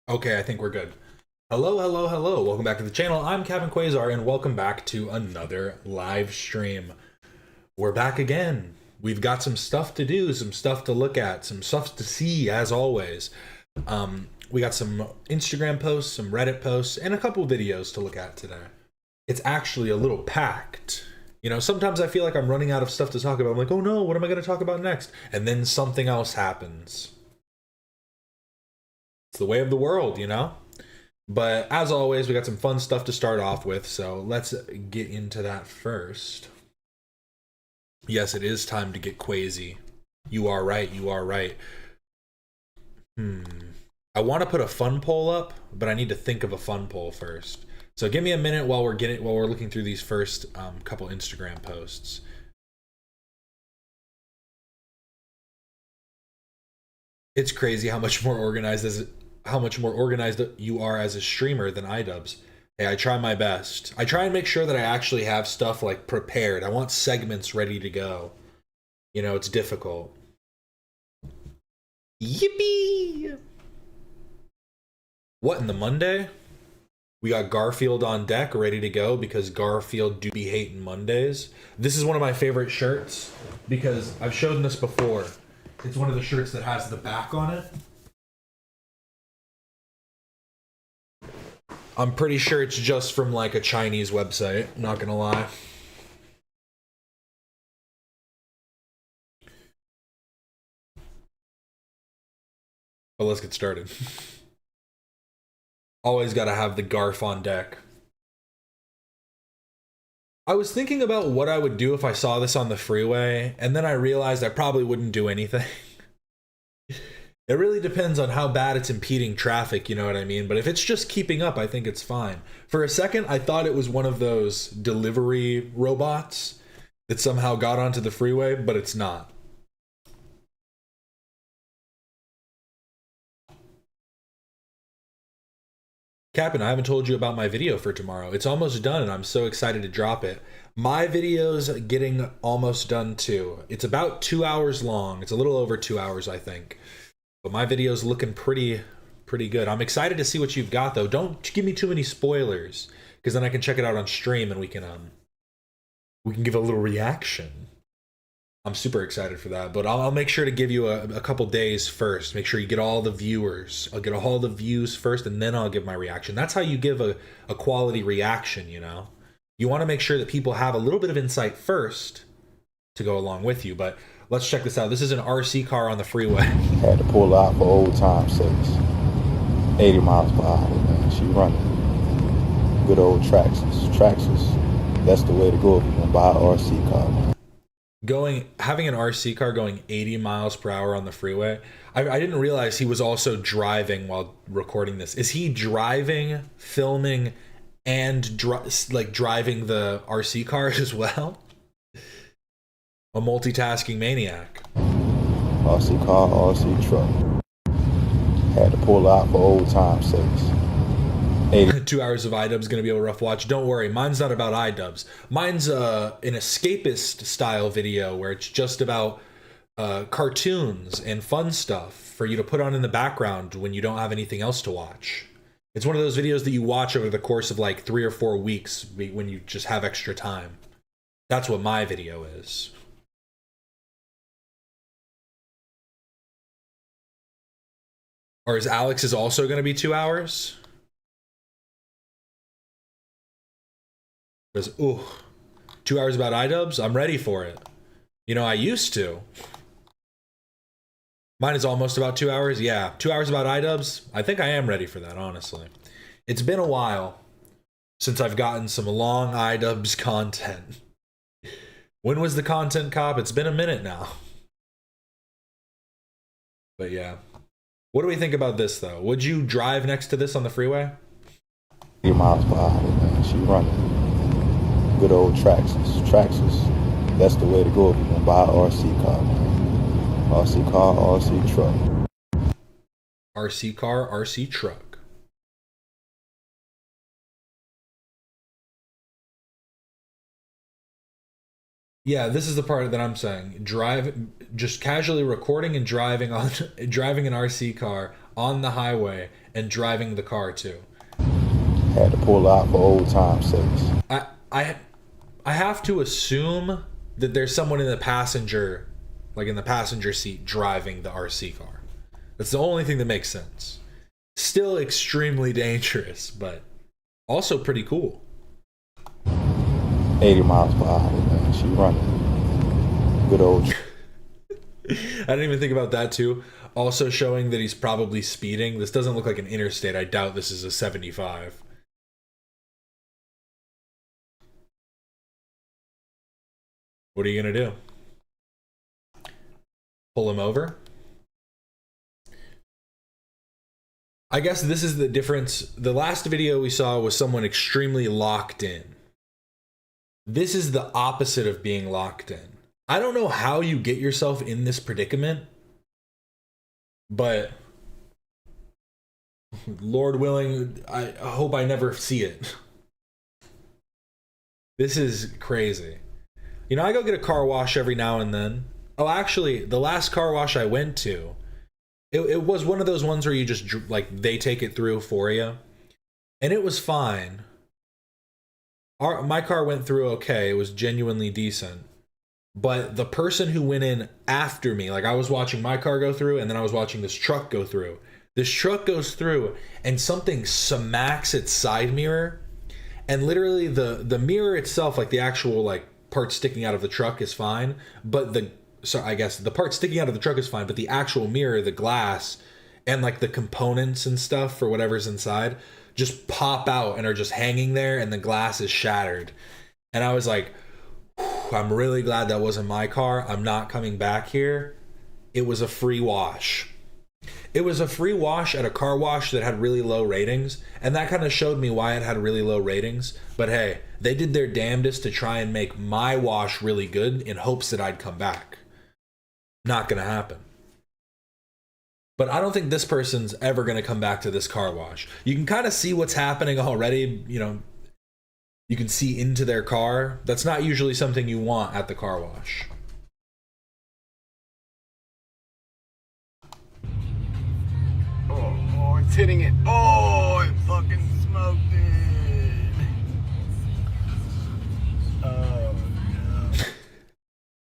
Okay, I think we're good. Hello, hello, hello. Welcome back to the channel. I'm Captain Quasar, and welcome back to another live stream. We're back again. We've got some stuff to do, some stuff to look at, some stuff to see, as always. We got some Instagram posts, some Reddit posts, and a couple videos to look at today. It's actually a little packed. You know, sometimes I feel like I'm running out of stuff to talk about. I'm like, oh no, what am I going to talk about next? And then something else happens. It's the way of the world, you know? But as always, we got some fun stuff to start off with, so let's get into that first. Yes, it is time to get quazy. You are right, you are right. I want to put a fun poll up, but I need to think of a fun poll first. So give me a minute while we're looking through these first couple Instagram posts. It's crazy how much more organized you are as a streamer than iDubbbz. Hey, I try my best. I try and make sure that I actually have stuff like prepared. I want segments ready to go. You know, it's difficult. Yippee! What in the Monday? We got Garfield on deck, ready to go, because Garfield do be hating Mondays. This is one of my favorite shirts, because I've shown this before. It's one of the shirts that has the back on it. I'm pretty sure it's just from like a Chinese website, not gonna lie. But let's get started. Always gotta have the Garf on deck. I was thinking about what I would do if I saw this on the freeway, and then I realized I probably wouldn't do anything. It really depends on how bad it's impeding traffic, you know what I mean? But if it's just keeping up, I think it's fine. For a second, I thought it was one of those delivery robots that somehow got onto the freeway, but it's not. Captain, I haven't told you about my video for tomorrow. It's almost done, and I'm so excited to drop it. My video's getting almost done, too. It's about 2 hours long. It's a little over 2 hours, I think. But my video's looking pretty good. I'm excited to see what you've got, though. Don't give me too many spoilers, because then I can check it out on stream, and we can give a little reaction. I'm super excited for that, but I'll make sure to give you a couple days first. Make sure you get all the viewers. I'll get all the views first, and then I'll give my reaction. That's how you give a quality reaction, you know? You want to make sure that people have a little bit of insight first to go along with you, but let's check this out. This is an RC car on the freeway. Had to pull out for old time's sakes. 80 miles per hour, man. She running. Good old Traxxas. Traxxas, that's the way to go if you're going to buy an RC car, man. Having an RC car going 80 miles per hour on the freeway. I didn't realize he was also driving while recording this. Is he driving, filming, and driving the RC car as well? A multitasking maniac. RC car, RC truck. Had to pull out for old time's sakes. 2 hours of iDubbbz gonna be a rough watch. Don't worry, mine's not about iDubbbz. Mine's an escapist style video where it's just about cartoons and fun stuff for you to put on in the background when you don't have anything else to watch. It's one of those videos that you watch over the course of like 3 or 4 weeks when you just have extra time. That's what my video is. Or is Alex's also going to be 2 hours? Ooh, 2 hours about iDubbbz? I'm ready for it. You know, I used to. Mine is almost about 2 hours. Yeah, 2 hours about iDubbbz. I think I am ready for that, honestly. It's been a while since I've gotten some long iDubbbz content. When was the content cop? It's been a minute now. But yeah. What do we think about this, though? Would you drive next to this on the freeway? 80 miles per hour, man. She running. Good old Traxxas. Traxxas, that's the way to go if you're going to buy an RC car, man. RC car, RC truck. RC car, RC truck. Yeah, this is the part that I'm saying. Just casually recording and driving an RC car on the highway and driving the car too. Had to pull out for old time's sakes. I have to assume that there's someone in the passenger, like in the passenger seat, driving the RC car. That's the only thing that makes sense. Still extremely dangerous, but also pretty cool. 80 miles per hour, man. She running. Good old. I didn't even think about that too. Also showing that he's probably speeding. This doesn't look like an interstate. I doubt this is a 75. What are you gonna do? Pull him over? I guess this is the difference. The last video we saw was someone extremely locked in. This is the opposite of being locked in. I don't know how you get yourself in this predicament, but Lord willing, I hope I never see it. This is crazy. You know, I go get a car wash every now and then. Oh, actually, the last car wash I went to, it was one of those ones where you just, like, they take it through for you. And it was fine. My car went through okay. It was genuinely decent. But the person who went in after me, like I was watching my car go through and then I was watching this truck go through. This truck goes through and something smacks its side mirror. And literally the mirror itself, like the actual like part sticking out of the truck is fine. But I guess the part sticking out of the truck is fine. But the actual mirror, the glass, and like the components and stuff for whatever's inside just pop out and are just hanging there and the glass is shattered. And I was like, I'm really glad that wasn't my car. I'm not coming back here. It was a free wash. It was a free wash at a car wash that had really low ratings, and that kind of showed me why it had really low ratings. But hey, they did their damnedest to try and make my wash really good in hopes that I'd come back. Not gonna happen. But I don't think this person's ever gonna come back to this car wash. You can kind of see what's happening already, you know. You can see into their car. That's not usually something you want at the car wash. Oh, it's hitting it. Oh, it fucking smoked it. Oh,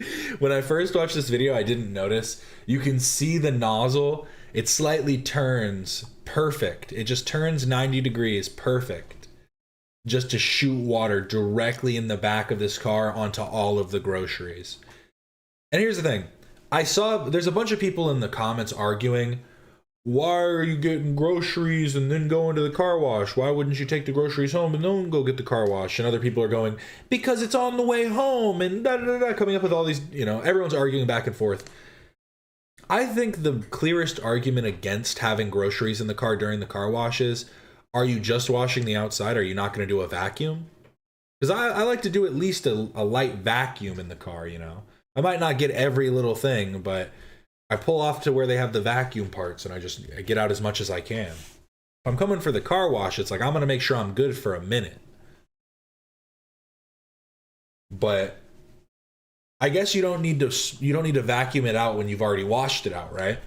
no. When I first watched this video, I didn't notice. You can see the nozzle. It slightly turns perfect. It just turns 90 degrees perfect. Just to shoot water directly in the back of this car onto all of the groceries. And here's the thing. I saw there's a bunch of people in the comments arguing, why are you getting groceries and then going to the car wash? Why wouldn't you take the groceries home and then go get the car wash? And other people are going, because it's on the way home and da da da, coming up with all these, you know, everyone's arguing back and forth. I think the clearest argument against having groceries in the car during the car wash is, are you just washing the outside? Are you not going to do a vacuum? Because I like to do at least a light vacuum in the car, you know. I might not get every little thing, but I pull off to where they have the vacuum parts and I get out as much as I can. If I'm coming for the car wash, it's like I'm going to make sure I'm good for a minute. But I guess you don't need to vacuum it out when you've already washed it out, right?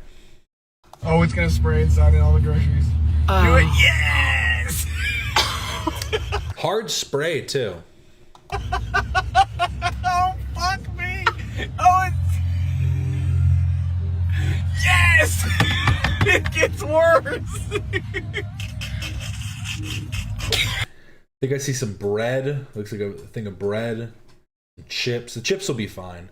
Oh, it's gonna spray inside in all the groceries. Do it, yes! Hard spray too. Oh, fuck me! Oh, it's... Yes! It gets worse! I think I see some bread. Looks like a thing of bread. Chips. The chips will be fine.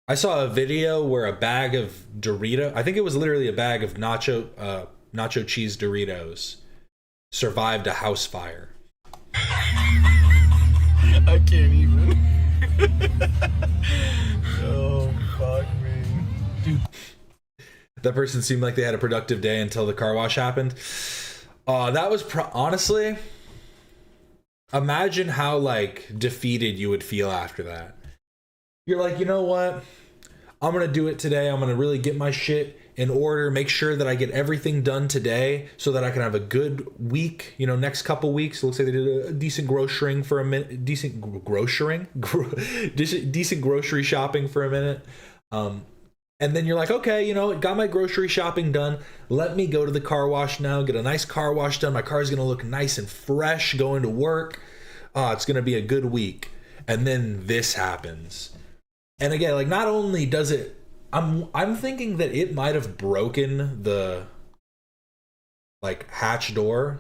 I saw a video where a bag of Dorito, I think it was literally a bag of nacho cheese Doritos, survived a house fire. I can't even. Oh, fuck me. Dude. That person seemed like they had a productive day until the car wash happened. That was honestly, imagine how like defeated you would feel after that. You're like, you know what? I'm going to do it today. I'm going to really get my shit in order, make sure that I get everything done today so that I can have a good week, you know, next couple weeks. It looks like they did a decent grocerying for a minute, decent grocery shopping for a minute. And And then you're like, okay, you know, got my grocery shopping done. Let me go to the car wash now, get a nice car wash done. My car's gonna look nice and fresh going to work. Oh, it's gonna be a good week. And then this happens. And again, like, not only does it, I'm thinking that it might have broken the like hatch door,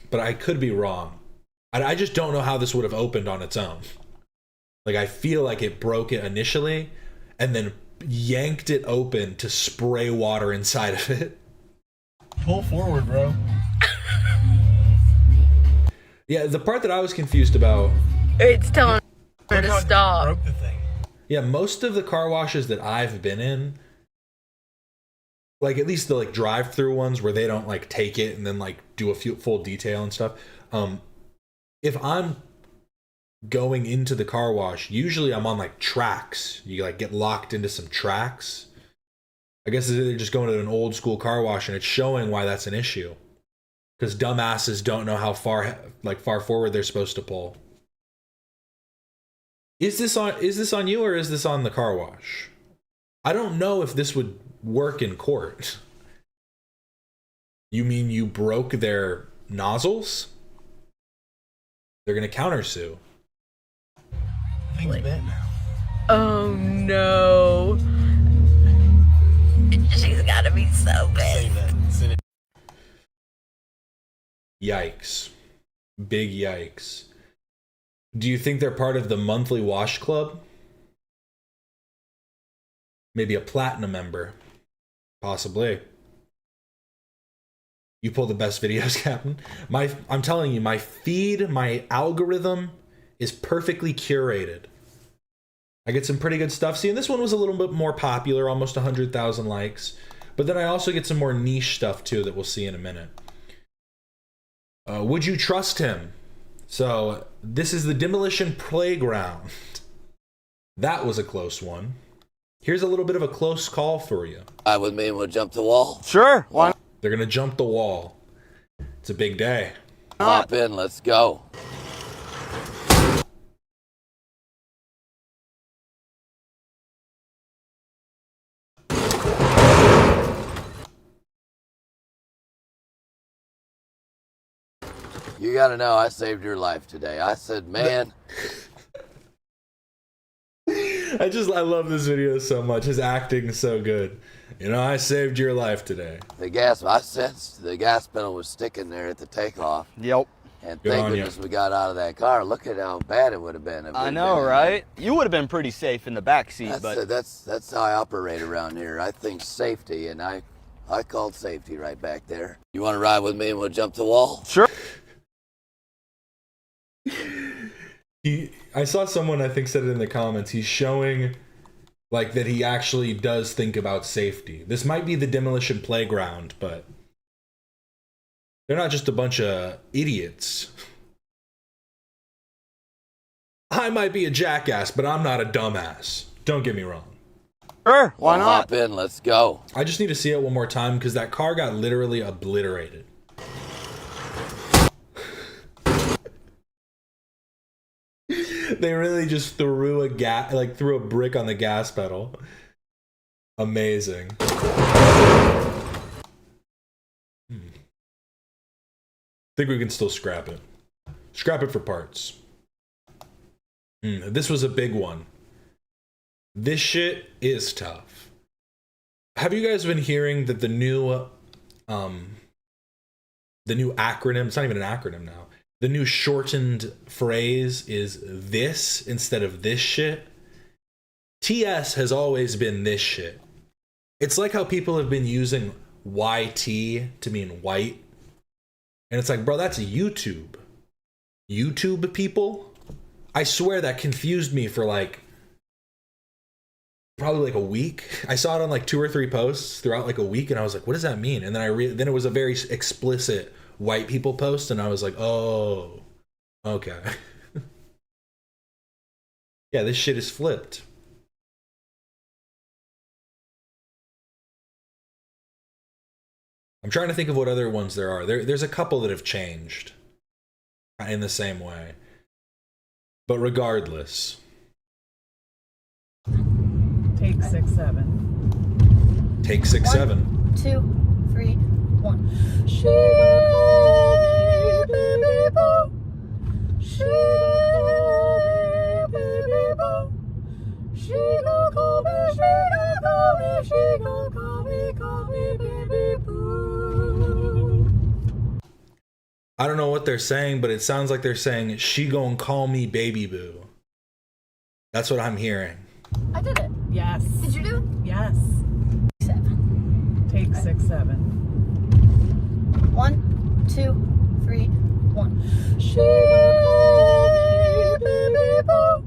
but I could be wrong. I just don't know how this would have opened on its own. Like, I feel like it broke it initially and then yanked it open to spray water inside of it. Pull forward, bro. Yeah, the part that I was confused about, It's telling her Look to how it stop. broke the thing. yeah, most of the car washes that I've been in, like at least the like drive-through ones where they don't like take it and then like do a full detail and stuff. If I'm going into the car wash, usually I'm on like tracks. You like get locked into some tracks. I guess they're just going to an old school car wash and it's showing why that's an issue. Because dumbasses don't know how far forward they're supposed to pull. Is this on you or is this on the car wash? I don't know if this would work in court. You mean you broke their nozzles? They're gonna countersue. Thing's bent now. Oh no. She's gotta be so big. Save that. Send it. Yikes. Big yikes. Do you think they're part of the monthly wash club? Maybe a platinum member. Possibly. You pull the best videos, Captain. I'm telling you, my feed, my algorithm is perfectly curated. I get some pretty good stuff. See, and this one was a little bit more popular, almost 100,000 likes. But then I also get some more niche stuff too that we'll see in a minute. Would you trust him? So this is the Demolition Playground. That was a close one. Here's a little bit of a close call for you. Ride with me and we'll jump the wall. Sure, why not? They're gonna jump the wall. It's a big day. Hop in, let's go. You gotta know, I saved your life today. I said, man, I love this video so much. His acting is so good. You know, I saved your life today. I sensed the gas pedal was sticking there at the takeoff. Yep. And Good thank on goodness we got out of that car. Look at how bad it would have been. If I we'd know, been in right? You would have been pretty safe in the back seat, there. but That's how I operate around here. I think safety, and I called safety right back there. You want to ride with me and we'll jump the wall? sure. I saw someone, I think, said it in the comments. He's showing like that he actually does think about safety. This might be the Demolition Playground, but they're not just a bunch of idiots. I might be a jackass, but I'm not a dumbass. Don't get me wrong. Sure, why Well, not? hop in, let's go. I just need to see it one more time because that car got literally obliterated. They really just threw a brick on the gas pedal. Amazing. Think we can still scrap it. Scrap it for parts. This was a big one. This shit is tough. Have you guys been hearing that the new acronym, it's not even an acronym now. The new shortened phrase is this instead of this shit. TS has always been this shit. It's like how people have been using YT to mean white. And it's like, bro, that's YouTube. YouTube people? I swear that confused me for like probably like a week. I saw it on like 2 or 3 posts throughout like a week and I was like, what does that mean? And then then it was a very explicit white people post and I was like, oh, okay. Yeah, this shit is flipped. I'm trying to think of what other ones there are. There's a couple that have changed in the same way. But regardless. Take 6, 7. Take 6, 7. 2, 3, 1. She gon' call me baby boo. She gon' call me baby boo. She gon' call me, she gon' call me, she gon' call me baby boo. I don't know what they're saying, but it sounds like they're saying, she gon' call me baby boo. That's what I'm hearing. I did it. Yes. Did you do it? Yes. 7. Take 6, 7. 1, 2, 3, 1. She gon' call me baby boo.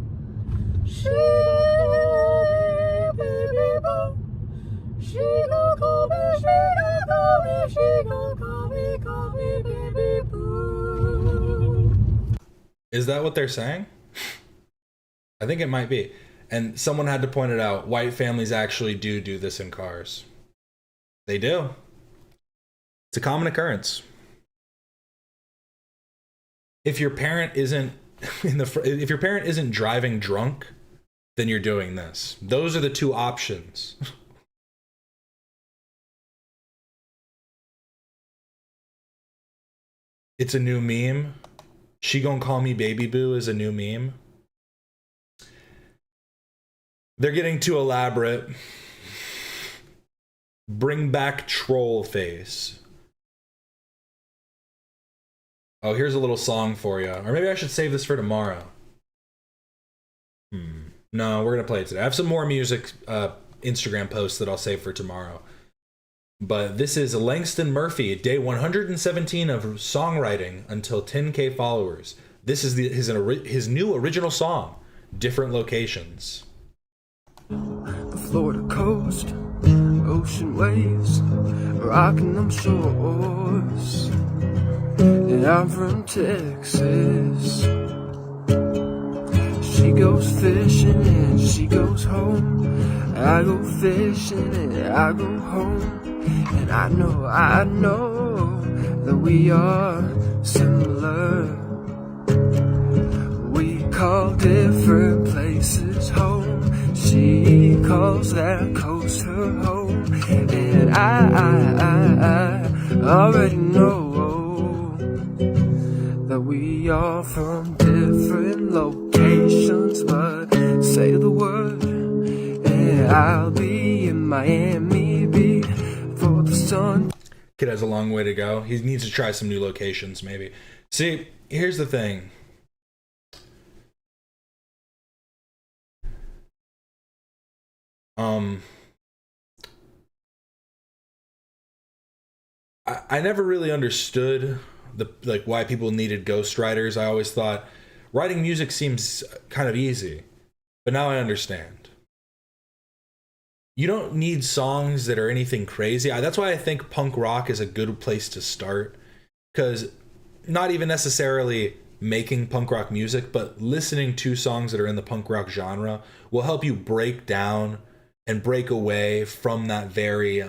She gon' call me baby boo. She gon' call me, she gon' call me, she gon' call me baby boo. Is that what they're saying? I think it might be. And someone had to point it out. White families actually do this in cars. They do. It's a common occurrence. If your parent isn't if your parent isn't driving drunk, then you're doing this. Those are the two options. It's a new meme. She gon' call me baby boo is a new meme. They're getting too elaborate. Bring back troll face. Oh, here's a little song for you. Or maybe I should save this for tomorrow. No, we're going to play it today. I have some more music Instagram posts that I'll save for tomorrow. But this is Langston Murphy, day 117 of songwriting until 10K followers. This is his new original song, Different Locations. The Florida coast, ocean waves, rocking them shores. And I'm from Texas. She goes fishing and she goes home. I go fishing and I go home. And I know that we are similar. We call different places home. She calls that coast her home. And I already know that we are from different locations. But say the word and I'll be in Miami before the sun. Kid has a long way to go. He needs to try some new locations, maybe. See, here's the thing. I never really understood why people needed ghostwriters. I always thought writing music seems kind of easy, but now I understand. You don't need songs that are anything crazy. That's why I think punk rock is a good place to start, because not even necessarily making punk rock music, but listening to songs that are in the punk rock genre will help you break down and break away from that very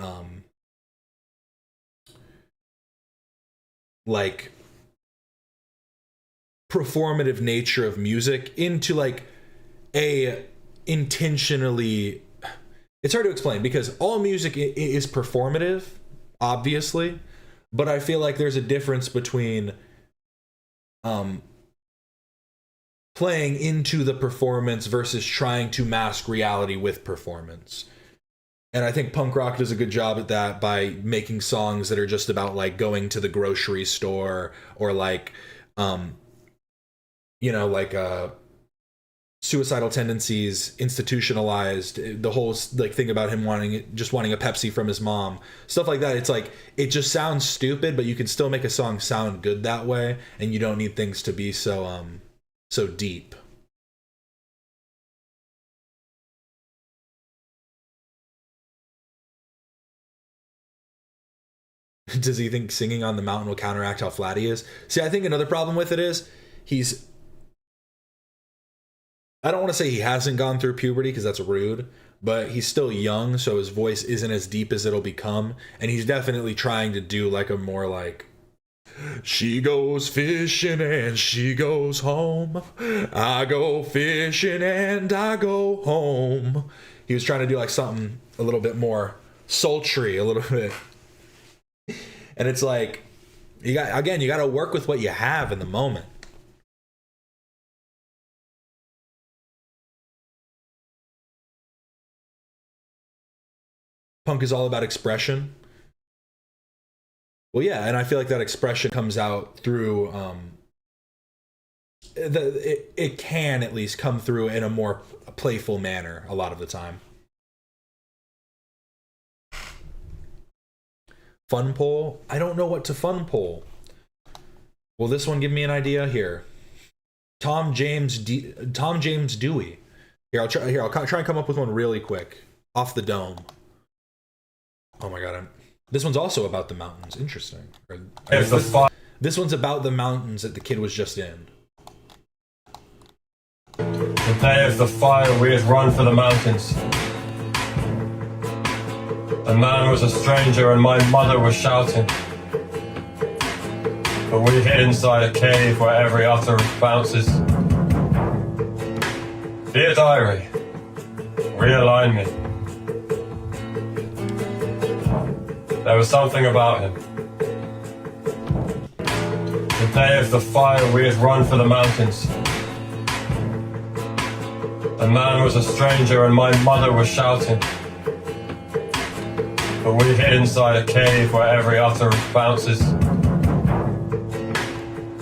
like performative nature of music into like a intentionally, it's hard to explain because all music is performative, obviously, but I feel like there's a difference between playing into the performance versus trying to mask reality with performance. And I think punk rock does a good job at that by making songs that are just about like going to the grocery store or like suicidal tendencies, institutionalized, the whole like thing about him wanting a Pepsi from his mom, stuff like that. It's like, it just sounds stupid, but you can still make a song sound good that way, and you don't need things to be so deep. Does he think singing on the mountain will counteract how flat he is? See, I think another problem with it is I don't want to say he hasn't gone through puberty because that's rude, but he's still young, so his voice isn't as deep as it'll become, and he's definitely trying to do like a more like, she goes fishing and she goes home. I go fishing and I go home. He was trying to do like something a little bit more sultry, a little bit. And it's like, you got to work with what you have in the moment. Punk is all about expression. Well, yeah, and I feel like that expression comes out through it can at least come through in a more playful manner a lot of the time. Fun poll? I don't know what to fun poll. Will this one give me an idea? Here, Tom James Dewey. Here, I'll try and come up with one really quick off the dome. Oh my god, this one's also about the mountains. Interesting. This one's about the mountains that the kid was just in. The day of the fire we had run for the mountains. The man was a stranger and my mother was shouting. But we hid inside a cave where every utterance bounces. Dear diary, realign me. There was something about him. The day of the fire we had run for the mountains. The man was a stranger and my mother was shouting. But we hid inside a cave where every utterance bounces.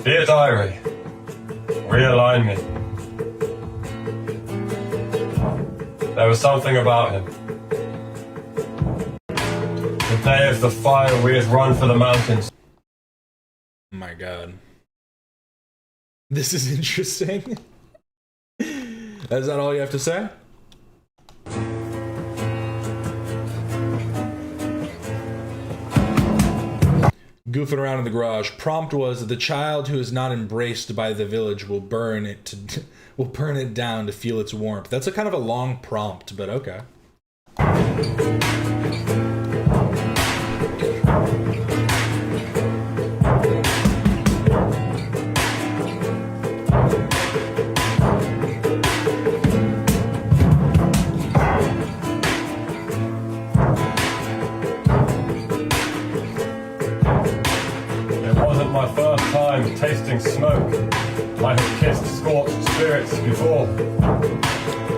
Dear diary, realign me. There was something about him. The day of the fire we had run for the mountains. Oh my god. This is interesting. Is that all you have to say? Goofing around in the garage. Prompt was, the child who is not embraced by the village will burn it down to feel its warmth. That's a kind of a long prompt, but okay. My first time tasting smoke. I had kissed scorched spirits before.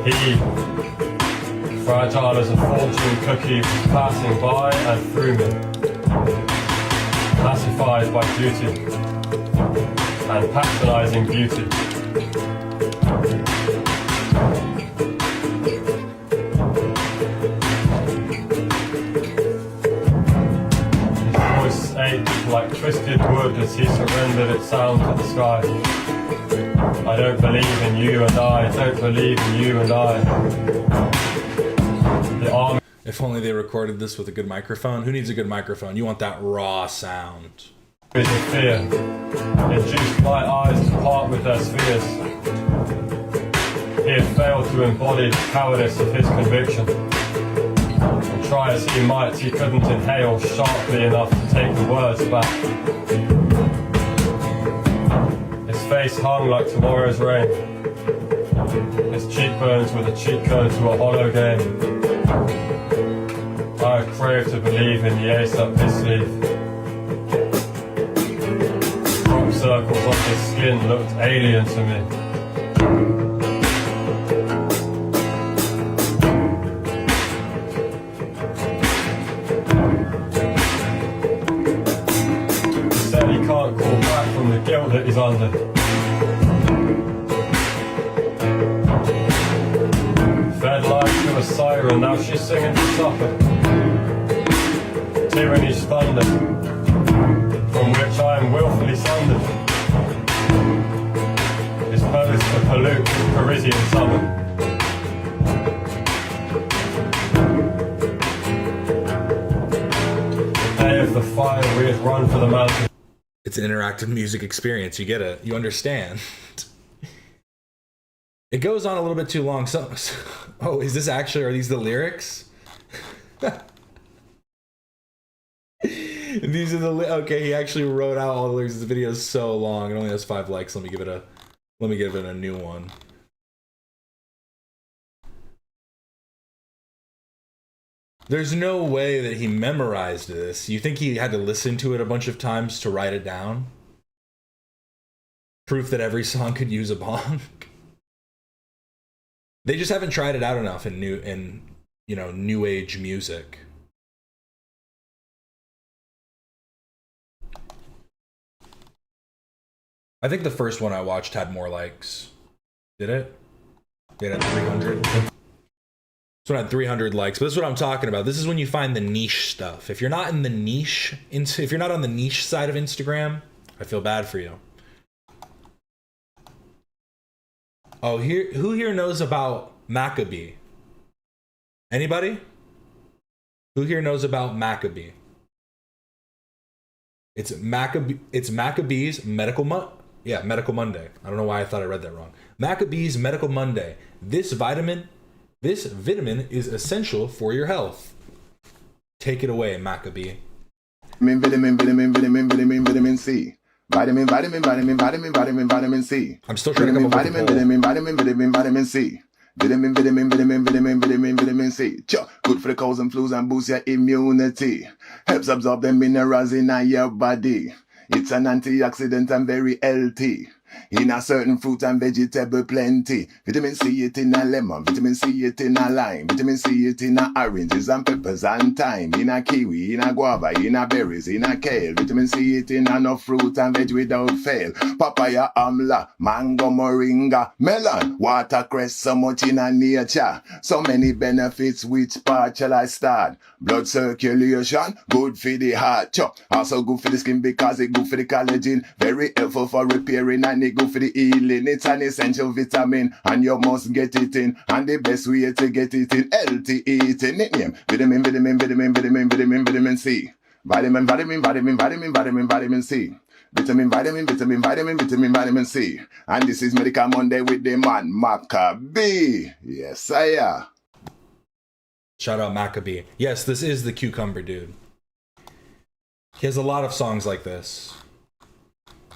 He, fragile as a fortune cookie, was passing by and through me, pacified by beauty and patronizing beauty. Like twisted wood as he surrendered its sound to the sky. I don't believe in you and I, don't believe in you and I. The army. If only they recorded this with a good microphone. Who needs a good microphone? You want that raw sound. Of fear induced my eyes to part with their spheres. He had failed to embody the cowardice of his conviction. And try as he might, he couldn't inhale sharply enough to take the words back. His face hung like tomorrow's rain. His cheekbones were the cheat code to a hollow game. I crave to believe in the ace up his sleeve. Crop circles on his skin looked alien to me. The guilt that he's under. Fed life to a siren, now she's singing to supper. Tyranny's thunder, from which I am willfully sundered. His pose to pollute Parisian summer. The day of the fire we had run for the mountain. It's an interactive music experience. You get it. You understand. It goes on a little bit too long. So, oh, is this actually, are these the lyrics? These are the, okay, he actually wrote out all the lyrics. This video is so long. It only has 5 likes. Let me give it a new one. There's no way that he memorized this. You think he had to listen to it a bunch of times to write it down? Proof that every song could use a bong. They just haven't tried it out enough in new age music. I think the first one I watched had more likes. Did it? It had 300. This one had 300 likes, but this is what I'm talking about. This is when you find the niche stuff. If you're not in the niche, if you're not on the niche side of Instagram, I feel bad for you. Oh, who here knows about Macka B? Anybody? Who here knows about Macka B? It's Macka B's Medical Monday. I don't know why I thought I read that wrong. Macka B's Medical Monday. This vitamin is essential for your health. Take it away, Macka B. Vitamin C. Vitamin C. I'm still trying to come up with vitamin C. Vitamin C. Good for the colds and flus and boost your immunity. Helps absorb the minerals in your body. It's an antioxidant and very healthy. In a certain fruit and vegetable plenty. Vitamin C it in a lemon, vitamin C it in a lime, vitamin C it in a oranges and peppers and thyme, in a kiwi, in a guava, in a berries, in a kale. Vitamin C it in enough fruit and veg without fail. Papaya, amla, mango, moringa, melon, watercress, so much in a nature. So many benefits, which part shall I start? Blood circulation, good for the heart. Also good for the skin because it good for the collagen. Very helpful for repairing and it good for the healing. It's an essential vitamin and you must get it in. And the best way to get it in, healthy eating. Nickname, vitamin C. Vitamin C. Vitamin C. And this is Medical Monday with the man, Macka B. Yes, I am. Shout out Macka B. Yes, this is the cucumber dude. He has a lot of songs like this.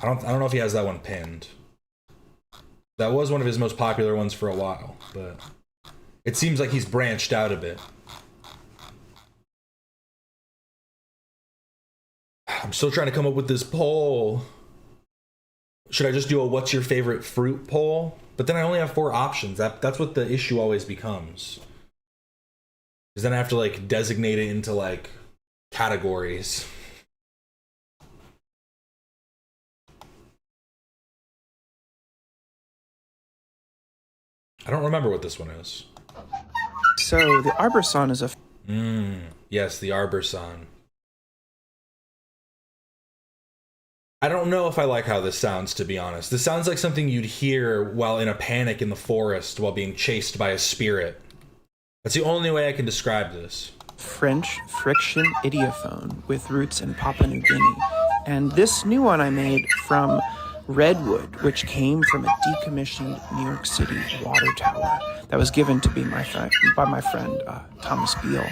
I don't know if he has that one pinned. That was one of his most popular ones for a while, but it seems like he's branched out a bit. I'm still trying to come up with this poll. Should I just do a what's your favorite fruit poll? But then I only have 4 options. That's what the issue always becomes. Because then I have to like designate it into like categories. I don't remember what this one is. So the Arborson is a... Yes, the Arborson. I don't know if I like how this sounds, to be honest. This sounds like something you'd hear while in a panic in the forest while being chased by a spirit. That's the only way I can describe this. French friction idiophone with roots in Papua New Guinea. And this new one I made from redwood, which came from a decommissioned New York City water tower that was given to me by my friend Thomas Beale.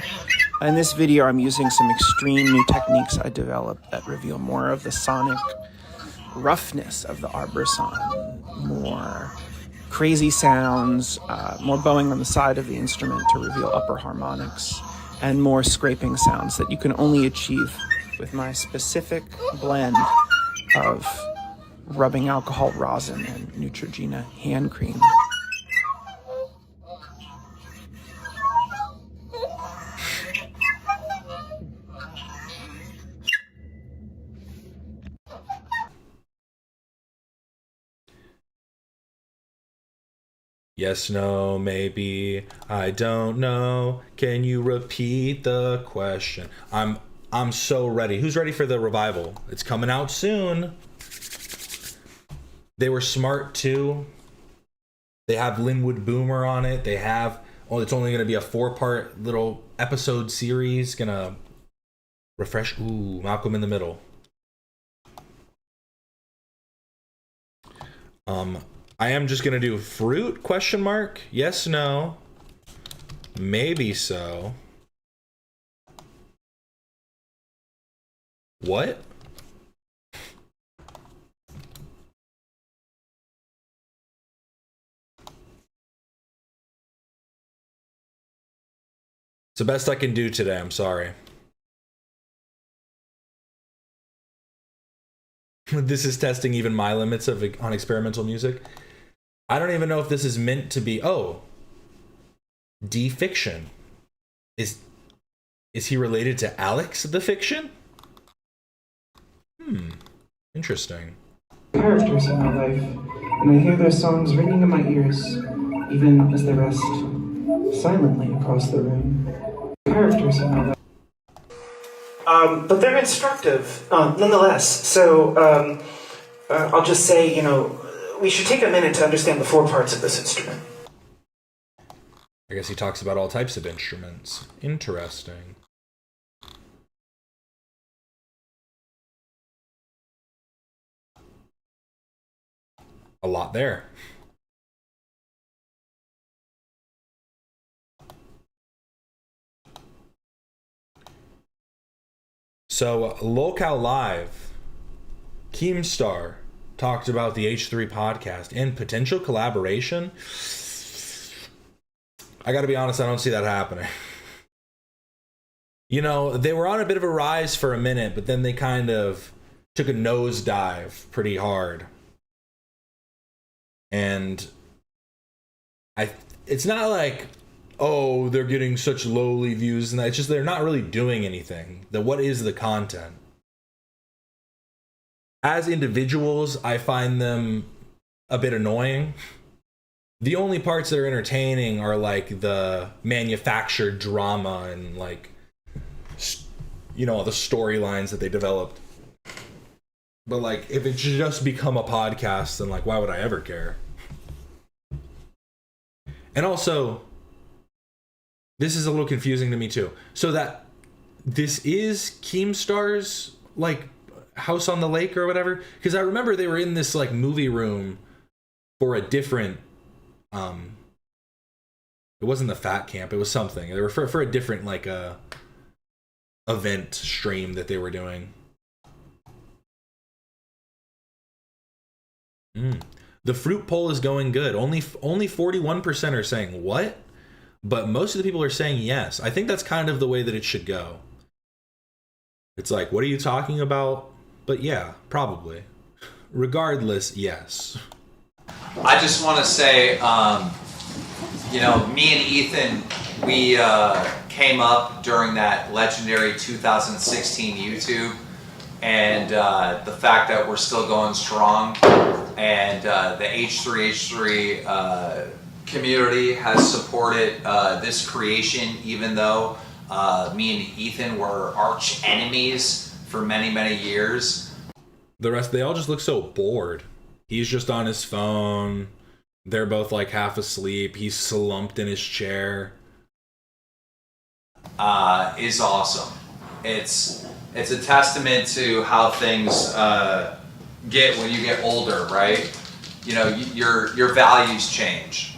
In this video, I'm using some extreme new techniques I developed that reveal more of the sonic roughness of the Arborson, more crazy sounds, more bowing on the side of the instrument to reveal upper harmonics, and more scraping sounds that you can only achieve with my specific blend of rubbing alcohol rosin and Neutrogena hand cream. Yes, no, maybe, I don't know. Can you repeat the question? I'm so ready. Who's ready for the revival? It's coming out soon. They were smart too. They have Linwood Boomer on it. They have, it's only gonna be a 4-part little episode series. Gonna refresh. Ooh, Malcolm in the Middle. I am just gonna do fruit, question mark? Yes, no. Maybe so. What? It's the best I can do today. I'm sorry. This is testing even my limits on experimental music. I don't even know if this is meant to be. Oh, D-Fiction. Is he related to Alex the Fiction? Interesting. Characters in my life, and I hear their songs ringing in my ears, even as they rest silently across the room. Characters in my life. But they're instructive, nonetheless. So, I'll just say, we should take a minute to understand the four parts of this instrument. I guess he talks about all types of instruments. Interesting. A lot there. So, LolcowLive, Keemstar talked about the H3 podcast and potential collaboration. I gotta be honest, I don't see that happening. You know, they were on a bit of a rise for a minute, but then they kind of took a nosedive pretty hard. And it's not like, oh, they're getting such lowly views, and it's just they're not really doing anything. What is the content? As individuals, I find them a bit annoying. The only parts that are entertaining are like the manufactured drama and like, all the storylines that they developed. But like, if it should just become a podcast, then like, why would I ever care? And also, this is a little confusing to me too. So that this is Keemstar's like house on the lake or whatever, because I remember they were in this like movie room for a different it wasn't the Fat Camp, it was something. They were for a different like event stream that they were doing. The fruit poll is going good. Only 41% are saying what? But most of the people are saying yes. I think that's kind of the way that it should go. It's like, what are you talking about? But yeah, probably. Regardless, yes. I just want to say, me and Ethan, we came up during that legendary 2016 YouTube, and the fact that we're still going strong, and the H3 community has supported this creation, even though me and Ethan were arch enemies for many, many years. The rest, they all just look so bored. He's just on his phone. They're both like half asleep. He's slumped in his chair. Is awesome. It's a testament to how things get when you get older, right? Your values change,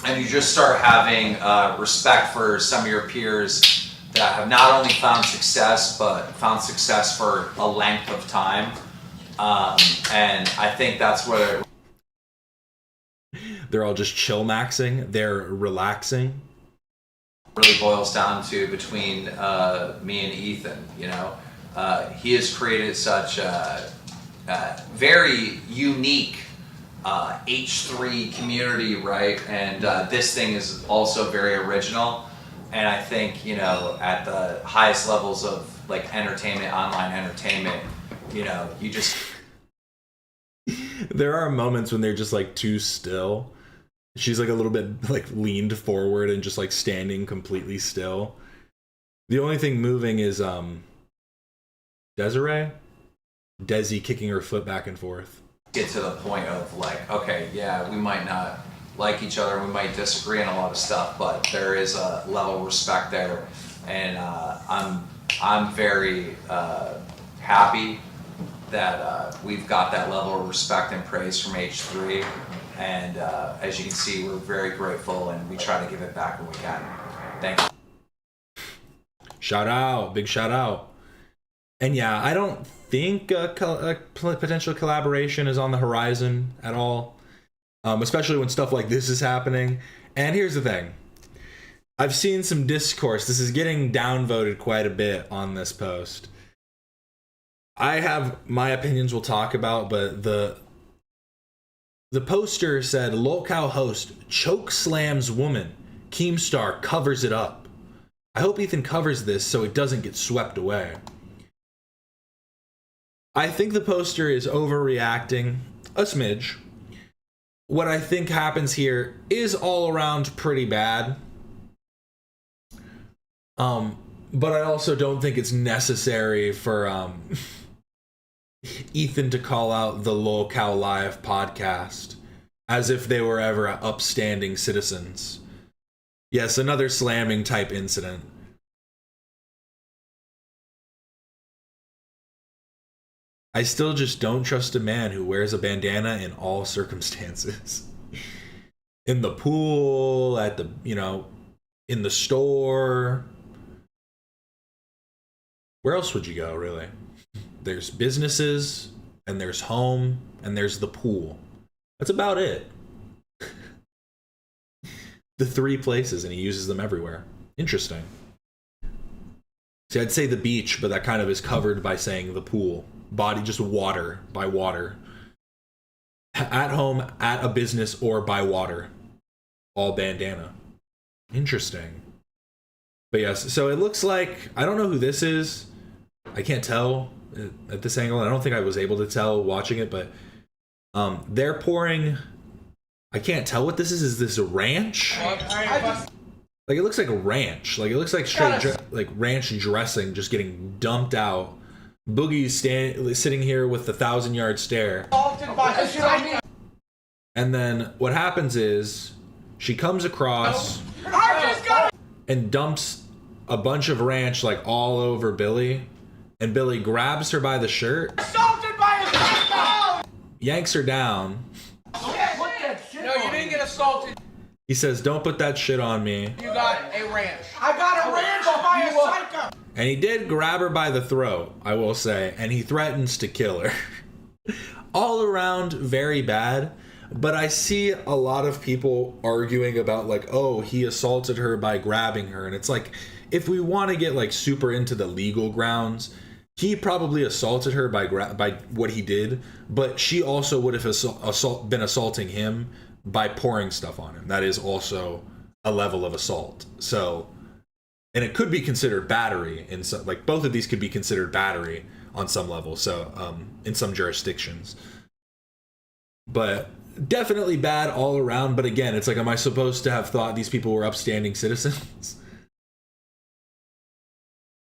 and you just start having respect for some of your peers that have not only found success, but found success for a length of time. And I think that's where they're all just chill maxing. They're relaxing. Really boils down to between me and Ethan. He has created such a very unique H3 community, right? And this thing is also very original. And I think at the highest levels of like entertainment, online entertainment, you just. There are moments when they're just like too still. She's like a little bit like leaned forward and just like standing completely still. The only thing moving is Desi kicking her foot back and forth. Get to the point of like, okay, yeah, we might not like each other, we might disagree on a lot of stuff, but there is a level of respect there, and I'm very happy that we've got that level of respect and praise from H3, and as you can see, we're very grateful, and we try to give it back when we can. Thank you. Shout out, big shout out. And yeah, I don't think a potential collaboration is on the horizon at all, especially when stuff like this is happening. And here's the thing. I've seen some discourse. This is getting downvoted quite a bit on this post. I have my opinions we'll talk about, but the poster said, Lolcow host choke slams woman. Keemstar covers it up. I hope Ethan covers this so it doesn't get swept away. I think the poster is overreacting a smidge. What I think happens here is all around pretty bad. But I also don't think it's necessary for Ethan to call out the LolcowLive podcast as if they were ever upstanding citizens. Yes, another slamming type incident. I still just don't trust a man who wears a bandana in all circumstances. In the pool, at the, in the store. Where else would you go, really? There's businesses, and there's home, and there's the pool. That's about it. The 3 places, and he uses them everywhere. Interesting. See, I'd say the beach, but that kind of is covered by saying the pool. Body, just water, by water. At home, at a business, or by water. All bandana. Interesting. But yes, so it looks like, I don't know who this is. I can't tell at this angle. I don't think I was able to tell watching it, but they're pouring, I can't tell what this is. Is this a ranch? Like, it looks like a ranch. Like, it looks like straight like ranch dressing just getting dumped out. Boogie's sitting here with the 1,000-yard stare. And then what happens is she comes across and dumps a bunch of ranch like all over Billy. And Billy grabs her by the shirt, yanks her down. No, you didn't get assaulted. He says, "Don't put that shit on me." You got a ranch. I got a ranch by a psycho. And he did grab her by the throat, I will say, and he threatens to kill her. All around, very bad. But I see a lot of people arguing about, like, oh, he assaulted her by grabbing her. And it's like, if we want to get, like, super into the legal grounds, he probably assaulted her by what he did, but she also would have been assaulting him by pouring stuff on him. That is also a level of assault. So, and it could be considered battery in some, like, both of these could be considered battery on some level. So, in some jurisdictions, but definitely bad all around. But again, it's like, am I supposed to have thought these people were upstanding citizens?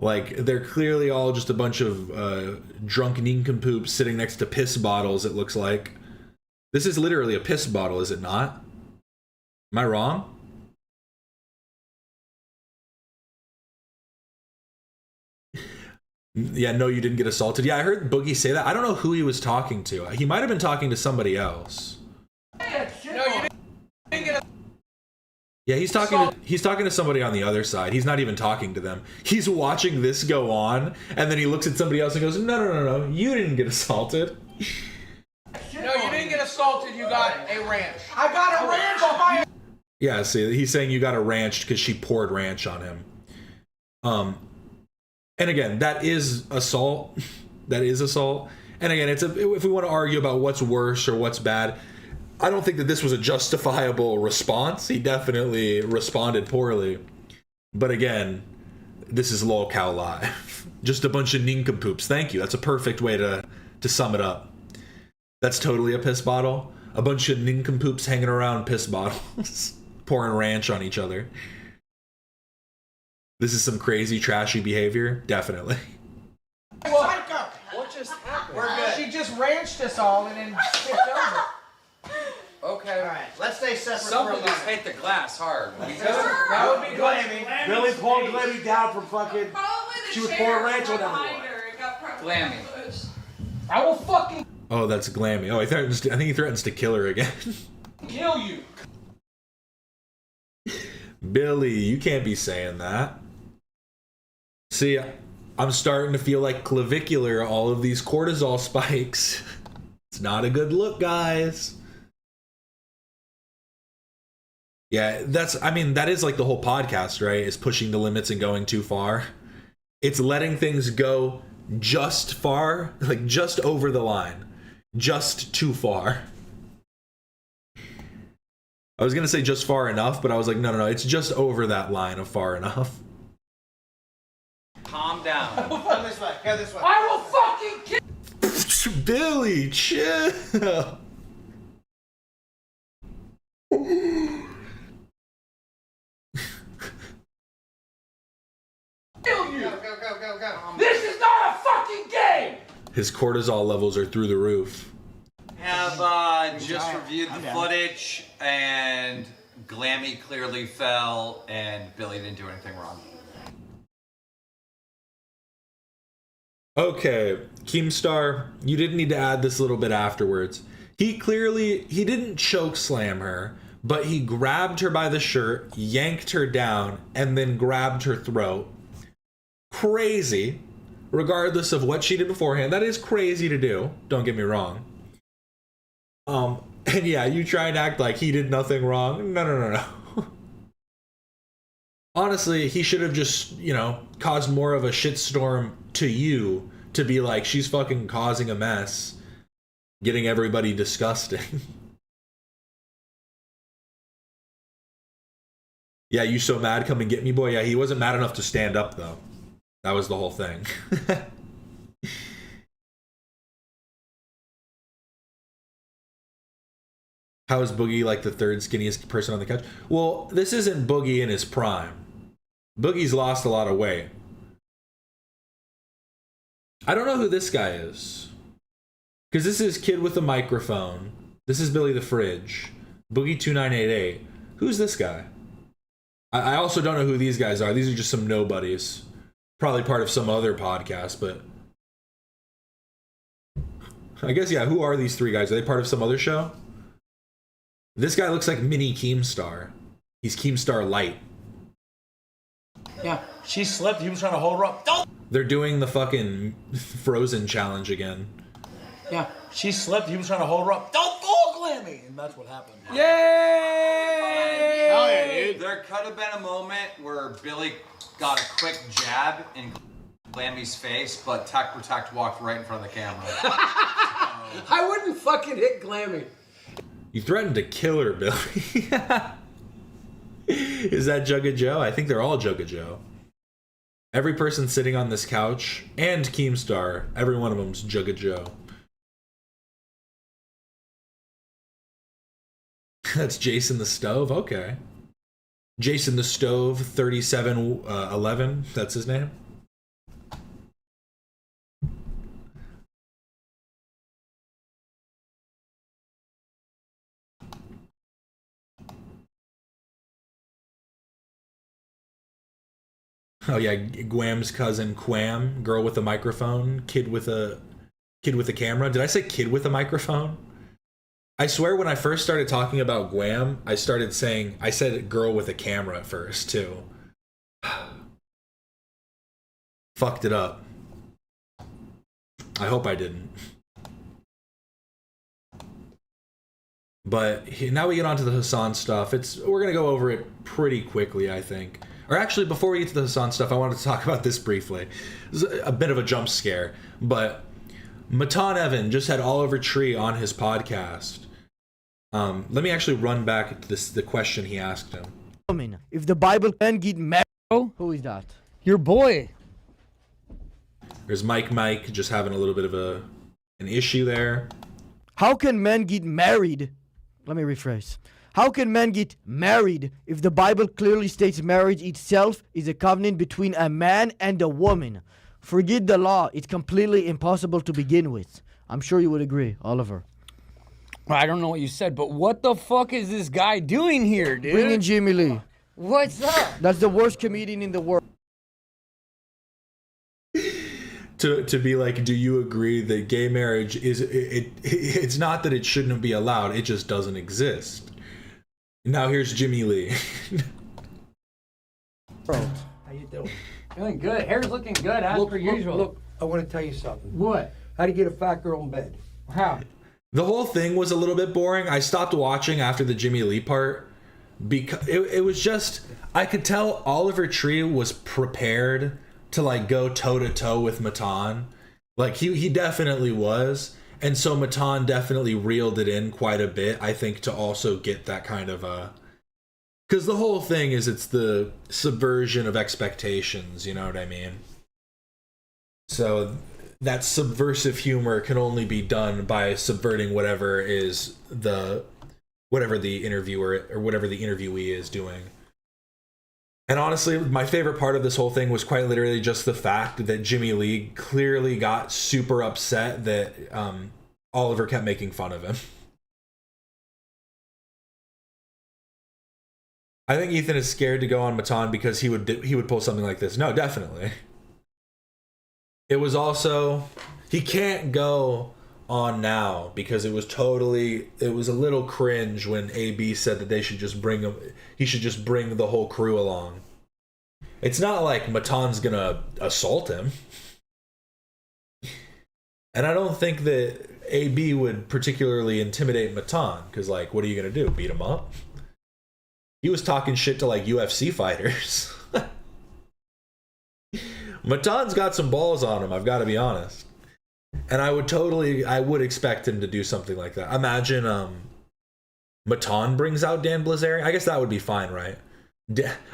Like, they're clearly all just a bunch of drunk nincompoops sitting next to piss bottles, it looks like. This is literally a piss bottle, is it not? Am I wrong? Yeah, no, you didn't get assaulted. Yeah, I heard Boogie say that. I don't know who he was talking to. He might have been talking to somebody else. No, you didn't get Yeah, he's talking to somebody on the other side. He's not even talking to them. He's watching this go on, and then he looks at somebody else and goes, no, you didn't get assaulted. No, you didn't get assaulted. You got a ranch. I got a ranch by. Yeah, see, he's saying you got a ranch because she poured ranch on him. And again, that is assault. That is assault. And again, if we want to argue about what's worse or what's bad, I don't think that this was a justifiable response. He definitely responded poorly. But again, this is LolcowLive. Just a bunch of nincompoops. Thank you. That's a perfect way to sum it up. That's totally a piss bottle. A bunch of nincompoops hanging around piss bottles. Pouring ranch on each other. This is some crazy, trashy behavior. Definitely. Psycho. What just happened? We're good. She just ranched us all and then skipped over. Okay. All right. Let's stay separate. Someone just hit the glass hard. That would be Glammy. Billy pulled Glammy down from fucking. She was pouring ranch on everyone. Glammy. I will fucking Oh, that's Glammy. Oh, I think he threatens to kill her again. kill you. Billy, you can't be saying that. See, I'm starting to feel like clavicular, all of these cortisol spikes. It's not a good look, guys. Yeah, I mean, that is like the whole podcast, right? Is pushing the limits and going too far. It's letting things go just far, like just over the line, just too far. I was going to say just far enough, but I was like, no, it's just over that line of far enough. Calm down. Come this way. Go this way. I will fucking kill. Billy, chill. Kill you. Go. This is not a fucking game. His cortisol levels are through the roof. Have just reviewed the footage, and Glammy clearly fell, and Billy didn't do anything wrong. Okay, Keemstar, you didn't need to add this little bit afterwards. He didn't choke slam her, but he grabbed her by the shirt, yanked her down, and then grabbed her throat. Crazy, regardless of what she did beforehand. That is crazy to do, don't get me wrong. And yeah, you try and act like he did nothing wrong. No. Honestly, he should have just, caused more of a shitstorm to you to be like, she's fucking causing a mess, getting everybody disgusting. Yeah, you so mad, come and get me, boy. Yeah, he wasn't mad enough to stand up, though. That was the whole thing. How is Boogie like the third skinniest person on the couch? Well, this isn't Boogie in his prime. Boogie's lost a lot of weight. I don't know who this guy is. Because this is Kid with a Microphone. This is Billy the Fridge. Boogie2988. Who's this guy? I also don't know who these guys are. These are just some nobodies. Probably part of some other podcast, but... I guess, yeah, who are these three guys? Are they part of some other show? This guy looks like mini Keemstar. He's Keemstar Light. Yeah, she slipped. He was trying to hold her up. Don't! They're doing the fucking Frozen challenge again. Yeah, she slipped. He was trying to hold her up. Don't fall, Glammy! And that's what happened. Yay! Hell yeah, dude. There could have been a moment where Billy got a quick jab in Glammy's face, but Tech Protect walked right in front of the camera. I wouldn't fucking hit Glammy. You threatened to kill her, Billy. Is that Jugga Joe? I think they're all Jugga Joe. Every person sitting on this couch, and Keemstar, every one of them's Jugga Joe. That's Jason the Stove? Okay. Jason the Stove, 3711, that's his name? Oh yeah, Guam's cousin Quam, girl with a microphone, kid with a camera. Did I say kid with a microphone? I swear when I first started talking about Guam, I said girl with a camera at first too. Fucked it up. I hope I didn't. But now we get onto the Hasan stuff. We're gonna go over it pretty quickly, I think. Or actually, before we get to the Hasan stuff, I wanted to talk about this briefly. This is a bit of a jump scare, but Matan Evan just had Oliver Tree on his podcast. Let me actually run back to the question he asked him. If the Bible can get married, who is that? Your boy. There's Mike just having a little bit of an issue there. How can men get married? Let me rephrase. How can men get married if the Bible clearly states marriage itself is a covenant between a man and a woman? Forget the law. It's completely impossible to begin with. I'm sure you would agree, Oliver. I don't know what you said, but what the fuck is this guy doing here, dude? Bring in Jimmy Lee. What's up? That's the worst comedian in the world. To be like, do you agree that gay marriage it's not that it shouldn't be allowed, it just doesn't exist. Now here's Jimmy Lee. How you doing? Doing good. Hair's looking good as per usual. Look, I want to tell you something. What? How to get a fat girl in bed. How? The whole thing was a little bit boring. I stopped watching after the Jimmy Lee part. because it was just, I could tell Oliver Tree was prepared to like go toe to toe with Matan. Like he definitely was. And so Matan definitely reeled it in quite a bit, I think, to also get that kind of because the whole thing is it's the subversion of expectations, you know what I mean? So that subversive humor can only be done by subverting whatever the interviewer or whatever the interviewee is doing. And honestly, my favorite part of this whole thing was quite literally just the fact that Jimmy Lee clearly got super upset that Oliver kept making fun of him. I think Ethan is scared to go on Matan because he would pull something like this. No, definitely. It was also, he can't go on now because it was a little cringe when AB said that he should just bring the whole crew along. It's not like Matan's gonna assault him. And I don't think that AB would particularly intimidate Matan, because like, what are you gonna do? Beat him up? He was talking shit to like UFC fighters. Matan's got some balls on him, I've got to be honest. And I would expect him to do something like that. Imagine Matan brings out Dan Blazarian. I guess that would be fine, right?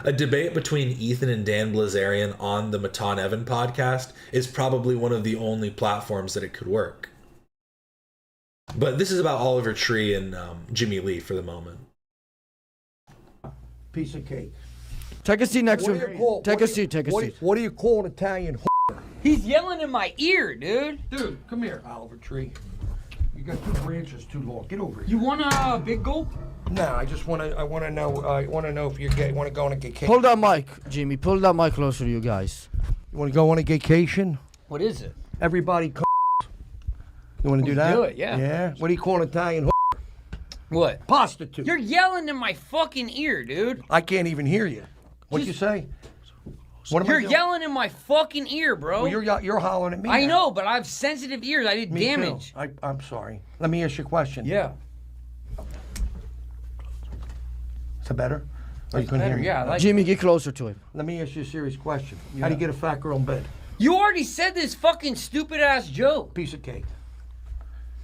A debate between Ethan and Dan Blazarian on the Matan Evan podcast is probably one of the only platforms that it could work. But this is about Oliver Tree and Jimmy Lee for the moment. Piece of cake. Take a seat next to him. Take a seat. What do you call an Italian whore? He's yelling in my ear, dude. Dude, come here, Oliver Tree. You got two branches too long. Get over here. You want a big gulp? No, I want to know if you want to go on a vacation. Pull that mic, Jimmy. Pull that mic closer to you guys. You want to go on a vacation? What is it? Everybody You want to do that? Do it, yeah. Yeah? What do you call an Italian What? Prostitute. You're yelling in my fucking ear, dude. I can't even hear you. What'd you say? What am I You're doing? yelling in my fucking ear, bro. Well, you're hollering at me. I now. know, but I have sensitive ears. I did Me damage. too. I'm sorry. Let me ask you a question. Yeah. Is that better? Or you couldn't hear me? Yeah, I like Jimmy, get closer to him. Let me ask you a serious question. How do you get a fat girl in bed? You already said this fucking stupid ass joke. Piece of cake.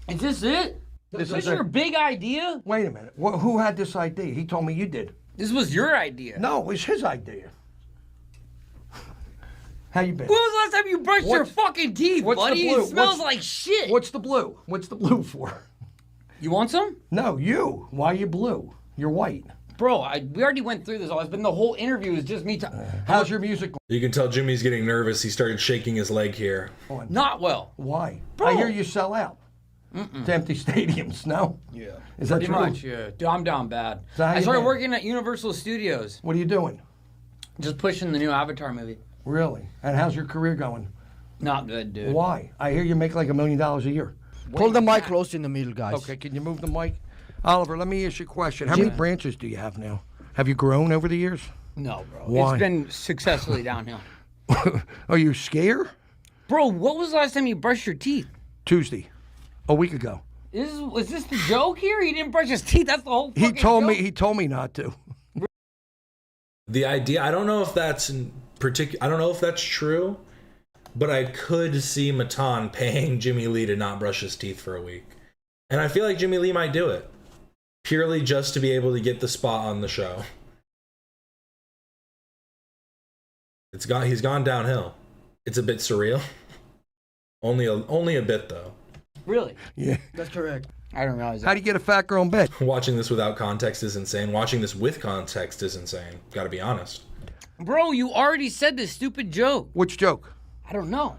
Is this it? This Is is your it. big idea? Wait a minute. Who had this idea? He told me you did. This was your idea. No, it was his idea. How you been? When was the last time you brushed your fucking teeth, buddy? The blue? It smells like shit. What's the blue? What's the blue for? You want some? No, you. Why are you blue? You're white. Bro, we already went through this all. It's been the whole interview is just me How's your music? You can tell Jimmy's getting nervous. He started shaking his leg here. Not well. Why? Bro. I hear you sell out. To empty stadiums, no? Yeah. Is that Pretty true? much, yeah. Dude, I'm down bad. So how I you started been? working at Universal Studios. What are you doing? Just pushing the new Avatar movie. Really? And how's your career going? Not good, dude. Why? I hear you make like $1 million a year. Pull the mic close in the middle, guys. Okay, can you move the mic? Oliver, let me ask you a question. How many branches do you have now? Have you grown over the years? No, bro. Why? It's been successfully downhill. Are you scared? Bro, what was the last time you brushed your teeth? Tuesday. A week ago. Was this the joke here? He didn't brush his teeth. That's the whole fucking He told me not to. The idea, I don't know if that's I don't know if that's true, but I could see Matan paying Jimmy Lee to not brush his teeth for a week. And I feel like Jimmy Lee might do it. Purely just to be able to get the spot on the show. He's gone downhill. It's a bit surreal. Only a bit though. Really? Yeah. That's correct. I don't realize that. How do you get a fat girl in bed? Watching this without context is insane. Watching this with context is insane. Gotta be honest. Bro, you already said this stupid joke. Which joke? I don't know.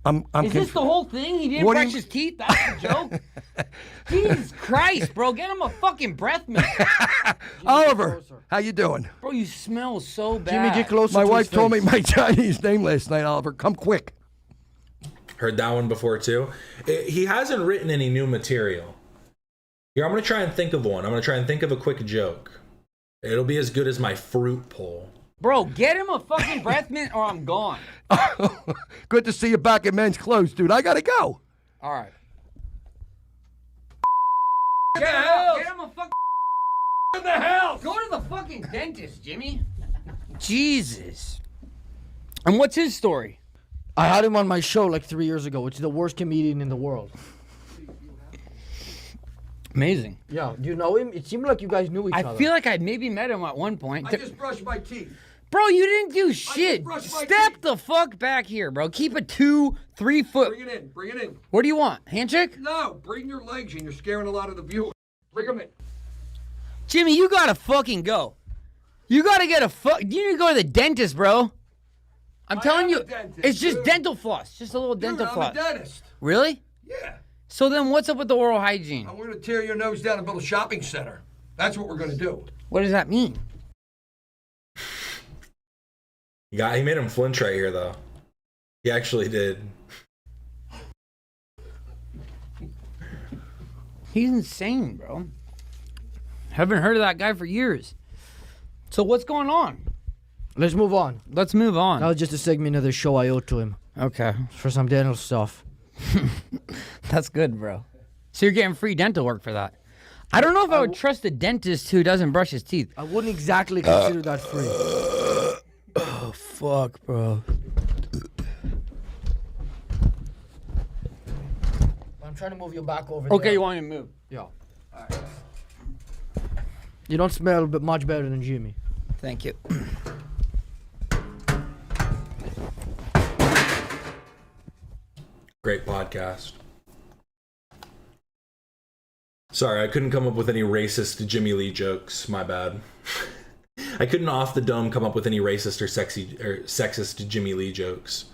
I'm Is this the whole thing? He didn't What do brush you- his teeth? That's the joke? Jesus Christ, bro. Get him a fucking breath mint. Oliver, how you doing? Bro, you smell so bad. Jimmy, get closer My to wife his told me face. my Chinese name last night, Oliver. Come quick. Heard that one before too. He hasn't written any new material. Here, I'm gonna try and think of one. I'm gonna try and think of a quick joke. It'll be as good as my fruit poll. Bro, get him a fucking breath mint or I'm gone. Good to see you back in men's clothes, dude. I gotta go. All right. Get Get him a fucking in the house. Go to the fucking dentist, Jimmy. Jesus. And what's his story? I had him on my show like 3 years ago. It's the worst comedian in the world. Amazing. Yeah, do you know him? It seemed like you guys knew each other. I feel like I maybe met him at one point. I just brushed my teeth. Bro, you didn't do shit. brushed my Step the fuck back here, bro. Keep it 2-3 foot. Bring it in. Bring it in. What do you want? Handshake? No, bring your legs in. You're scaring a lot of the viewers. Bring them in. Jimmy, you gotta fucking go. You gotta get a You need to go to the dentist, bro. I'm telling you, it's just dental floss. Just a little dental floss. I'm a dentist. Really? Yeah. So then what's up with the oral hygiene? I'm going to tear your nose down and build a shopping center. That's what we're going to do. What does that mean? He made him flinch right here, though. He actually did. He's insane, bro. Haven't heard of that guy for years. So what's going on? Let's move on. Let's move on. That was just a segment of the show I owed to him. Okay. For some dental stuff. That's good, bro. So you're getting free dental work for that. I don't know if I would trust a dentist who doesn't brush his teeth. I wouldn't exactly consider that free. Oh, fuck, bro. I'm trying to move you back over Okay, there. you want me to move? Yeah. Alright. You don't smell much better than Jimmy. Thank you. Great podcast. Sorry, I couldn't come up with any racist Jimmy Lee jokes. My bad. I couldn't off the dome come up with any racist or sexist Jimmy Lee jokes.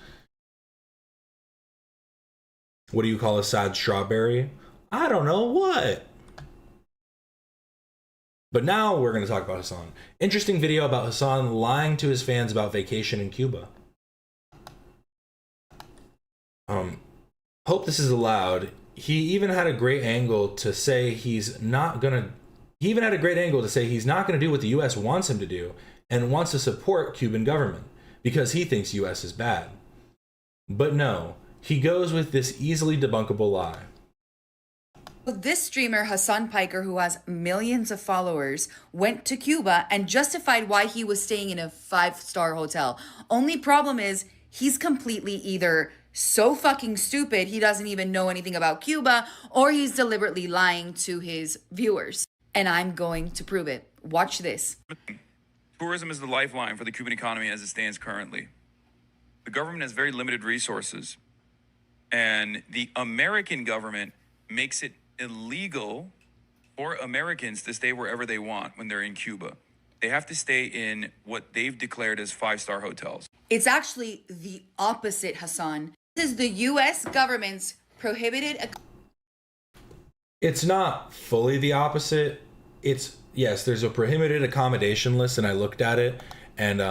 What do you call a sad strawberry? I don't know what. But now we're going to talk about Hasan. Interesting video about Hasan lying to his fans about vacation in Cuba. Hope this is allowed. He even had a great angle to say he's not gonna do what the US wants him to do and wants to support Cuban government because he thinks US is bad. But no, he goes with this easily debunkable lie. This streamer, Hasan Piker, who has millions of followers, went to Cuba and justified why he was staying in a 5-star hotel. Only problem is he's completely either so fucking stupid he doesn't even know anything about Cuba, or he's deliberately lying to his viewers. And I'm going to prove it. Watch this. Tourism is the lifeline for the Cuban economy as it stands currently. The government has very limited resources, and the American government makes it illegal for Americans to stay wherever they want when they're in Cuba. They have to stay in what they've declared as 5-star hotels. It's actually the opposite, Hasan. This is the U.S. government's prohibited... It's not fully the opposite. It's, yes, there's a prohibited accommodation list, and I looked at it, and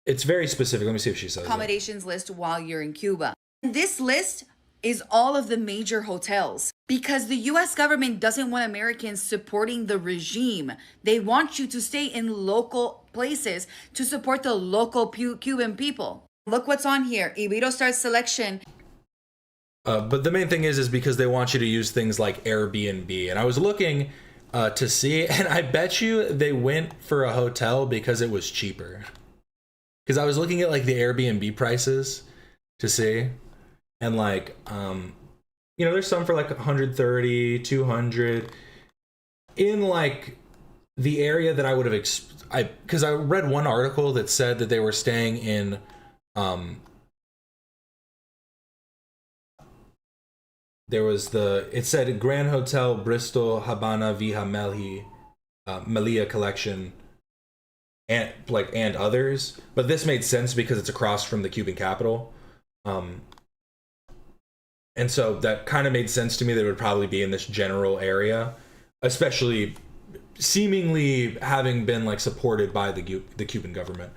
it's very specific. Let me see if she says it. accommodations list while you're in Cuba. This list is all of the major hotels because the US government doesn't want Americans supporting the regime. They want you to stay in local places to support the local Cuban people. Look what's on here. Iberostar selection. But the main thing is because they want you to use things like Airbnb. And I was looking to see, and I bet you they went for a hotel because it was cheaper. Because I was looking at like the Airbnb prices to see. And like, you know, there's some for like 130, 200. In like the area that I would have, because I read one article that said that they were staying in, it said Grand Hotel Bristol Habana Vija Melia Collection and others, but this made sense because it's across from the Cuban capital. And so that kind of made sense to me that it would probably be in this general area, especially seemingly having been like supported by the Cuban government.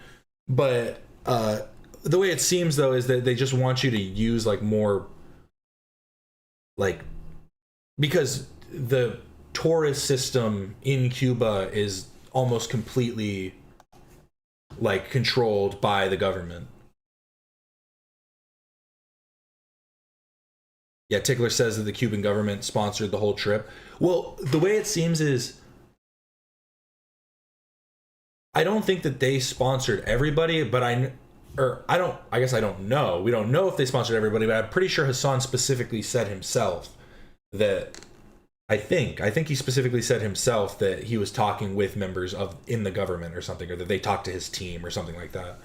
But the way it seems though is that they just want you to use like more, like, because the tourist system in Cuba is almost completely like controlled by the government. Yeah, Tickler says that the Cuban government sponsored the whole trip. Well, the way it seems is, I don't think that they sponsored everybody, but I guess I don't know. We don't know if they sponsored everybody, but I'm pretty sure Hasan specifically said himself that, I think he specifically said himself that he was talking with members of in the government or something, or that they talked to his team or something like that.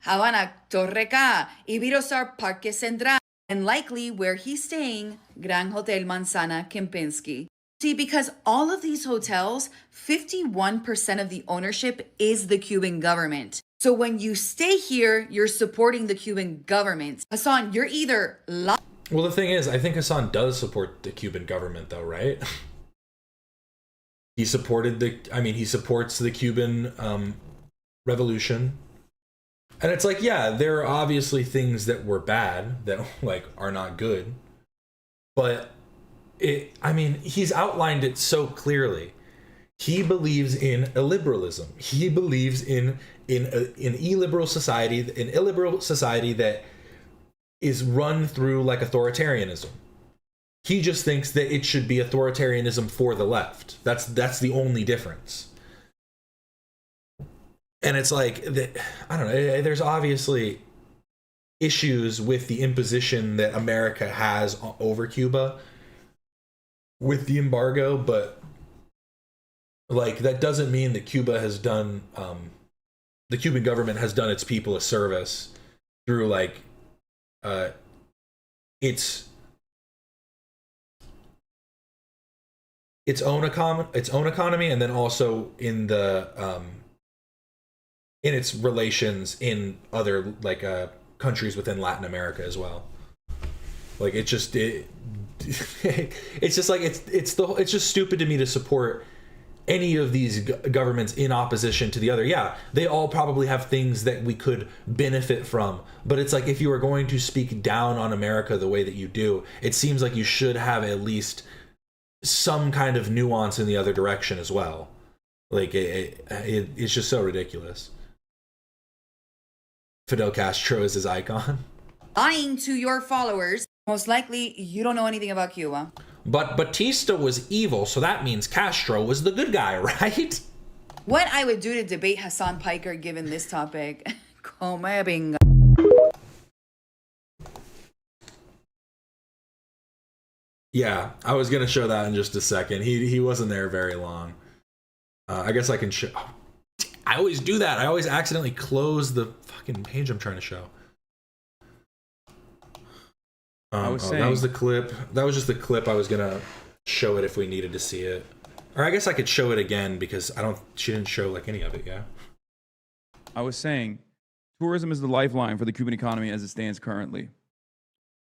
Havana, Torre K, Iberostar Parque Central, and likely where he's staying, Gran Hotel Manzana Kempinski. See, because all of these hotels, 51% of the ownership is the Cuban government. So when you stay here, you're supporting the Cuban government. Hasan, you're either Well, the thing is, I think Hasan does support the Cuban government, though, right? He supports the Cuban revolution. And it's like, yeah, there are obviously things that were bad, that like are not good. But he's outlined it so clearly. He believes in illiberalism. He believes in an illiberal society that is run through like authoritarianism. He just thinks that it should be authoritarianism for the left. That's the only difference. And it's like, I don't know, there's obviously issues with the imposition that America has over Cuba with the embargo, but like that doesn't mean that Cuba has done, the Cuban government has done its people a service through like its own economy, and then also in the in its relations in other like countries within Latin America as well. Like it's just like it's just stupid to me to support any of these governments in opposition to the other. Yeah, they all probably have things that we could benefit from, but it's like if you are going to speak down on America the way that you do, it seems like you should have at least some kind of nuance in the other direction as well. Like it's just so ridiculous. Fidel Castro is his icon. lying to your followers. Most likely, you don't know anything about Cuba. But Batista was evil, so that means Castro was the good guy, right? What I would do to debate Hasan Piker given this topic? Come bingo. Yeah, I was gonna show that in just a second. He wasn't there very long. I guess I can show. I always do that. I always accidentally close the fucking page I'm trying to show. I was saying, that was the clip. That was just the clip. I was gonna show it if we needed to see it, or I guess I could show it again because she didn't show like any of it. Yeah. I was saying, tourism is the lifeline for the Cuban economy as it stands currently.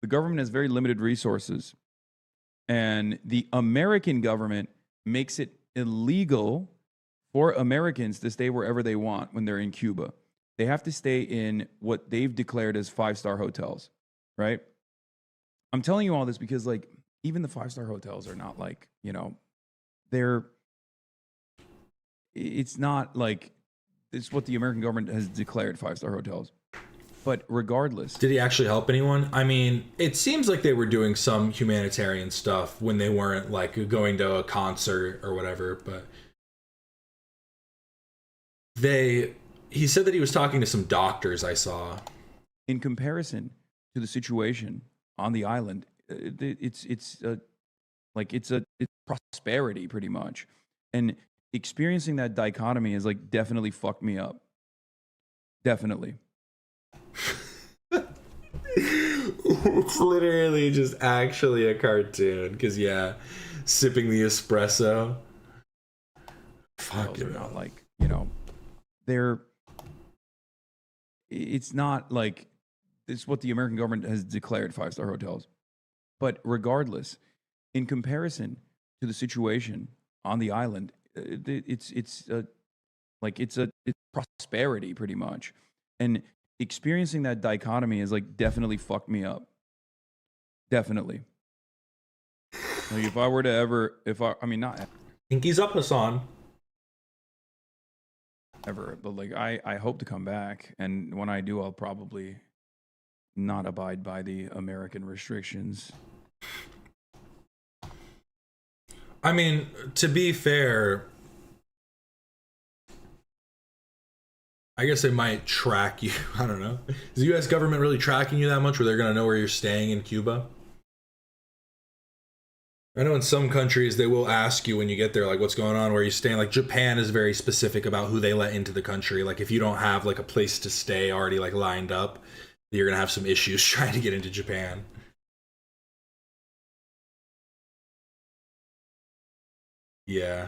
The government has very limited resources, and the American government makes it illegal for Americans to stay wherever they want when they're in Cuba. They have to stay in what they've declared as 5-star hotels, right? I'm telling you all this because, like, even the 5-star hotels are not like, it's not like, it's what the American government has declared 5-star hotels. But regardless. Did he actually help anyone? I mean, it seems like they were doing some humanitarian stuff when they weren't like going to a concert or whatever, but he said that he was talking to some doctors I saw. In comparison to the situation on the island, it's prosperity pretty much. And experiencing that dichotomy has like definitely fucked me up. Definitely. It's literally just actually a cartoon because sipping the espresso. Fuck it. Not like, it's not like it's what the American government has declared 5-star hotels. But regardless, in comparison to the situation on the island, it's prosperity pretty much. And experiencing that dichotomy has like definitely fucked me up. Definitely. Like if I were to ever, not Pinky's up, Hasan. Ever, but like I hope to come back, and when I do, I'll probably not abide by the American restrictions. I mean, to be fair, I guess they might track you. I don't know. Is the U.S. government really tracking you that much where they're going to know where you're staying in Cuba? I know in some countries they will ask you when you get there, like, what's going on, where you staying. Like, Japan is very specific about who they let into the country. Like, if you don't have, like, a place to stay already, like, lined up, you're going to have some issues trying to get into Japan. Yeah.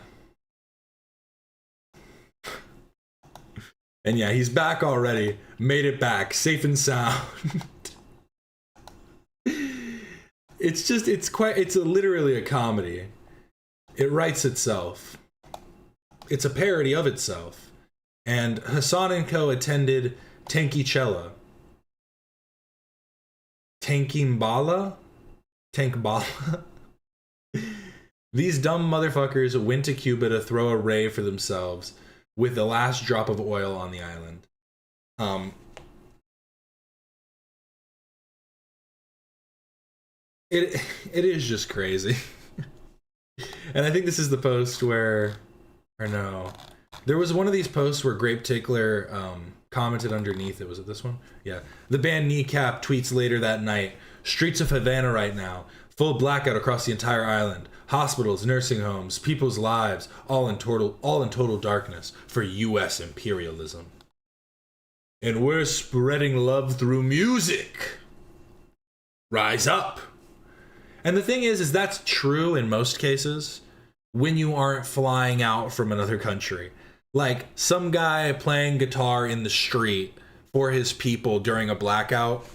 And yeah, he's back already. Made it back, safe and sound. It's literally a comedy. It writes itself. It's a parody of itself. And Hasan and Co. attended Tankbala. Tankbala? These dumb motherfuckers went to Cuba to throw a rave for themselves with the last drop of oil on the island. It is just crazy. And I think this is the post where, or no, there was one of these posts where Grape Tickler commented underneath it. Was it this one? Yeah. The band Kneecap tweets later that night, streets of Havana right now, full blackout across the entire island. Hospitals, nursing homes, people's lives, all in total darkness for U.S. imperialism. And we're spreading love through music. Rise up. And the thing is that's true in most cases when you aren't flying out from another country. Like some guy playing guitar in the street for his people during a blackout.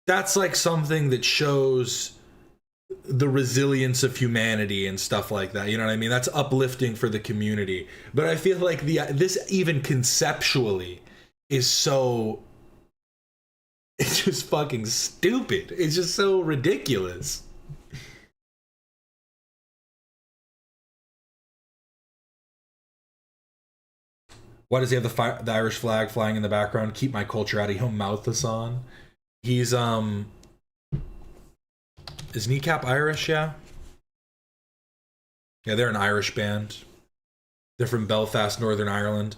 That's like something that shows the resilience of humanity and stuff like that. You know what I mean? That's uplifting for the community. But I feel like this even conceptually is so, it's just fucking stupid. It's just so ridiculous. Why does he have the Irish flag flying in the background? Keep my culture out of your mouth, Hasan. He's is Kneecap Irish? Yeah, they're an Irish band. They're from Belfast, Northern Ireland.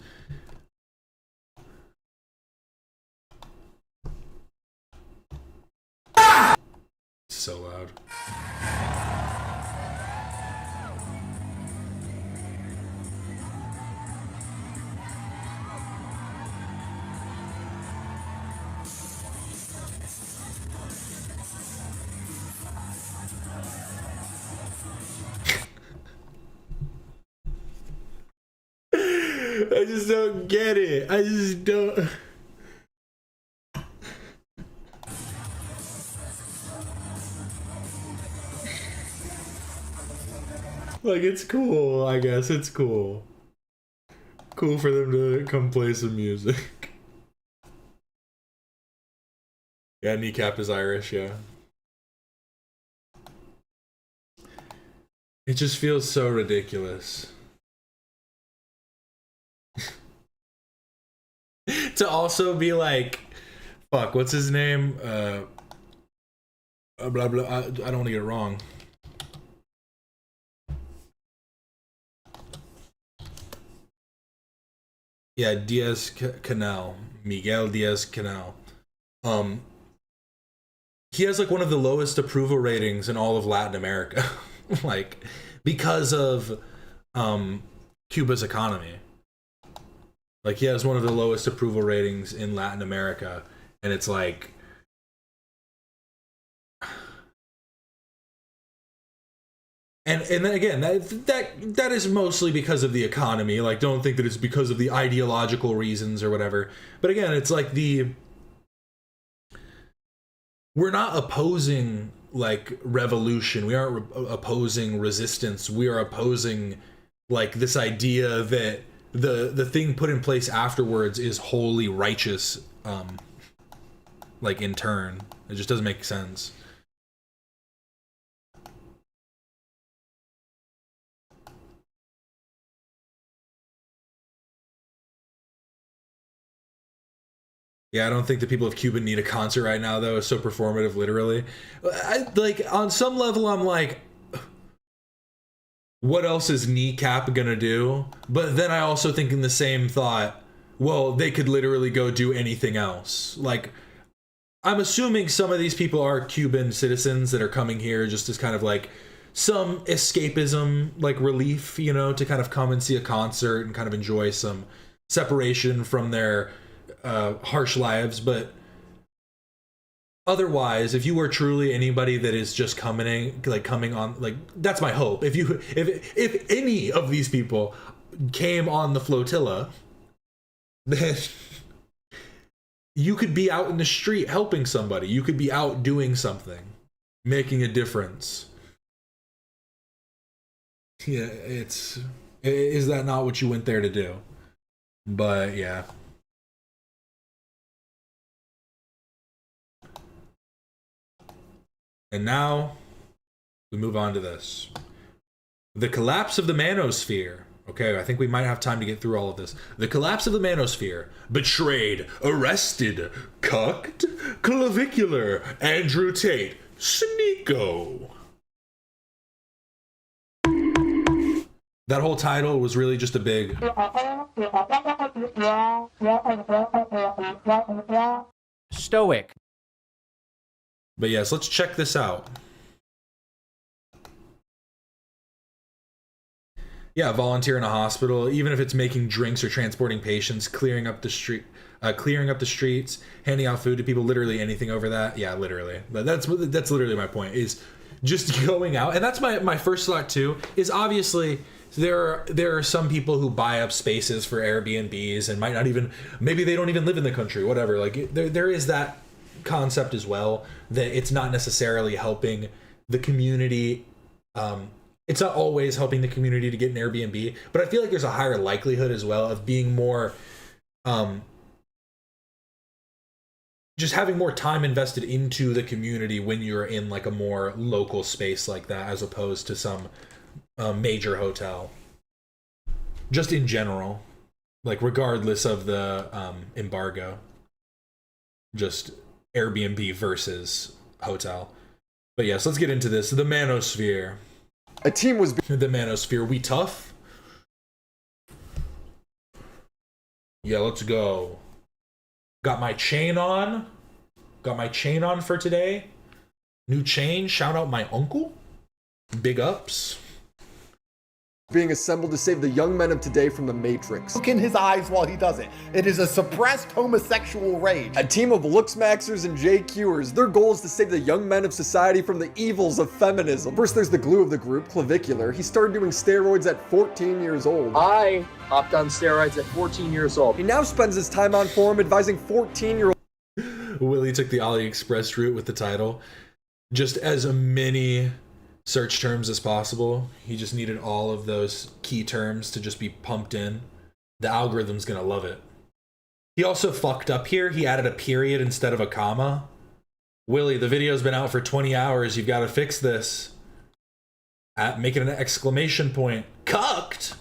It's so loud. I just don't get it. I just don't. Like, it's cool, I guess. It's cool. Cool for them to come play some music. Yeah, Kneecap is Irish, yeah. It just feels so ridiculous. To also be like, fuck, what's his name? Blah, blah, I don't want to get it wrong. Yeah, Diaz-Canel. Miguel Diaz-Canel. He has like one of the lowest approval ratings in all of Latin America. Like, because of Cuba's economy. Like, he has one of the lowest approval ratings in Latin America, and it's like, and then again, that is mostly because of the economy. Like, don't think that it's because of the ideological reasons or whatever. But again, it's like we're not opposing like revolution. We aren't opposing resistance. We are opposing like this idea that the thing put in place afterwards is wholly righteous, like in turn. It just doesn't make sense. Yeah, I don't think the people of Cuba need a concert right now, though. It's so performative, literally. Like, on some level, I'm like, what else is Kneecap gonna do? But then I also think in the same thought, well, they could literally go do anything else. Like, I'm assuming some of these people are Cuban citizens that are coming here just as kind of like some escapism, like relief, you know, to kind of come and see a concert and kind of enjoy some separation from their harsh lives. But otherwise, if you were truly anybody that is just coming on, like, that's my hope. If any of these people came on the flotilla, then you could be out in the street helping somebody. You could be out doing something, making a difference. Yeah, is that not what you went there to do? But yeah. And now we move on to this. The collapse of the Manosphere. Okay, I think we might have time to get through all of this. The collapse of the Manosphere. Betrayed, arrested, cucked, clavicular, Andrew Tate, Sneeko. That whole title was really just a big... Stoic. But yes, let's check this out. Yeah, volunteer in a hospital, even if it's making drinks or transporting patients, clearing up the streets, handing out food to people, literally anything over that. Yeah, literally. That's literally my point, is just going out. And that's my first thought too, is obviously there are some people who buy up spaces for Airbnbs and might not even, maybe they don't even live in the country, whatever. Like there is that concept as well, that it's not necessarily helping the community. It's not always helping the community to get an Airbnb, but I feel like there's a higher likelihood as well of being more, just having more time invested into the community when you're in like a more local space like that, as opposed to some major hotel. Just in general, like regardless of the embargo, just Airbnb versus hotel. But yes, let's get into this. The Manosphere. A team was... The Manosphere. We tough? Yeah, let's go. Got my chain on. Got my chain on for today. New chain. Shout out my uncle. Big ups. Being assembled to save the young men of today from the Matrix. Look in his eyes while he does it. It is a suppressed homosexual rage. A team of looks-maxers and JQers. Their goal is to save the young men of society from the evils of feminism. First, there's the glue of the group, Clavicular. He started doing steroids at 14 years old. I hopped on steroids at 14 years old. He now spends his time on forum advising 14-year-olds. Willie took the AliExpress route with the title. Just as many search terms as possible. He just needed all of those key terms to just be pumped in. The algorithm's gonna love it. He also fucked up here. He added a period instead of a comma. Willie, the video's been out for 20 hours. You've got to fix this. Make it an exclamation point. Cucked!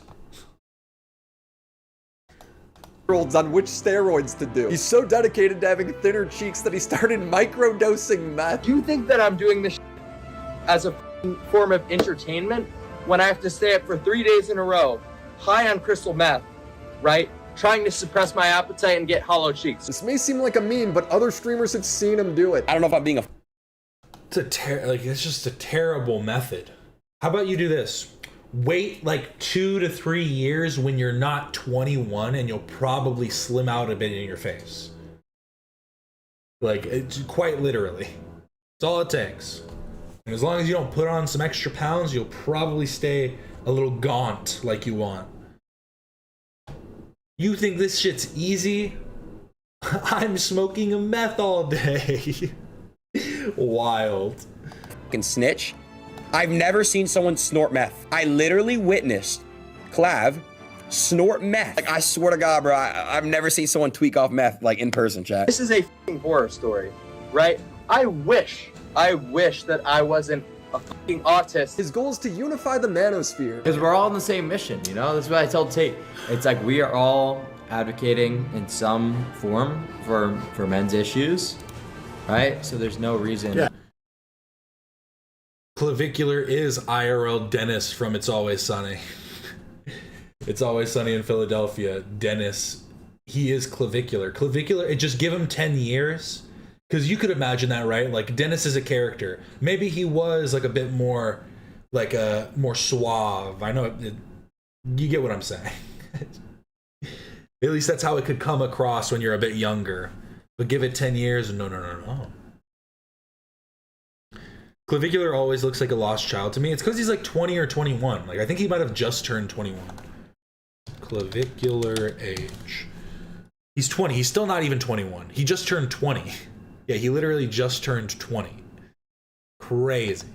On which steroids to do. He's so dedicated to having thinner cheeks that he started microdosing meth. You think that I'm doing this as a form of entertainment when I have to stay up for 3 days in a row, high on crystal meth, right? Trying to suppress my appetite and get hollow cheeks. This may seem like a meme, but other streamers have seen him do it. I don't know if I'm being a... It's just a terrible method. How about you do this? Wait like 2 to 3 years when you're not 21 and you'll probably slim out a bit in your face. Like, it's quite literally. That's all it takes. And as long as you don't put on some extra pounds, you'll probably stay a little gaunt like you want. You think this shit's easy? I'm smoking a meth all day. Wild. Fucking snitch. I've never seen someone snort meth. I literally witnessed Clav snort meth. Like, I swear to God, bro, I've never seen someone tweak off meth, like, in person, chat. This is a fucking horror story, right? I wish that I wasn't a fucking autist. His goal is to unify the Manosphere. Because we're all on the same mission, you know? That's what I tell Tate. It's like we are all advocating in some form for men's issues, right? So there's no reason. Yeah. Clavicular is IRL Dennis from It's Always Sunny. It's Always Sunny in Philadelphia. Dennis, he is clavicular. Clavicular, just give him 10 years. Because you could imagine that, right? Like, Dennis is a character. Maybe he was, like, a bit more, like, more suave. I know, you get what I'm saying. At least that's how it could come across when you're a bit younger. But give it 10 years, no. Clavicular always looks like a lost child to me. It's because he's, like, 20 or 21. Like, I think he might have just turned 21. Clavicular age. He's 20. He's still not even 21. He just turned 20. Yeah, he literally just turned 20. Crazy.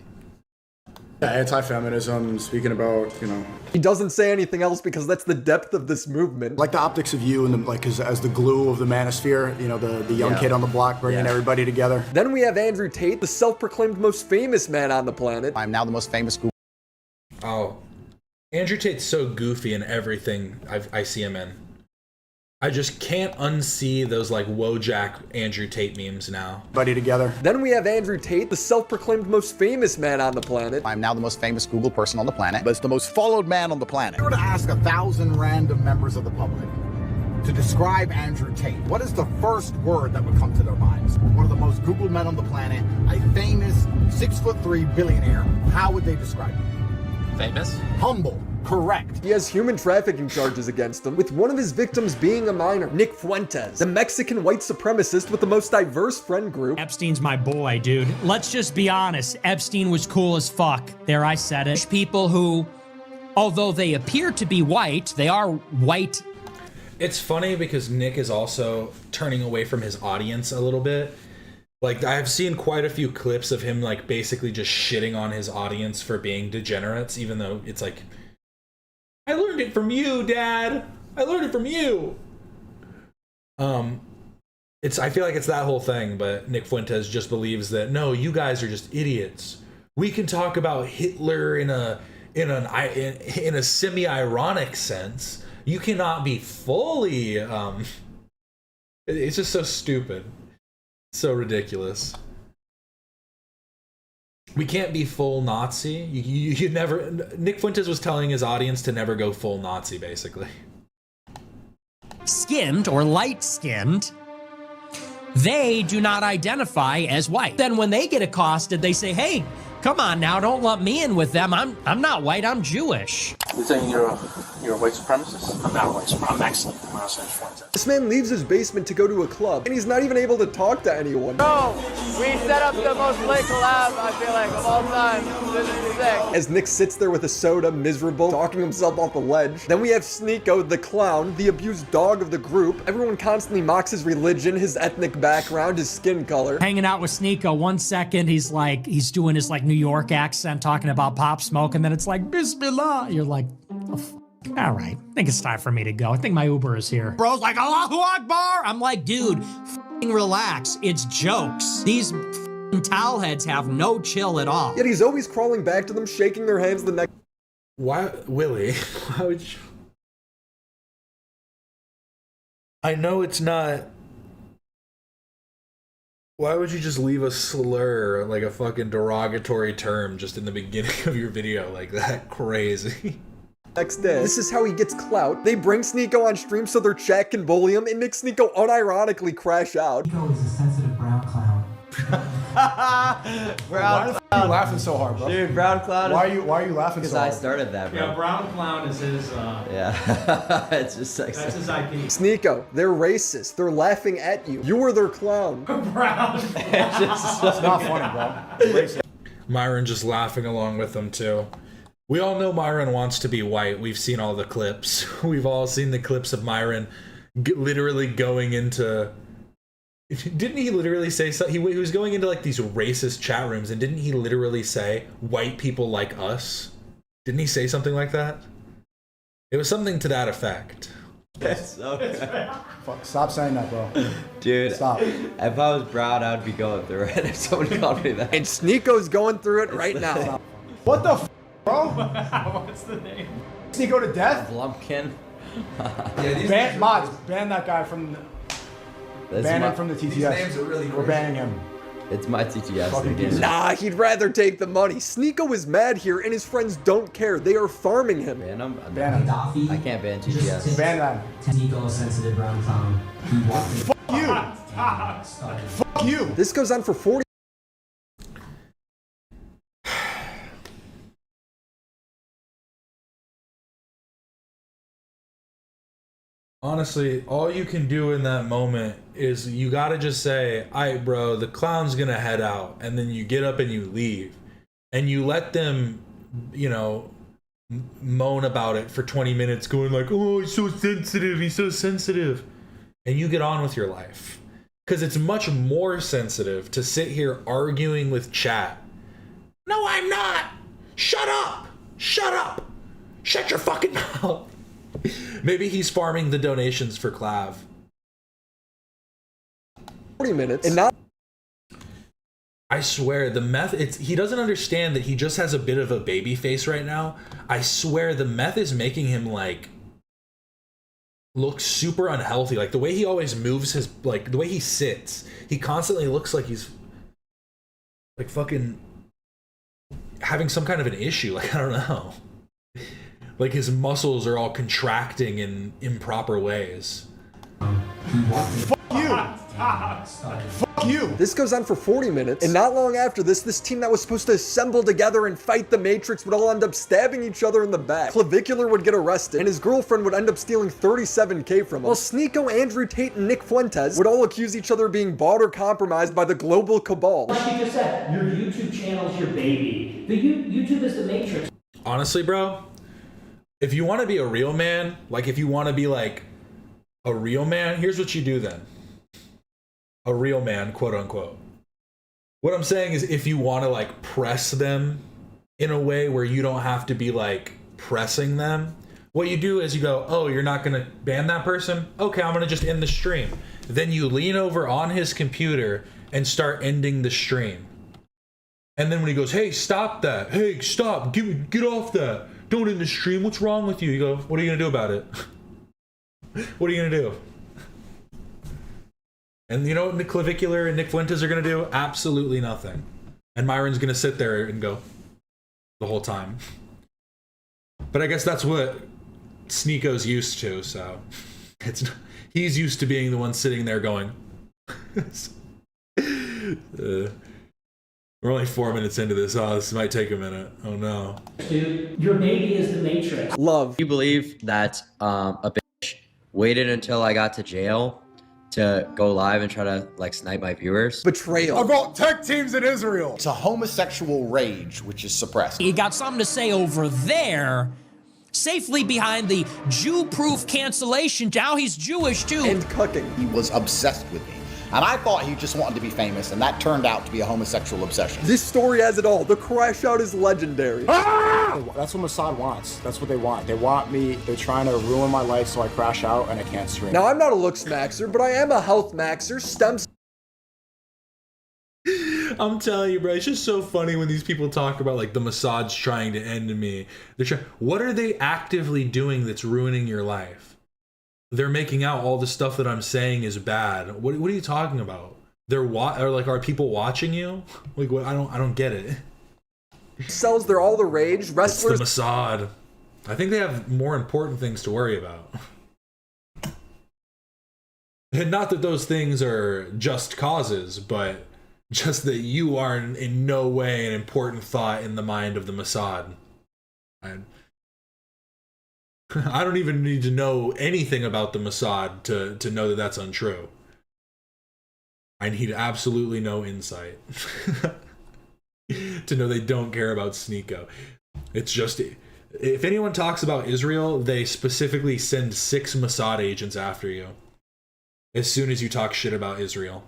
Yeah, anti-feminism, speaking about, you know. He doesn't say anything else because that's the depth of this movement. Like the optics of you and the, like as the glue of the Manosphere, you know, the young kid on the block bringing everybody together. Then we have Andrew Tate, the self-proclaimed most famous man on the planet. I'm now the most famous Google. Oh, Andrew Tate's so goofy in everything I see him in. I just can't unsee those like Wojak Andrew Tate memes now. Buddy together. Then we have Andrew Tate, the self-proclaimed most famous man on the planet. I'm now the most famous Google person on the planet, but it's the most followed man on the planet. If you were to ask 1,000 random members of the public to describe Andrew Tate, what is the first word that would come to their minds? One of the most Googled men on the planet, a famous 6'3" billionaire. How would they describe him? Famous? Humble. Correct. He has human trafficking charges against him, with one of his victims being a minor, Nick Fuentes, the Mexican white supremacist with the most diverse friend group. Epstein's my boy, dude. Let's just be honest. Epstein was cool as fuck. There, I said it. People who, although they appear to be white, they are white. It's funny because Nick is also turning away from his audience a little bit. Like, I've seen quite a few clips of him, like, basically just shitting on his audience for being degenerates, even though it's like, I learned it from you, Dad. I learned it from you. I feel like it's that whole thing, but Nick Fuentes just believes that no, you guys are just idiots. We can talk about Hitler in a semi-ironic sense. You cannot be fully. It's just so stupid, so ridiculous. We can't be full Nazi. You never. Nick Fuentes was telling his audience to never go full Nazi, basically. Skinned or light-skinned, they do not identify as white. Then when they get accosted, they say, hey, come on now, don't lump me in with them. I'm not white, I'm Jewish. You saying you're a white supremacist? I'm not white supremacist. I'm Mexican. This man leaves his basement to go to a club, and he's not even able to talk to anyone. Bro, we set up the most lit collab, I feel like, of all time. This is sick. As Nick sits there with a soda, miserable, talking himself off the ledge. Then we have Sneeko, the clown, the abused dog of the group. Everyone constantly mocks his religion, his ethnic background, his skin color. Hanging out with Sneeko, 1 second he's doing his like New York accent, talking about Pop Smoke, and then it's like, Bismillah. You're like, oh, all right, I think it's time for me to go. I think my Uber is here. Bro's like, Allahu Akbar. I'm like, dude, relax. It's jokes. These towel heads have no chill at all. Yet he's always crawling back to them, shaking their hands the next. Why, Willie? Why would you? I know it's not. Why would you just leave a slur, like a fucking derogatory term, just in the beginning of your video like that? Crazy. Next day. This is how he gets clout. They bring Sneeko on stream so their chat can bully him and make Sneeko unironically crash out. Sneeko is a sensitive brown clown. Why are you laughing so hard, bro? Dude, brown clown. Why are you laughing so hard? Because I started that, bro. Yeah, brown clown is his. Yeah, it's just sexy. That's his IP. Sneeko, they're racist. They're laughing at you. You were their clown. Brown. It's not funny, bro. It's racist. Myron just laughing along with them too. We all know Myron wants to be white. We've seen all the clips. We've all seen the clips of Myron literally going into. Didn't he literally say so? He was going into like these racist chat rooms, and didn't he literally say white people like us? Didn't he say something like that? It was something to that effect. It's okay. Fuck, stop saying that, bro. Dude, Stop. If I was brown, I'd be going through it if somebody called me that. And Sneeko's going through it right now. What the f, bro? What's the name? Sneeko to death? Lumpkin. Ban mods, ban that guy from. Ban him from the TTS. These names are really We're banning him. It's my TTS. Nah, he'd rather take the money. Sneeko is mad here, and his friends don't care. They are farming him. Ban him? Ban him. I can't ban TTS. Ban that. Sneeko, sensitive brown clown. Fuck you. Fuck you. This goes on for 40. Honestly, all you can do in that moment is you gotta just say, all right, bro, the clown's gonna head out. And then you get up and you leave. And you let them, you know, moan about it for 20 minutes going like, oh, he's so sensitive, he's so sensitive. And you get on with your life. Because it's much more sensitive to sit here arguing with chat. No, I'm not. Shut up. Shut up. Shut your fucking mouth. Maybe he's farming the donations for Clav. 40 minutes. And not. I swear the meth, he doesn't understand that he just has a bit of a baby face right now. I swear the meth is making him like look super unhealthy. Like the way he always moves his, like the way he sits, he constantly looks like he's like fucking having some kind of an issue. Like, I don't know. Like his muscles are all contracting in improper ways. Fuck you. Fuck you. This goes on for 40 minutes. And not long after this team that was supposed to assemble together and fight the Matrix would all end up stabbing each other in the back. Clavicular would get arrested, and his girlfriend would end up stealing 37K from him. While Sneeko, Andrew Tate, and Nick Fuentes would all accuse each other of being bought or compromised by the global cabal. Like you just said, your YouTube channel's your baby. YouTube is the Matrix. Honestly, bro, if you want to be a real man, like if you want to be like a real man, here's what you do then. A real man, quote unquote. What I'm saying is if you want to like press them in a way where you don't have to be like pressing them, what you do is you go, oh, you're not going to ban that person? Okay, I'm going to just end the stream. Then you lean over on his computer and start ending the stream. And then when he goes, hey, stop that. Hey, stop. Get off that. Don't end the stream. What's wrong with you? You go, what are you going to do about it? What are you going to do? And you know what Nick Clavicular and Nick Fuentes are going to do? Absolutely nothing. And Myron's going to sit there and go the whole time. But I guess that's what Sneeko's used to, so he's used to being the one sitting there going. We're only 4 minutes into this. Oh, this might take a minute. Oh no. Dude, your baby is the Matrix. Love. You believe that a bitch waited until I got to jail to go live and try to like snipe my viewers? Betrayal. About tech teams in Israel. It's a homosexual rage, which is suppressed. He got something to say over there, safely behind the Jew-proof cancellation. Now he's Jewish too. And cucking. He was obsessed with me. And I thought he just wanted to be famous, and that turned out to be a homosexual obsession. This story has it all. The crash out is legendary. Ah! That's what Mossad wants. That's what they want. They want me. They're trying to ruin my life so I crash out and I can't stream. Now, I'm not a looks maxer, but I am a health maxer. I'm telling you, bro, it's just so funny when these people talk about like the Mossad's trying to end me. What are they actively doing that's ruining your life? They're making out all the stuff that I'm saying is bad. What are you talking about? Are people watching you? Like, what? I don't get it. Sells, they're all the rage. Wrestlers. It's the Mossad. I think they have more important things to worry about. And not that those things are just causes, but just that you are in no way an important thought in the mind of the Mossad. I don't even need to know anything about the Mossad to know that that's untrue. I need absolutely no insight to know they don't care about Sneeko. It's just, if anyone talks about Israel, they specifically send 6 Mossad agents after you as soon as you talk shit about Israel.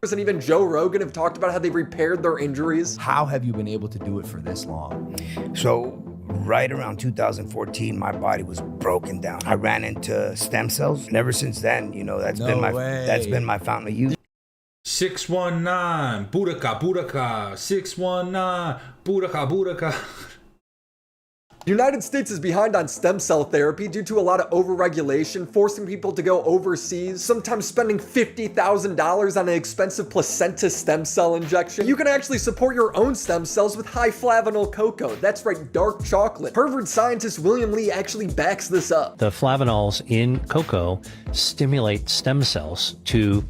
And even Joe Rogan have talked about how they repaired their injuries. How have you been able to do it for this long? So, right around 2014, my body was broken down. I ran into stem cells, and ever since then, you know, that's been my fountain of youth. 619, Budaka, 619, Budaka. The United States is behind on stem cell therapy due to a lot of overregulation, forcing people to go overseas, sometimes spending $50,000 on an expensive placenta stem cell injection. You can actually support your own stem cells with high flavanol cocoa. That's right, dark chocolate. Harvard scientist William Lee actually backs this up. The flavanols in cocoa stimulate stem cells to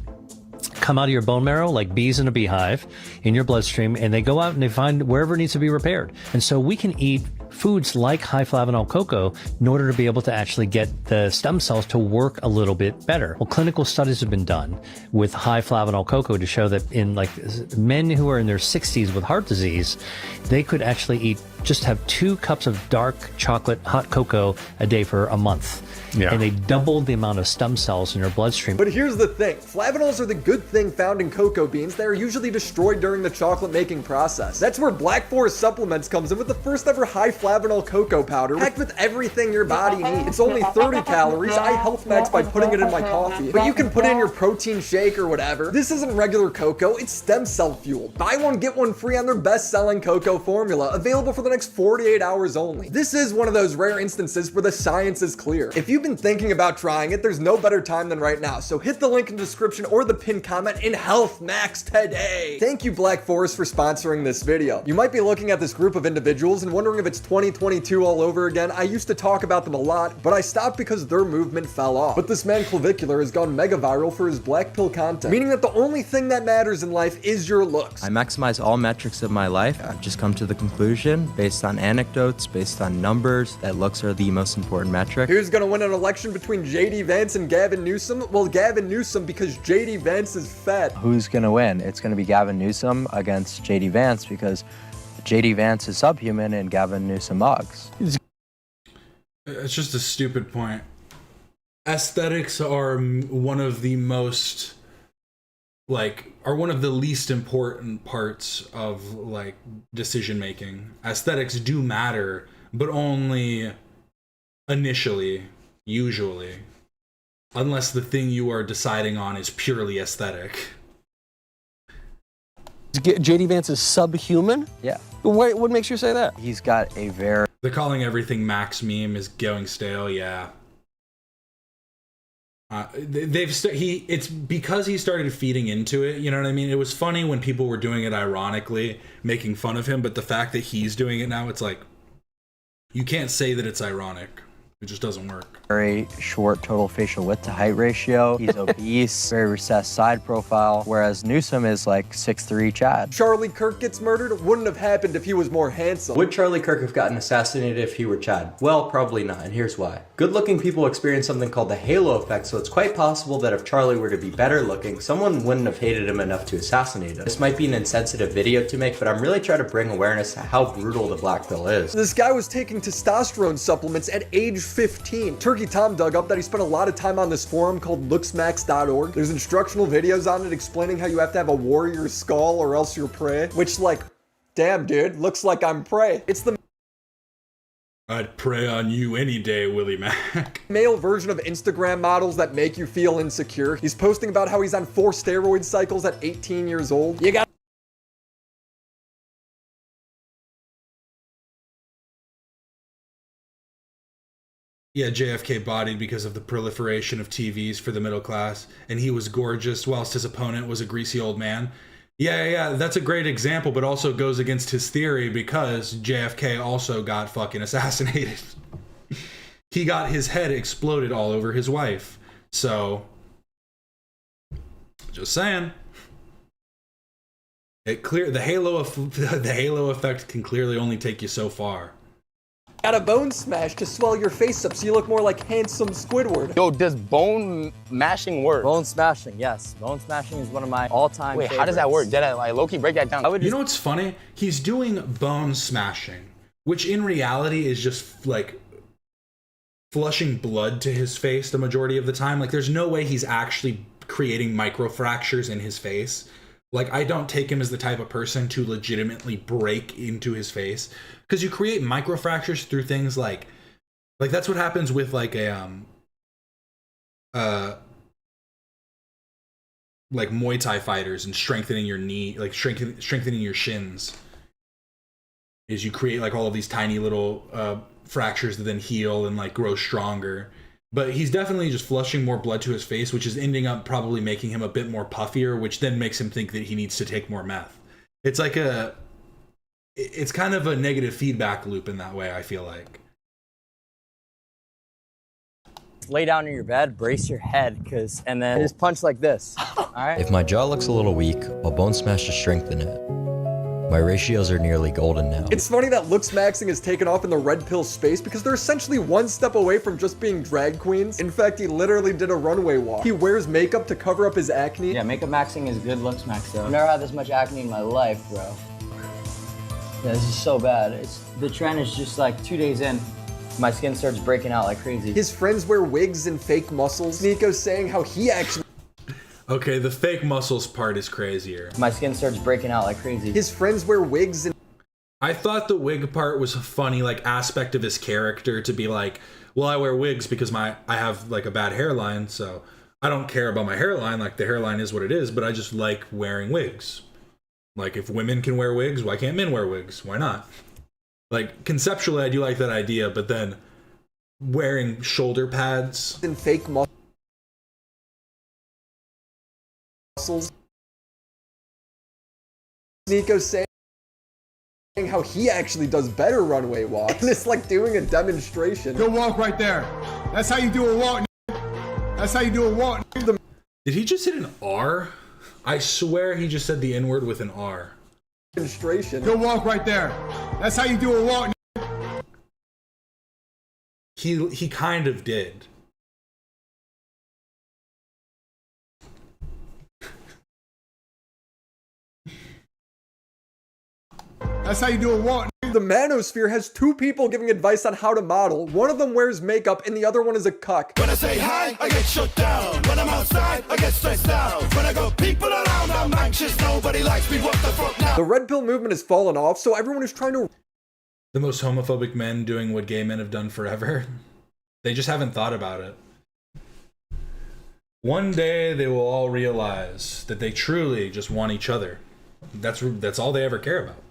come out of your bone marrow like bees in a beehive in your bloodstream, and they go out and they find wherever it needs to be repaired. And so we can eat foods like high flavanol cocoa in order to be able to actually get the stem cells to work a little bit better. Well, clinical studies have been done with high flavanol cocoa to show that in like men who are in their 60s with heart disease, they could actually just have 2 cups of dark chocolate hot cocoa a day for a month. Yeah. And they doubled the amount of stem cells in your bloodstream. But here's the thing. Flavanols are the good thing found in cocoa beans that are usually destroyed during the chocolate making process. That's where Black Forest Supplements comes in with the first ever high flavanol cocoa powder, packed with everything your body needs. It's only 30 calories. I health max by putting it in my coffee. But you can put it in your protein shake or whatever. This isn't regular cocoa, it's stem cell fueled. Buy one, get one free on their best-selling cocoa formula, available for the next 48 hours only. This is one of those rare instances where the science is clear. If you've been thinking about trying it, there's no better time than right now. So hit the link in the description or the pinned comment and health max today. Thank you, Black Forest, for sponsoring this video. You might be looking at this group of individuals and wondering if it's 2022 all over again. I used to talk about them a lot, but I stopped because their movement fell off. But this man Clavicular has gone mega viral for his black pill content, meaning that the only thing that matters in life is your looks. I maximize all metrics of my life. I've just come to the conclusion, based on anecdotes, based on numbers, that looks are the most important metric. Who's gonna win an election between JD Vance and Gavin Newsom? Well, Gavin Newsom, because JD Vance is fat. Who's gonna win? It's gonna be Gavin Newsom against JD Vance, because JD Vance is subhuman and Gavin Newsom mugs. It's just a stupid point. Aesthetics are one of the most, are one of the least important parts of, decision making. Aesthetics do matter, but only initially, usually. Unless the thing you are deciding on is purely aesthetic. JD Vance is subhuman? Yeah. What makes you say that? He's got a very... The calling everything Max meme is going stale, yeah. It's because he started feeding into it, you know what I mean? It was funny when people were doing it ironically, making fun of him, but the fact that he's doing it now, it's like, you can't say that it's ironic. It just doesn't work. Very short total facial width to height ratio. He's obese, very recessed side profile, whereas Newsom is like 6'3" Chad. Charlie Kirk gets murdered. Wouldn't have happened if he was more handsome. Would Charlie Kirk have gotten assassinated if he were Chad? Well, probably not, and here's why. Good-looking people experience something called the halo effect, so it's quite possible that if Charlie were to be better looking, someone wouldn't have hated him enough to assassinate him. This might be an insensitive video to make, but I'm really trying to bring awareness to how brutal the black pill is. This guy was taking testosterone supplements at age 15. Turkey Tom dug up that he spent a lot of time on this forum called looksmax.org. There's instructional videos on it explaining how you have to have a warrior skull or else you're prey. Which, damn dude, looks like I'm prey. It's the I'd prey on you any day, WillyMac. Male version of Instagram models that make you feel insecure. He's posting about how he's on 4 steroid cycles at 18 years old. You got Yeah, JFK bodied because of the proliferation of TVs for the middle class, and he was gorgeous whilst his opponent was a greasy old man. Yeah, that's a great example, but also goes against his theory because JFK also got fucking assassinated. He got his head exploded all over his wife. So, just saying. The halo effect can clearly only take you so far. Got a bone smash to swell your face up so you look more like handsome Squidward. Yo, does bone mashing work? Bone smashing, yes. Bone smashing is one of my all-time favorites. How does that work? Did I low-key break that down? You know what's funny? He's doing bone smashing, which in reality is just flushing blood to his face the majority of the time. There's no way he's actually creating microfractures in his face. I don't take him as the type of person to legitimately break into his face. Because you create microfractures through things like that's what happens with Muay Thai fighters and strengthening your knee, strengthening your shins. Is you create all of these tiny little fractures that then heal and like grow stronger. But he's definitely just flushing more blood to his face, which is ending up probably making him a bit more puffier, which then makes him think that he needs to take more meth. It's like it's kind of a negative feedback loop in that way, I feel like. Lay down in your bed, brace your head, and then just punch like this. All right? If my jaw looks a little weak, I'll bone smash to strengthen it. My ratios are nearly golden now. It's funny that looks maxing has taken off in the red pill space because they're essentially one step away from just being drag queens. In fact, he literally did a runway walk. He wears makeup to cover up his acne. Yeah, makeup maxing is good looks max though. I've never had this much acne in my life, bro. Yeah, this is so bad. The trend is just like 2 days in, my skin starts breaking out like crazy. His friends wear wigs and fake muscles. Nico's saying how he actually... Okay, the fake muscles part is crazier. My skin starts breaking out like crazy. His friends wear wigs and... I thought the wig part was a funny like aspect of his character, to be like, well, I wear wigs because I have like a bad hairline, so I don't care about my hairline. Like the hairline is what it is, but I just like wearing wigs. Like if women can wear wigs, why can't men wear wigs? Why not? Like conceptually, I do like that idea, but then wearing shoulder pads and fake muscles. Nico's saying how he actually does better runway walks. And it's like doing a demonstration. Go walk right there. That's how you do a walk. That's how you do a walk. Did he just hit an R? I swear he just said the N-word with an R. Demonstration. Go walk right there. That's how you do a walk. He kind of did. That's how you do a walk. The Manosphere has 2 people giving advice on how to model. One of them wears makeup and the other one is a cuck. When I say hi, I get shut down. When I'm outside, I get stressed out. When I got people around, I'm anxious. Nobody likes me. What the fuck now? The red pill movement has fallen off, so everyone is trying to... The most homophobic men doing what gay men have done forever. They just haven't thought about it. One day they will all realize that they truly just want each other. That's all they ever care about.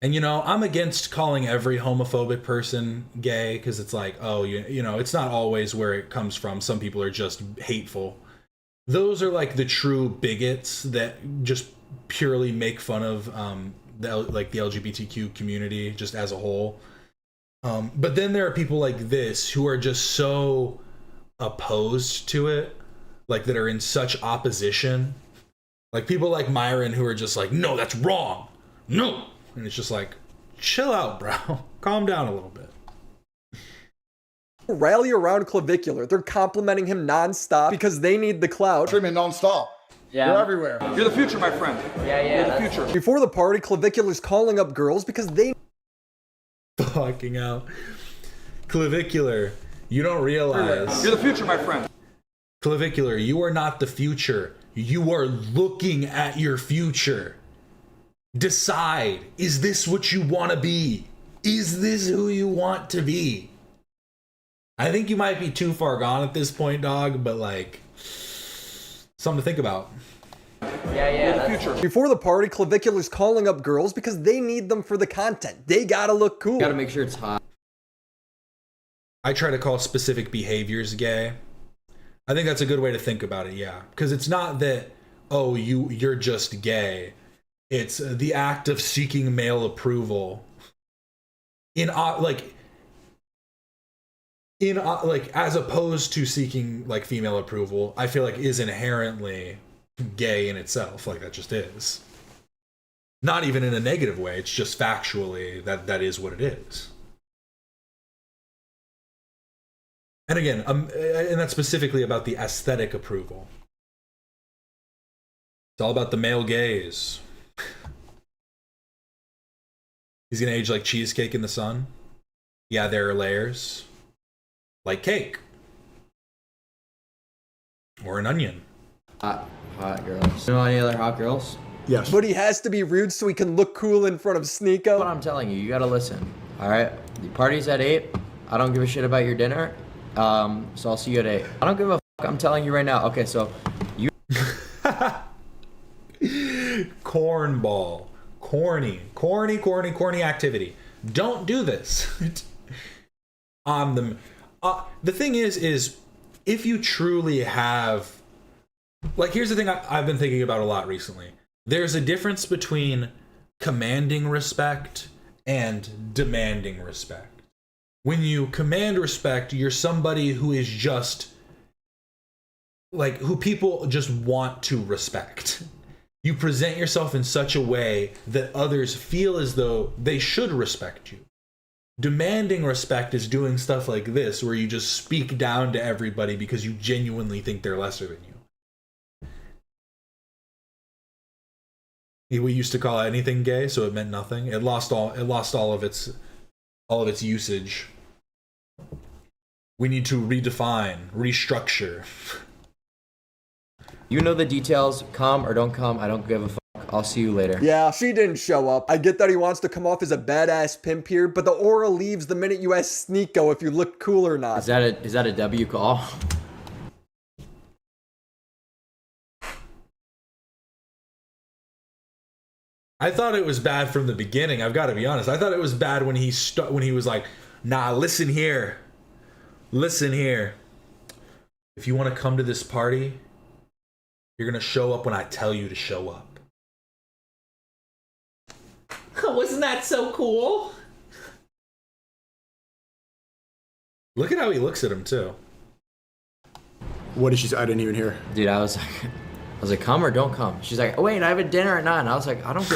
And, you know, I'm against calling every homophobic person gay because it's like, oh, you know, it's not always where it comes from. Some people are just hateful. Those are like the true bigots that just purely make fun of the LGBTQ community just as a whole. But then there are people like this who are just so opposed to it, like that are in such opposition. Like people like Myron who are just like, no, that's wrong. No. And it's just like, chill out, bro. Calm down a little bit. Rally around Clavicular. They're complimenting him nonstop because they need the clout. Treatment nonstop. Yeah. You're everywhere. You're the future, my friend. Yeah. You're the future. Before the party, Clavicular's calling up girls because they... Fucking out. Clavicular, you don't realize... You're the future, my friend. Clavicular, you are not the future. You are looking at your future. Decide, is this what you want to be? Is this who you want to be? I think you might be too far gone at this point, dog, but like, something to think about. Yeah. The future. Before the party, Clavicular's calling up girls because they need them for the content. They gotta look cool. You gotta make sure it's hot. I try to call specific behaviors gay. I think that's a good way to think about it, yeah. Because it's not that, oh, you're just gay. It's the act of seeking male approval as opposed to seeking like female approval. I feel like is inherently gay in itself. Like that just is. Not even in a negative way. It's just factually that is what it is. And again, and that's specifically about the aesthetic approval. It's all about the male gaze. He's gonna age like cheesecake in the sun. Yeah, there are layers. Like cake. Or an onion. Hot girls. You know any other hot girls? Yes. But he has to be rude so he can look cool in front of Sneeko. What I'm telling you, you gotta listen. Alright? The party's at 8. I don't give a shit about your dinner. So I'll see you at 8. I don't give a fuck, I'm telling you right now. Okay, so you Cornball. Corny activity. Don't do this. On them. The thing is if you truly have, like, here's the thing I've been thinking about a lot recently. There's a difference between commanding respect and demanding respect. When you command respect, you're somebody who is just, like, who people just want to respect. You present yourself in such a way that others feel as though they should respect you. Demanding respect is doing stuff like this, where you just speak down to everybody because you genuinely think they're lesser than you. We used to call anything gay, so it meant nothing. It lost all of its usage. We need to redefine, restructure. You know the details. Come or don't come, I don't give a fuck. I'll see you later. Yeah, she didn't show up. I get that he wants to come off as a badass pimp here, but the aura leaves the minute you ask Sneeko if you look cool or not. Is that a W call? I thought it was bad from the beginning. I've got to be honest. I thought it was bad when he was like, "Nah, listen here. Listen here. If you want to come to this party, you're going to show up when I tell you to show up." Wasn't that so cool? Look at how he looks at him too. What did she say? I didn't even hear. Dude, I was like, come or don't come. She's like, oh, wait, I have a dinner at 9. I was like, I don't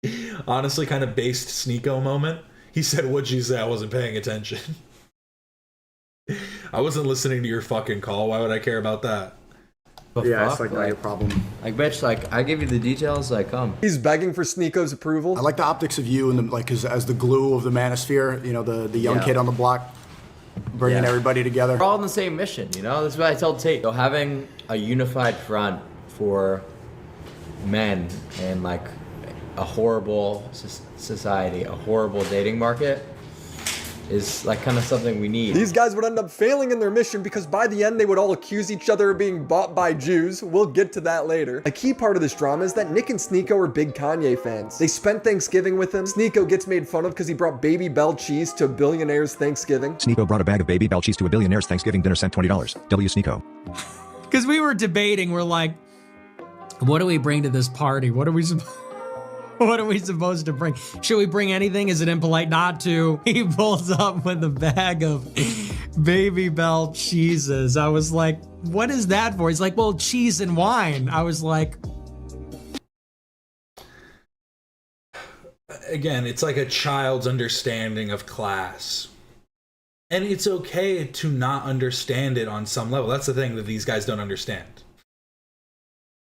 give. Honestly, kind of based Sneeko moment. He said, "What'd you say?" I wasn't paying attention. I wasn't listening to your fucking call. Why would I care about that? Yeah, it's like not your problem. Like, bitch, like, I give you the details, like, come. He's begging for Sneeko's approval. I like the optics of you and the, like, as the glue of the Manosphere. You know, the young kid on the block, bringing everybody together. We're all on the same mission, you know. That's what I tell Tate. So having a unified front for men and like a horrible society, a horrible dating market, is like kind of something we need. These guys would end up failing in their mission because by the end they would all accuse each other of being bought by Jews. We'll get to that later. A key part of this drama is that Nick and Sneeko are big Kanye fans. They spent Thanksgiving with him. Sneeko gets made fun of because he brought Baby Bell cheese to a billionaire's Thanksgiving. Sneeko brought a bag of Baby Bell cheese to a billionaire's Thanksgiving dinner, sent $20. W Sneeko. Because we were debating, we're like, what do we bring to this party? What are we supposed to bring? Should we bring anything? Is it impolite not to? He pulls up with a bag of Baby Bell cheeses. I was like, what is that for? He's like, well, cheese and wine. I was like, again, it's like a child's understanding of class. And it's okay to not understand it on some level. That's the thing that these guys don't understand.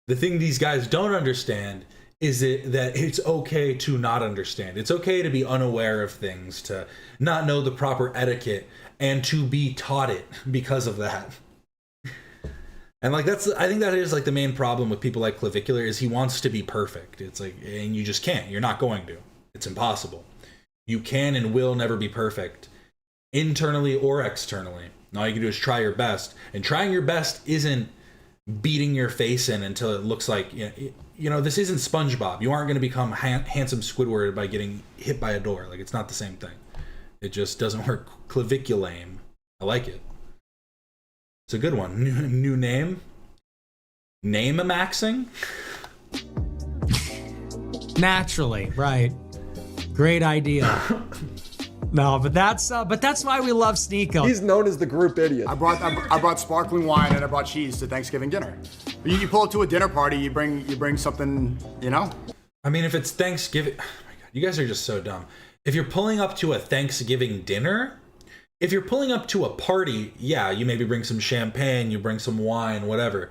The thing these guys don't understand is that it's okay to not understand. It's okay to be unaware of things, to not know the proper etiquette, and to be taught it because of that. And like I think that is like the main problem with people like Clavicular, is he wants to be perfect. It's like, and you just can't. You're not going to. It's impossible. You can and will never be perfect, internally or externally. All you can do is try your best. And trying your best isn't beating your face in until it looks like, you know, this isn't SpongeBob. You aren't going to become handsome Squidward by getting hit by a door. Like, it's not the same thing. It just doesn't work. Claviculame. I like it. It's a good one. New name. Name-a-maxing? naturally, right. Great idea. No, but that's why we love Sneeko. He's known as the group idiot. I brought sparkling wine and I brought cheese to Thanksgiving dinner. You pull up to a dinner party, you bring something, you know? I mean, if it's Thanksgiving, oh my God, you guys are just so dumb. If you're pulling up to a Thanksgiving dinner, if you're pulling up to a party, yeah, you maybe bring some champagne, you bring some wine, whatever.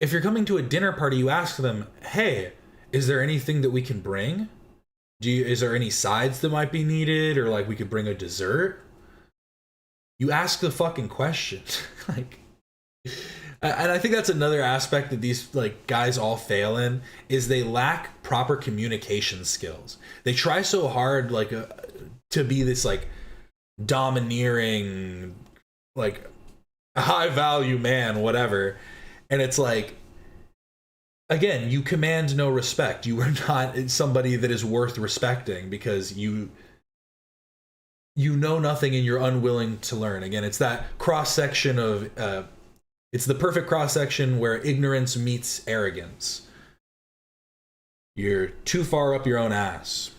If you're coming to a dinner party, you ask them, hey, is there anything that we can bring? Is there any sides that might be needed, or like we could bring a dessert? You ask the fucking question. Like, and I think that's another aspect that these like guys all fail in, is they lack proper communication skills. They try so hard like to be this like domineering, like high value man, whatever. And it's like, again, you command no respect. You are not somebody that is worth respecting because you know nothing and you're unwilling to learn. Again, it's that cross section of it's the perfect cross section where ignorance meets arrogance. You're too far up your own ass.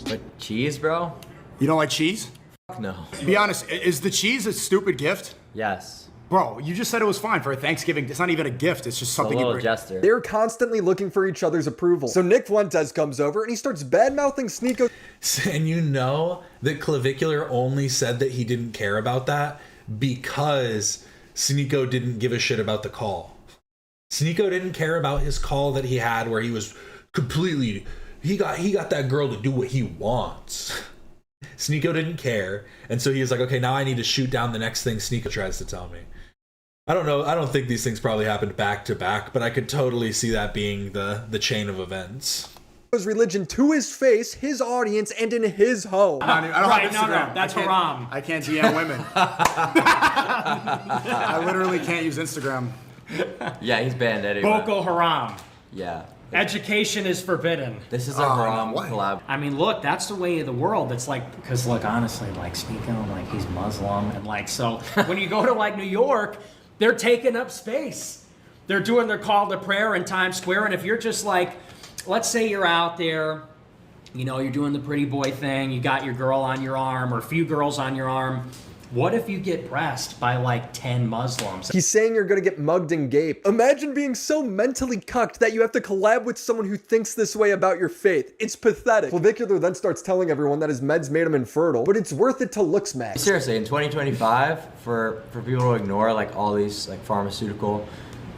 But cheese, bro? You don't like cheese? Fuck no. Be honest, is the cheese a stupid gift? Yes. Bro, you just said it was fine for a Thanksgiving. It's not even a gift. It's just something you bring. Gesture. They're constantly looking for each other's approval. So Nick Fuentes comes over and he starts bad-mouthing Sneeko. And you know that Clavicular only said that he didn't care about that because Sneeko didn't give a shit about the call. Sneeko didn't care about his call that he had where he was completely... He got that girl to do what he wants. Sneeko didn't care. And so he was like, okay, now I need to shoot down the next thing Sneeko tries to tell me. I don't know. I don't think these things probably happened back to back, but I could totally see that being the chain of events. His religion to his face, his audience, and in his home. I don't have Instagram. No, that's haram. I can't DM women. I literally can't use Instagram. Yeah, he's banned anyway. Boko Haram. Yeah. Education is forbidden. This is a haram collab. I mean, look, that's the way of the world. It's like, because look, honestly, like Sneeko, like he's Muslim, and like, so when you go to like New York, they're taking up space. They're doing their call to prayer in Times Square, and if you're just like, let's say you're out there, you know, you're doing the pretty boy thing, you got your girl on your arm, or a few girls on your arm. What if you get pressed by like 10 Muslims? He's saying you're gonna get mugged and gaped. Imagine being so mentally cucked that you have to collab with someone who thinks this way about your faith. It's pathetic. Clavicular then starts telling everyone that his meds made him infertile, but it's worth it to LooksMac. Seriously, in 2025, for people to ignore like all these like pharmaceutical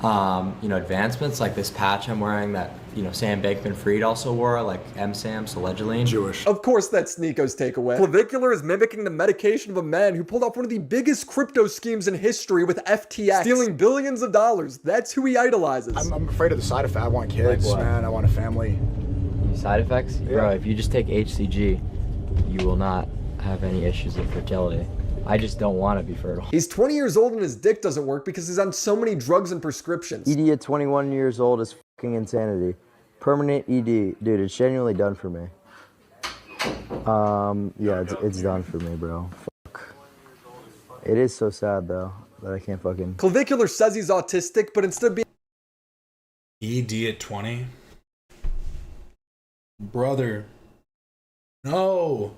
advancements, like this patch I'm wearing that, Sam Bankman-Fried also wore, like M-Sam's allegedly. Jewish. Of course that's Sneeko's takeaway. Clavicular is mimicking the medication of a man who pulled off one of the biggest crypto schemes in history with FTX, stealing billions of dollars. That's who he idolizes. I'm afraid of the side effect. I want kids, Like what? man. I want a family. Side effects? Yeah. Bro, if you just take HCG, you will not have any issues with fertility. I just don't want to be fertile. He's 20 years old and his dick doesn't work because he's on so many drugs and prescriptions. ED at 21 years old is fucking insanity. Permanent ED. Dude, it's genuinely done for me. Yeah, it's done for me, bro. Fuck. It is so sad, though, that I can't fucking... Clavicular says he's autistic, but instead of being... ED at 20? Brother. No.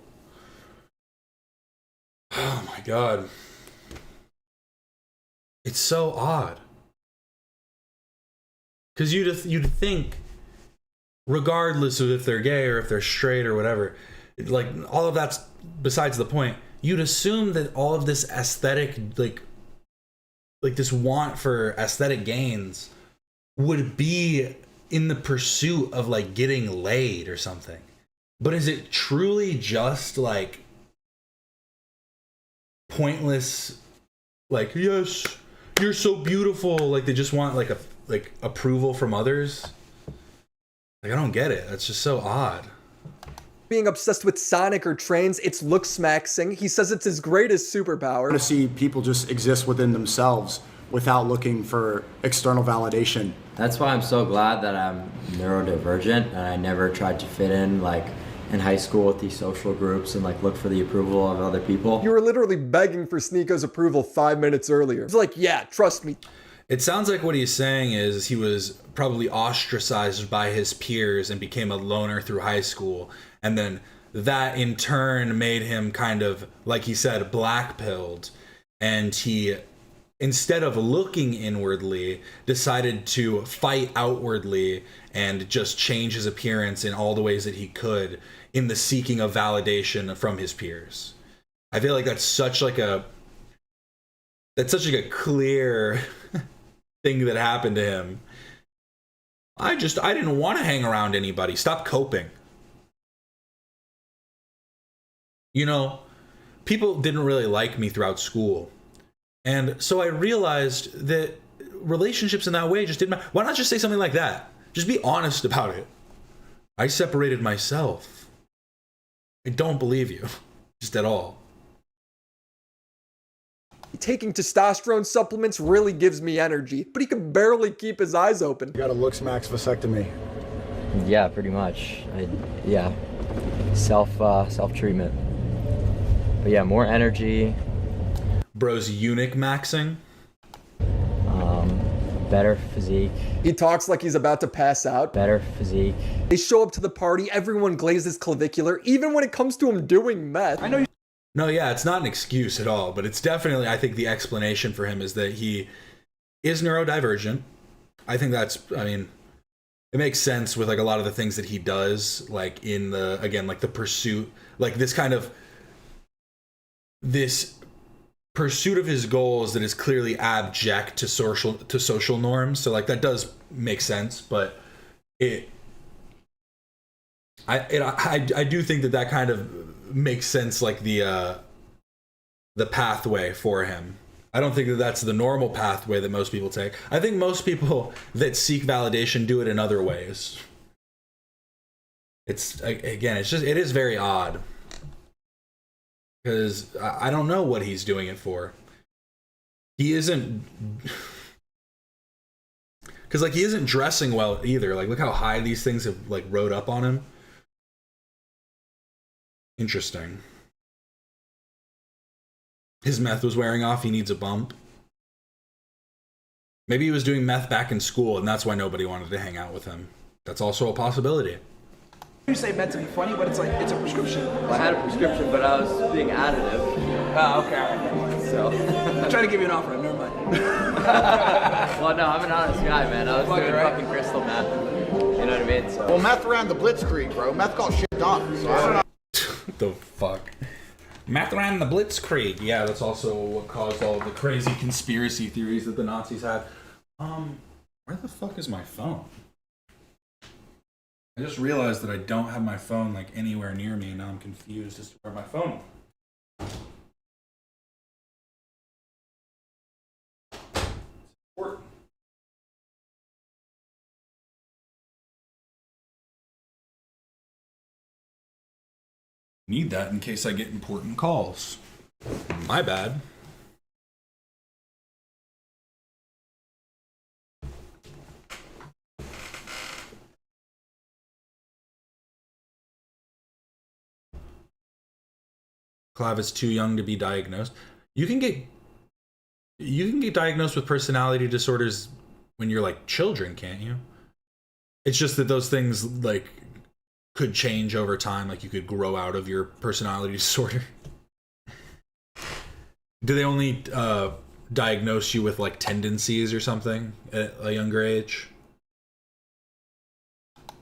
Oh my god. It's so odd. Because you'd think, regardless of if they're gay or if they're straight or whatever, like all of that's besides the point. You'd assume that all of this aesthetic, like this want for aesthetic gains would be in the pursuit of like getting laid or something. But is it truly just like pointless, like, yes, you're so beautiful, like they just want like approval from others? Like, I don't get it. That's just so odd. Being obsessed with Sonic or trains, it's looksmaxing. He says it's his greatest superpower. To see people just exist within themselves without looking for external validation. That's why I'm so glad that I'm neurodivergent and I never tried to fit in like in high school with these social groups and like look for the approval of other people. You were literally begging for Sneeko's approval 5 minutes earlier. It's like, yeah, trust me. It sounds like what he's saying is he was probably ostracized by his peers and became a loner through high school. And then that in turn made him kind of, like he said, black-pilled. And he, instead of looking inwardly, decided to fight outwardly and just change his appearance in all the ways that he could in the seeking of validation from his peers. I feel like that's such like a clear thing that happened to him. I didn't want to hang around anybody. Stop coping. People didn't really like me throughout school. And so I realized that relationships in that way just didn't matter. Why not just say something like that? Just be honest about it. I separated myself. I don't believe you. Just at all. Taking testosterone supplements really gives me energy, but he can barely keep his eyes open. You got a looks max vasectomy. Yeah, pretty much. Yeah, self-treatment. But yeah, more energy. Bro's eunuch maxing. Better physique. He talks like he's about to pass out. Better physique. They show up to the party, everyone glazes clavicular, even when it comes to him doing meth. I know. No, yeah, it's not an excuse at all, but it's definitely, I think the explanation for him is that he is neurodivergent. I think that's, I mean, it makes sense with like a lot of the things that he does, like in the, again, like the pursuit, like this pursuit of his goals that is clearly abject to social norms. So like that does make sense, but I do think that kind of makes sense, like the pathway for him. I don't think that that's the normal pathway that most people take. I think most people that seek validation do it in other ways. It's, again, it is very odd. Because I don't know what he's doing it for. He isn't... Because, like, he isn't dressing well either. Like, look how high these things have, like, rode up on him. Interesting. His meth was wearing off. He needs a bump. Maybe he was doing meth back in school, and that's why nobody wanted to hang out with him. That's also a possibility. You say meant to be funny, but it's like, it's a prescription. Well, I had a prescription, but I was being additive. Oh, okay, all right. So. I'm trying to give you an offer, never mind. Well, no, I'm an honest guy, man. I was doing fucking crystal meth. You know what I mean? So. Well, meth ran the blitzkrieg, bro. Meth got shit done. So I don't know. The fuck? Meth ran the blitzkrieg. Yeah, that's also what caused all of the crazy conspiracy theories that the Nazis had. Where the fuck is my phone? I just realized that I don't have my phone like anywhere near me, and now I'm confused as to where my phone is. Important. Need that in case I get important calls. My bad. Clav is too young to be diagnosed. You can get diagnosed with personality disorders when you're like children, can't you? It's just that those things like could change over time. Like you could grow out of your personality disorder. Do they only diagnose you with like tendencies or something at a younger age?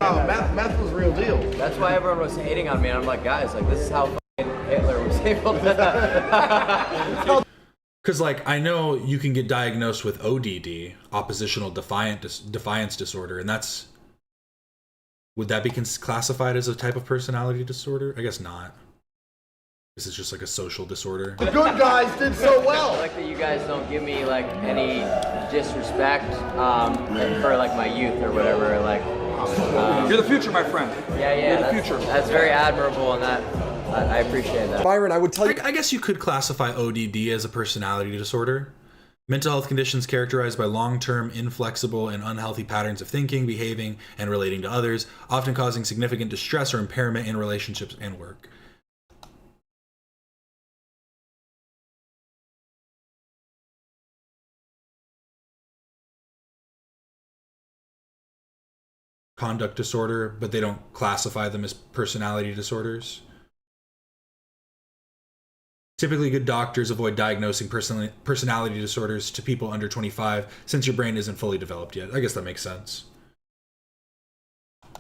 Oh, meth was real deal. That's why everyone was hating on me. And I'm like, guys, like this is how Hitler was able to. Because, like, I know you can get diagnosed with ODD, oppositional defiance disorder, and that's... Would that be classified as a type of personality disorder? I guess not. This is just like a social disorder. The good guys did so well. I like that you guys don't give me, like, any disrespect for, like, my youth or whatever. Like, you're the future, my friend. Yeah, you're the future. That's very admirable, and that... I appreciate that. Byron, I would tell you... I guess you could classify ODD as a personality disorder. Mental health conditions characterized by long-term, inflexible, and unhealthy patterns of thinking, behaving, and relating to others, often causing significant distress or impairment in relationships and work. Conduct disorder, but they don't classify them as personality disorders. Typically, good doctors avoid diagnosing personality disorders to people under 25 since your brain isn't fully developed yet. I guess that makes sense.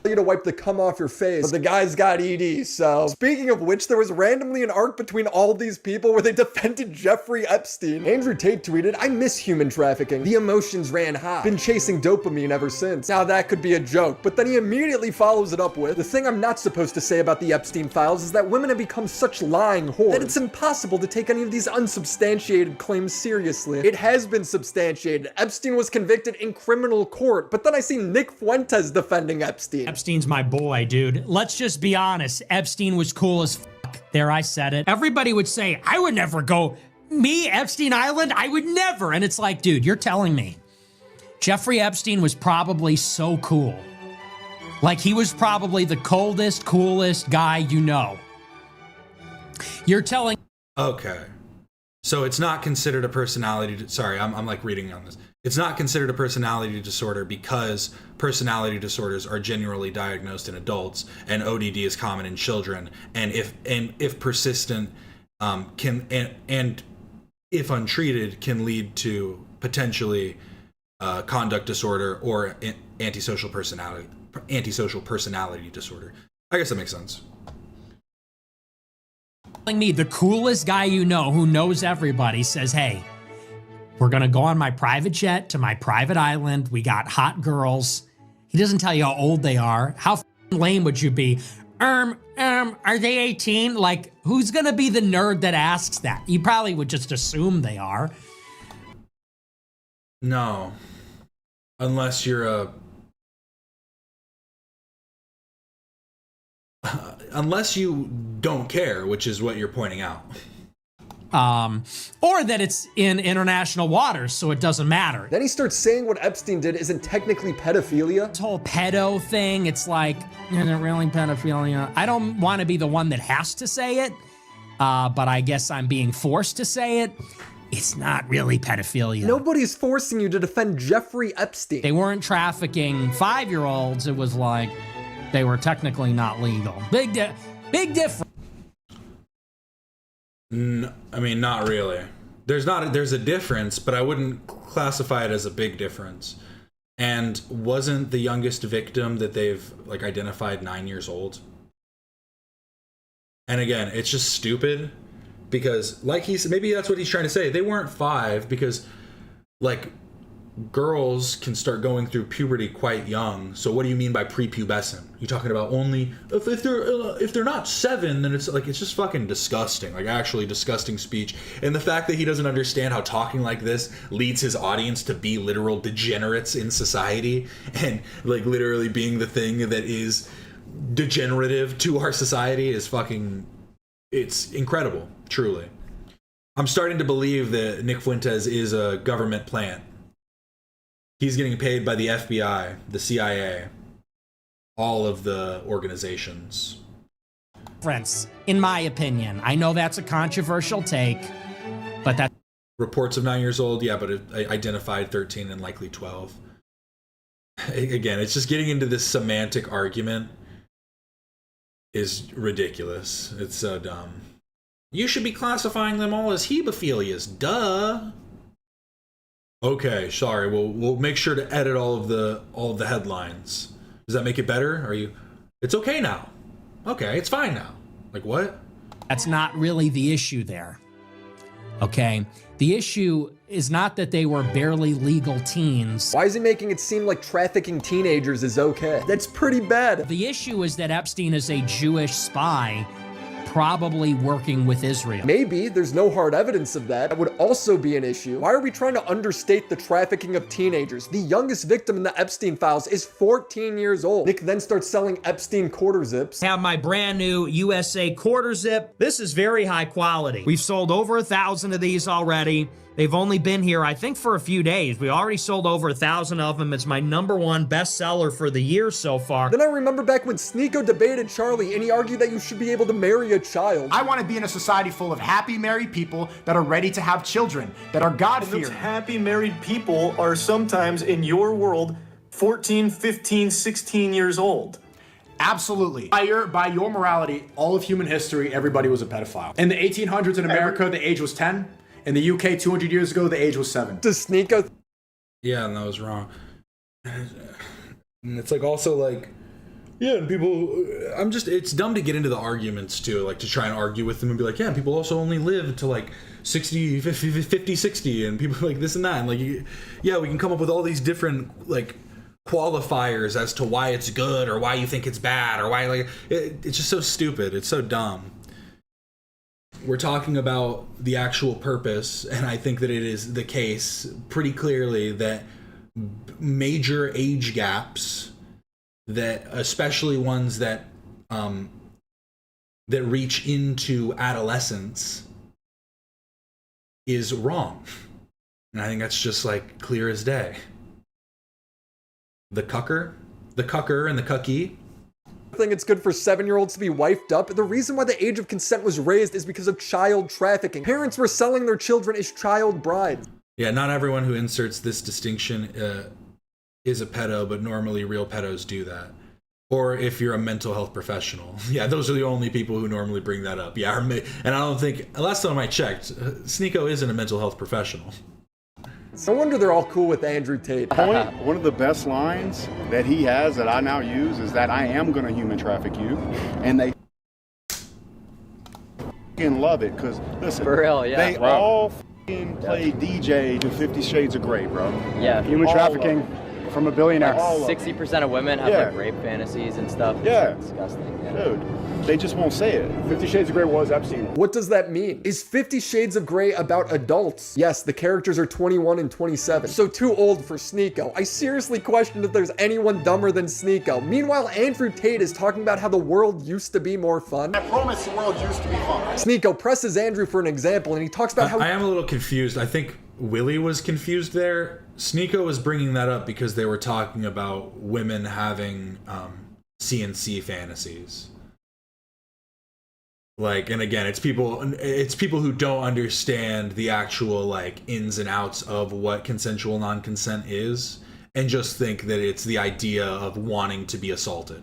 You to wipe the cum off your face, but the guy's got ED, so... Speaking of which, there was randomly an arc between all these people where they defended Jeffrey Epstein. Andrew Tate tweeted, "I miss human trafficking. The emotions ran high. Been chasing dopamine ever since." Now that could be a joke, but then he immediately follows it up with, "The thing I'm not supposed to say about the Epstein files is that women have become such lying whores that it's impossible to take any of these unsubstantiated claims seriously." It has been substantiated. Epstein was convicted in criminal court, but then I see Nick Fuentes defending Epstein. Epstein's my boy, dude. Let's just be honest. Epstein was cool as fuck. There, I said it. Everybody would say, I would never go Me, Epstein Island? I would never. And it's like, dude, you're telling me Jeffrey Epstein was probably so cool. Like, he was probably the coldest, coolest guy you know. You're telling... Okay. So it's not considered a personality... Sorry, I'm like reading on this. It's not considered a personality disorder because personality disorders are generally diagnosed in adults and ODD is common in children. And if persistent, and if untreated, can lead to potentially conduct disorder or antisocial personality disorder. I guess that makes sense. Me, the coolest guy you know who knows everybody, says, hey, we're gonna go on my private jet to my private island. We got hot girls. He doesn't tell you how old they are. How lame would you be? Are they 18? Like, who's gonna be the nerd that asks that? You probably would just assume they are. No. Unless you're unless you don't care, which is what you're pointing out. Or that it's in international waters, so it doesn't matter. Then he starts saying what Epstein did isn't technically pedophilia. This whole pedo thing, it's like, is it really pedophilia? I don't want to be the one that has to say it, but I guess I'm being forced to say it. It's not really pedophilia. Nobody's forcing you to defend Jeffrey Epstein. They weren't trafficking 5-year-olds. It was like, they were technically not legal. Big difference. I mean, not really. There's a difference, but I wouldn't classify it as a big difference. And wasn't the youngest victim that they've like identified 9 years old? And again, it's just stupid because, like he said, maybe that's what he's trying to say. They weren't 5 because, like, girls can start going through puberty quite young. So what do you mean by prepubescent? You're talking about only if they're not 7, then it's like, it's just fucking disgusting, like actually disgusting speech. And the fact that he doesn't understand how talking like this leads his audience to be literal degenerates in society and like literally being the thing that is degenerative to our society is fucking, it's incredible, truly. I'm starting to believe that Nick Fuentes is a government plant. He's getting paid by the FBI, the CIA, all of the organizations. Friends, in my opinion, I know that's a controversial take, but that reports of 9 years old, yeah, but it identified 13 and likely 12. Again, it's just getting into this semantic argument is ridiculous. It's so dumb. You should be classifying them all as hemophilias, duh. Okay, sorry. We'll make sure to edit all of the headlines. Does that make it better? Are you? It's okay now. Okay, it's fine now. Like what? That's not really the issue there. Okay, the issue is not that they were barely legal teens. Why is he making it seem like trafficking teenagers is okay? That's pretty bad. The issue is that Epstein is a Jewish spy, probably working with Israel. Maybe, there's no hard evidence of that. That would also be an issue. Why are we trying to understate the trafficking of teenagers? The youngest victim in the Epstein files is 14 years old. Nick then starts selling Epstein quarter zips. I have my brand new USA quarter zip. This is very high quality. We've sold over 1,000 of these already. They've only been here, I think, for a few days. We already sold over 1,000 of them. It's my #1 bestseller for the year so far. Then I remember back when Sneeko debated Charlie and he argued that you should be able to marry a child. I want to be in a society full of happy married people that are ready to have children, that are God-fearing. Those happy married people are sometimes, in your world, 14, 15, 16 years old. Absolutely. By your morality, all of human history, everybody was a pedophile. In the 1800s in America, the age was 10. In the UK, 200 years ago, the age was 7. Does Sneeko? Yeah, and that was wrong. And it's like also like, yeah, and people, it's dumb to get into the arguments too, like to try and argue with them and be like, yeah, people also only live to like 60, 50, 60, and people like this and that. And like, yeah, we can come up with all these different like qualifiers as to why it's good or why you think it's bad or why like, it's just so stupid. It's so dumb. We're talking about the actual purpose, and I think that it is the case pretty clearly that major age gaps, that especially ones that that reach into adolescence, is wrong. And I think that's just like clear as day. The cucker and the cucky. I think it's good for 7-year-olds to be wifed up. The reason why the age of consent was raised is because of child trafficking. Parents were selling their children as child brides. Yeah, not everyone who inserts this distinction is a pedo, but normally real pedos do that. Or if you're a mental health professional. Yeah, those are the only people who normally bring that up. Yeah, and I don't think, last time I checked, Sneeko isn't a mental health professional. No wonder they're all cool with Andrew Tate. One of the best lines that he has that I now use is that I am going to human traffic you. And they f***ing love it because, listen, For real, yeah. they all f***ing play DJ to 50 Shades of Grey, bro. Yeah. Human trafficking from a billionaire. 60% of women have like rape fantasies and stuff. Yeah. It's disgusting. Yeah. Dude, they just won't say it. 50 Shades of Grey was Epstein. What does that mean? Is 50 Shades of Grey about adults? Yes, the characters are 21 and 27. So too old for Sneeko. I seriously question if there's anyone dumber than Sneeko. Meanwhile, Andrew Tate is talking about how the world used to be more fun. I promise the world used to be fun. Sneeko presses Andrew for an example, and he talks about how... I am a little confused. I think Willie was confused there. Sneeko was bringing that up because they were talking about women having CNC fantasies. Like, and again, it's people who don't understand the actual like ins and outs of what consensual non-consent is, and just think that it's the idea of wanting to be assaulted.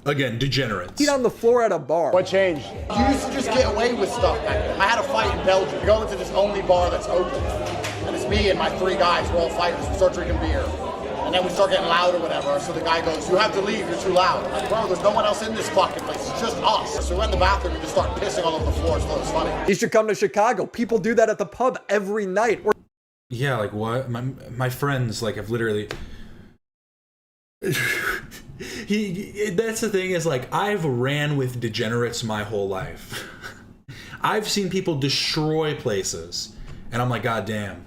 Again, degenerates. Peed on the floor at a bar. What changed? You used to just get away with stuff back then. I had a fight in Belgium. We go into this only bar that's open. And it's me and my 3 guys. We're all fighters. We start drinking beer. And then we start getting loud or whatever. So the guy goes, "You have to leave. You're too loud." I'm like, "Bro, there's no one else in this fucking place. It's just us." So we went in the bathroom and just start pissing all over the floor. So it's funny. You should come to Chicago. People do that at the pub every night. Yeah, like what? My friends like have literally... That's the thing is like I've ran with degenerates my whole life. I've seen people destroy places and I'm like, God damn.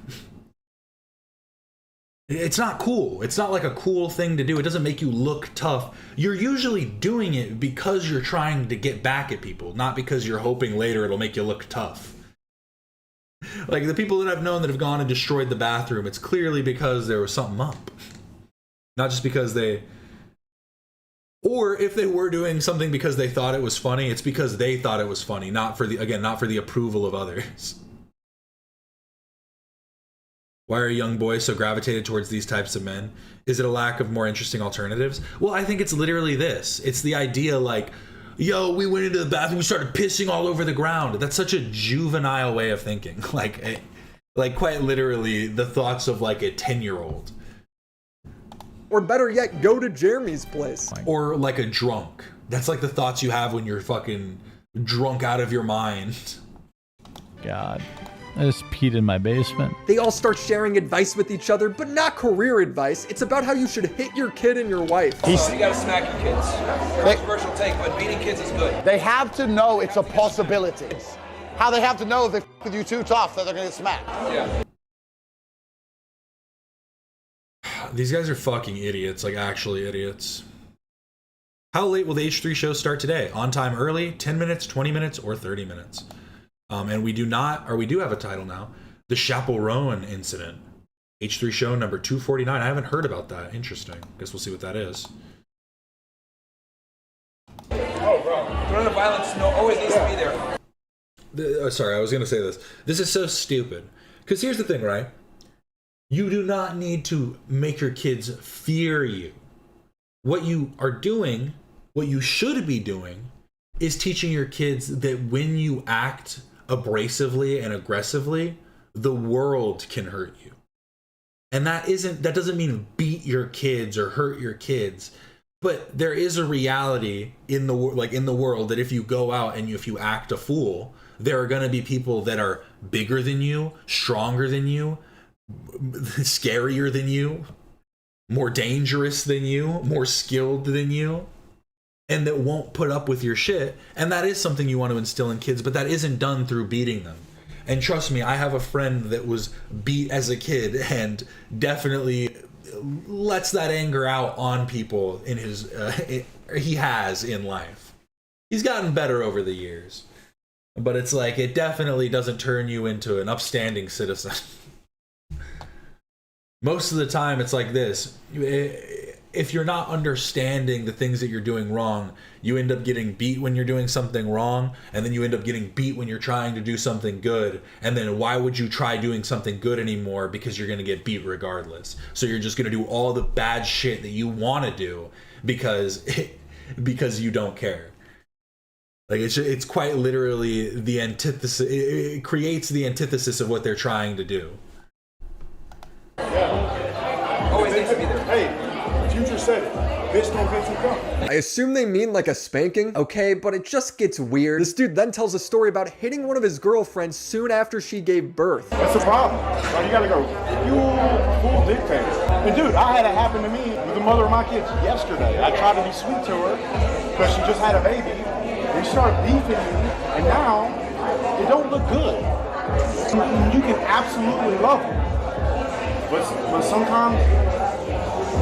It's not cool. It's not like a cool thing to do. It doesn't make you look tough. You're usually doing it because you're trying to get back at people, not because you're hoping later it'll make you look tough. Like the people that I've known that have gone and destroyed the bathroom, it's clearly because there was something up. Not just because they... Or if they were doing something because they thought it was funny, it's because they thought it was funny, not for the approval of others. Why are young boys so gravitated towards these types of men? Is it a lack of more interesting alternatives? Well, I think it's literally this. It's the idea like, yo, we went into the bathroom, we started pissing all over the ground. That's such a juvenile way of thinking. Like quite literally the thoughts of like a 10-year-old. Or better yet, go to Jeremy's place. Or like a drunk. That's like the thoughts you have when you're fucking drunk out of your mind. God. I just peed in my basement. They all start sharing advice with each other, but not career advice. It's about how you should hit your kid and your wife. You gotta smack your kids. Controversial take, but beating kids is good. They have to know it's a possibility. It's how they have to know if they f with you too tough that they're gonna get smacked. Yeah. These guys are fucking idiots, like actually idiots. How late will the H3 show start today? On time early, 10 minutes, 20 minutes, or 30 minutes? And we do have a title now. The Chaperone Incident. H3 show number 249. I haven't heard about that. Interesting. Guess we'll see what that is. Oh, bro. Threat of violence always needs to be there. Sorry, I was going to say this. This is so stupid. Because here's the thing, right? You do not need to make your kids fear you. What you are doing, what you should be doing, is teaching your kids that when you act abrasively and aggressively, the world can hurt you. And that doesn't mean beat your kids or hurt your kids, but there is a reality in the world that if you go out and if you act a fool, there are going to be people that are bigger than you, stronger than you, scarier than you, more dangerous than you, more skilled than you, and that won't put up with your shit. And that is something you want to instill in kids, but that isn't done through beating them. And trust me, I have a friend that was beat as a kid and definitely lets that anger out on people in his he has in life. He's gotten better over the years. But it's like, it definitely doesn't turn you into an upstanding citizen. Most of the time, it's like this. If you're not understanding the things that you're doing wrong, you end up getting beat when you're doing something wrong, and then you end up getting beat when you're trying to do something good. And then why would you try doing something good anymore? Because you're going to get beat regardless. So you're just going to do all the bad shit that you want to do because you don't care. Like, it's quite literally the antithesis. It creates the antithesis of what they're trying to do. Hey, Future said it. Bitch don't get you come. I assume they mean like a spanking. Okay, but it just gets weird. This dude then tells a story about hitting one of his girlfriends soon after she gave birth. That's the problem. So you gotta go, you full dictator. And dude, I had it happen to me with the mother of my kids yesterday. I tried to be sweet to her because she just had a baby. We started beefing, and now it don't look good. You can absolutely love them, but sometimes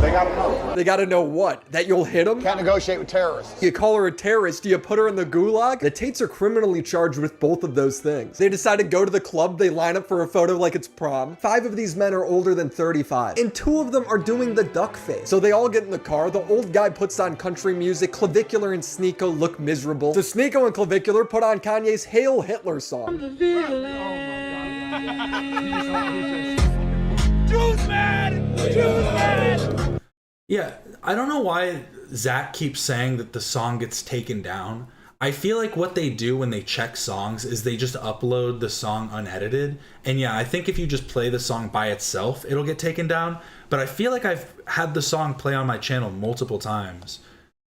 they gotta know. They gotta know what? That you'll hit them? Can't negotiate with terrorists. You call her a terrorist? Do you put her in the gulag? The Tates are criminally charged with both of those things. They decide to go to the club, they line up for a photo like it's prom. 5 of these men are older than 35, and 2 of them are doing the duck face. So they all get in the car, the old guy puts on country music, Clavicular and Sneeko look miserable. So Sneeko and Clavicular put on Kanye's Hail Hitler song. Juice man! Juice man! Yeah, I don't know why Zach keeps saying that the song gets taken down. I feel like what they do when they check songs is they just upload the song unedited. And yeah, I think if you just play the song by itself, it'll get taken down. But I feel like I've had the song play on my channel multiple times,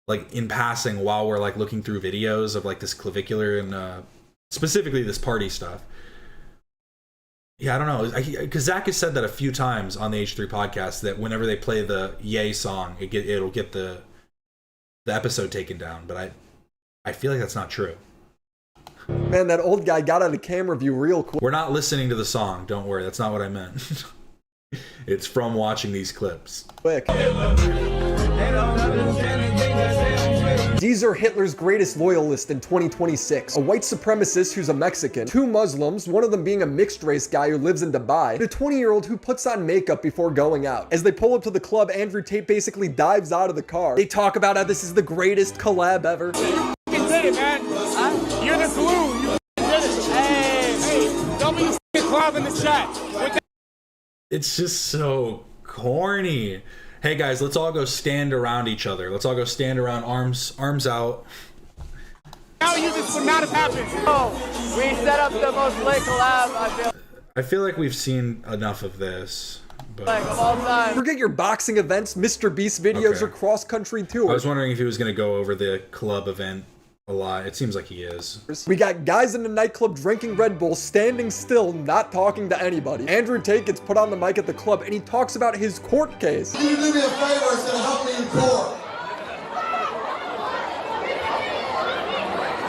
like in passing while we're like looking through videos of like this Clavicular and specifically this party stuff. Yeah, I don't know, because Zach has said that a few times on the H3 podcast that whenever they play the Yay song, it'll get the episode taken down. But I feel like that's not true. Man, that old guy got out of camera view real quick. We're not listening to the song. Don't worry, that's not what I meant. It's from watching these clips. Quick. These are Hitler's greatest loyalists in 2026. A white supremacist who's a Mexican, 2 Muslims, one of them being a mixed race guy who lives in Dubai, and a 20-year-old who puts on makeup before going out. As they pull up to the club, Andrew Tate basically dives out of the car. They talk about how this is the greatest collab ever. You did it, man. You're the glue. You did it. Hey, tell me you club in the chat. It's just so corny. Hey guys, let's all go stand around each other. Let's all go stand around, arms out. Now you this would not have happened. Oh, we set up the most lit collab, I feel like we've seen enough of this. But like of all time. Forget your boxing events, Mr. Beast videos, or cross-country tours. I was wondering if he was going to go over the club event a lot. It seems like he is. We got guys in a nightclub drinking Red Bull, standing still, not talking to anybody. Andrew Tate gets put on the mic at the club and he talks about his court case. Can you do me a favor instead of help me in court?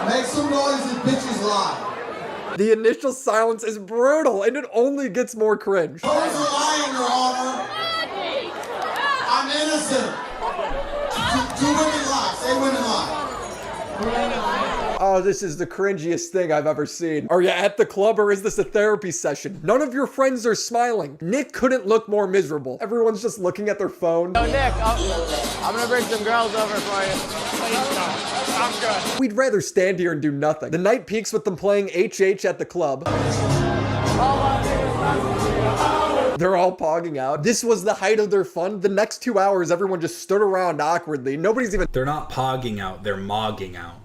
Make some noise and bitches lie. The initial silence is brutal and it only gets more cringe. Who's lying, Your Honor? I'm innocent. Two women lie. Say women lie. Oh, this is the cringiest thing I've ever seen. Are you at the club or is this a therapy session? None of your friends are smiling. Nick couldn't look more miserable. Everyone's just looking at their phone. So Nick, I'm gonna bring some girls over for you. I'm good. We'd rather stand here and do nothing. The night peaks with them playing HH at the club. They're all pogging out. This was the height of their fun. The next 2 hours, everyone just stood around awkwardly. Nobody's even... They're not pogging out, they're mogging out.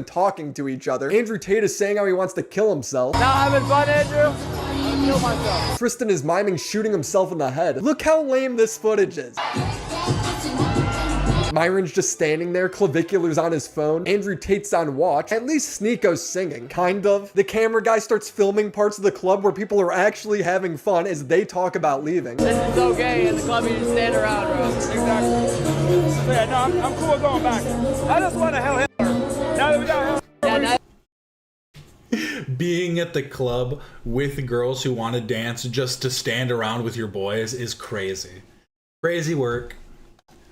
Talking to each other. Andrew Tate is saying how he wants to kill himself. Now having fun, Andrew? I'll kill myself. Tristan is miming shooting himself in the head. Look how lame this footage is. Myron's just standing there, Clavicular's on his phone, Andrew Tate's on watch, at least Sneeko's singing, kind of. The camera guy starts filming parts of the club where people are actually having fun as they talk about leaving. This is so gay in the club, you just stand around, bro. Exactly. Yeah, no, I'm cool going back. I just want to hell Hitler. Now that we got Being at the club with girls who want to dance just to stand around with your boys is crazy. Crazy work.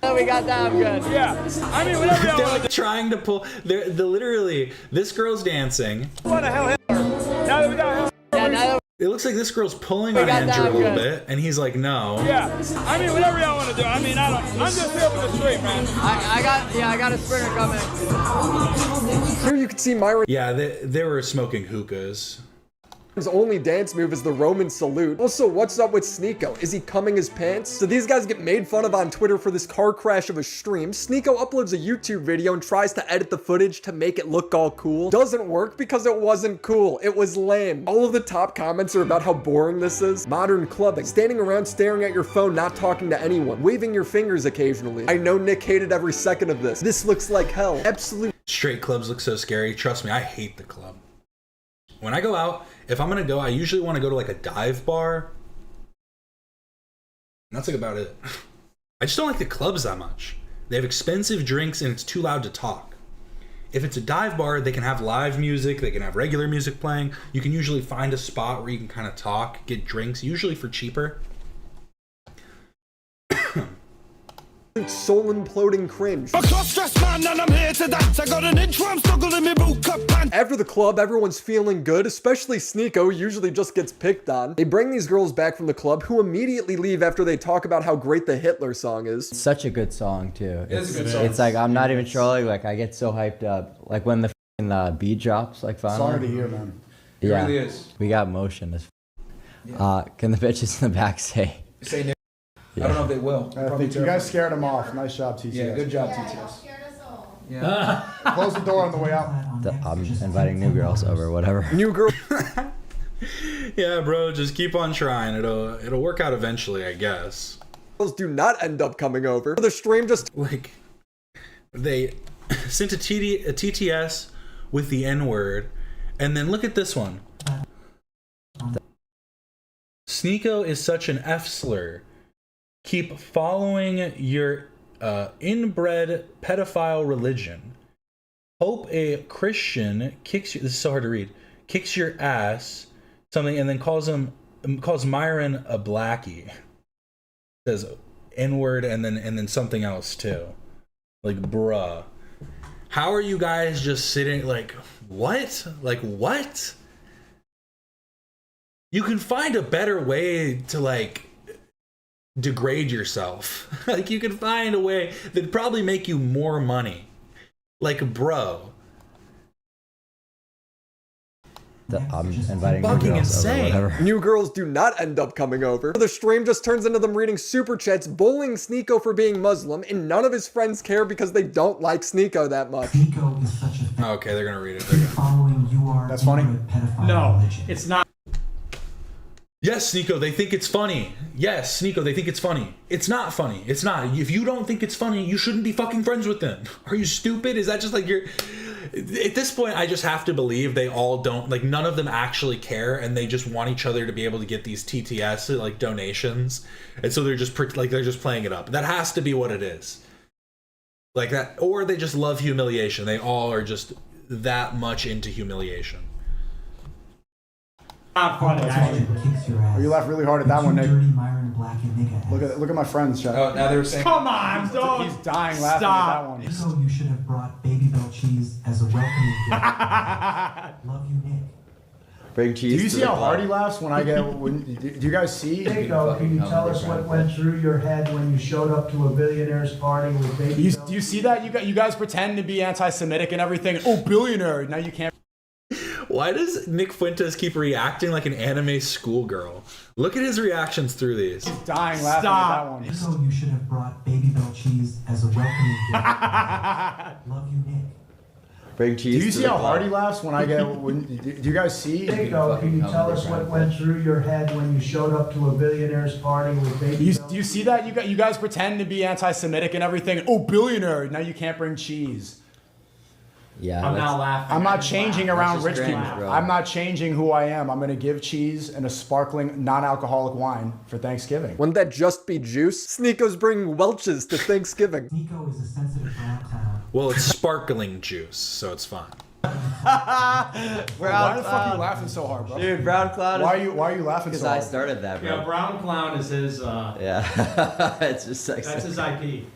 We got that. I'm good. Yeah. I mean, whatever y'all They're want to like trying to pull. They're literally. This girl's dancing. do. What the hell, Hitler? Now that we got Hitler. Yeah, now that It looks like this girl's pulling We on got Andrew that, a little good. bit, and he's like, no. Yeah. I mean, whatever y'all want to do. I mean, I'm just here for the street, man. I got a sprinter coming. Here you can see Myron. Yeah, they were smoking hookahs. His only dance move is the Roman salute. Also, what's up with Sneeko? Is he cumming his pants? So these guys get made fun of on Twitter for this car crash of a stream. Sneeko uploads a YouTube video and tries to edit the footage to make it look all cool. Doesn't work because it wasn't cool. It was lame. All of the top comments are about how boring this is. Modern clubbing. Standing around staring at your phone, not talking to anyone. Waving your fingers occasionally. I know Nick hated every second of this. This looks like hell. Absolute. Straight clubs look so scary. Trust me, I hate the club. When I go out, if I'm gonna go, I usually want to go to like a dive bar. And that's like about it. I just don't like the clubs that much. They have expensive drinks and it's too loud to talk. If it's a dive bar, they can have live music, they can have regular music playing. You can usually find a spot where you can kind of talk, get drinks, usually for cheaper. Soul imploding cringe. After the club, everyone's feeling good, especially Sneeko, who usually just gets picked on. They bring these girls back from the club, who immediately leave after they talk about how great the Hitler song is. Such a good song too. It's a good song. It's like I'm not even trolling. Like I get so hyped up. Like when the beat drops. Like finally. Song of the year, man. Yeah. It really is. We got motion. Can the bitches in the back say? Say Nick. Yeah. I don't know if they will. I think you guys scared them off. Nice job, TTS. Yeah, good job, TTS. Yeah. Close the door on the way out. I'm inviting new girls over. Whatever. New girl. Yeah, bro, just keep on trying. It'll work out eventually, I guess. Girls do not end up coming over. The stream just like they sent a TTS with the N-word, and then look at this one. Sneeko is such an F slur. Keep following your inbred pedophile religion. Hope a Christian kicks you. This is so hard to read. Kicks your ass, something, and then calls Myron a blackie. Says N-word and then something else too. Like, bruh. How are you guys just sitting like what? Like what? You can find a better way to like degrade yourself. Like you can find a way that'd probably make you more money. Like, bro. I'm inviting new fucking girls insane. over. Whatever. New girls do not end up coming over. The stream just turns into them reading super chats, bullying Sneeko for being Muslim, and none of his friends care because they don't like Sneeko that much. Okay, they're gonna read it. They're gonna... Following you are That's funny. No, it's not. Yes, Sneeko, they think it's funny. Yes, Sneeko, they think it's funny. It's not funny. It's not. If you don't think it's funny, you shouldn't be fucking friends with them. Are you stupid? Is that just like you're... At this point, I just have to believe they all don't... Like, none of them actually care, and they just want each other to be able to get these TTS, like, donations. And so they're just playing it up. That has to be what it is. Like that... Or they just love humiliation. They all are just that much into humiliation. Not funny. Oh, you laughed really hard at that one, Nick. Look at my friends, chat. Oh, now they were saying. Come on, don't. He's dying laughing Stop. at that one. So you should have brought baby bell cheese as a welcoming gift. Love you, Nick. Bring cheese. Do you see how hard he laughs when I get? Do you guys see? Nico, can you tell us what went through your head when you showed up to a billionaire's party with baby bell? Do you see that? You guys pretend to be anti-Semitic and everything. Oh, billionaire! Now you can't. Why does Nick Fuentes keep reacting like an anime schoolgirl? Look at his reactions through these. He's dying laughing at that one. So you should have brought baby bell cheese as a welcoming gift. Love you, Nick. Bring cheese. Do you see how hard he laughs when I get? Do you guys see? Nico, can you tell us what went through your head when you showed up to a billionaire's party with baby bell? Do you see that? You guys pretend to be anti-Semitic and everything. Oh, billionaire! Now you can't bring cheese. Yeah, I'm not laughing. I'm not changing around rich strange, people. bro. I'm not changing who I am. I'm going to give cheese and a sparkling, non-alcoholic wine for Thanksgiving. Wouldn't that just be juice? Sneeko's bringing Welch's to Thanksgiving. Nico is a sensitive brown cloud. Well, it's sparkling juice, so it's fine. Why the fuck are you laughing so hard, bro? Dude, Brown Cloud. Why are you laughing so hard? Because I started that, bro. Yeah, Brown Clown is his. Yeah, it's just sexy. That's his IP.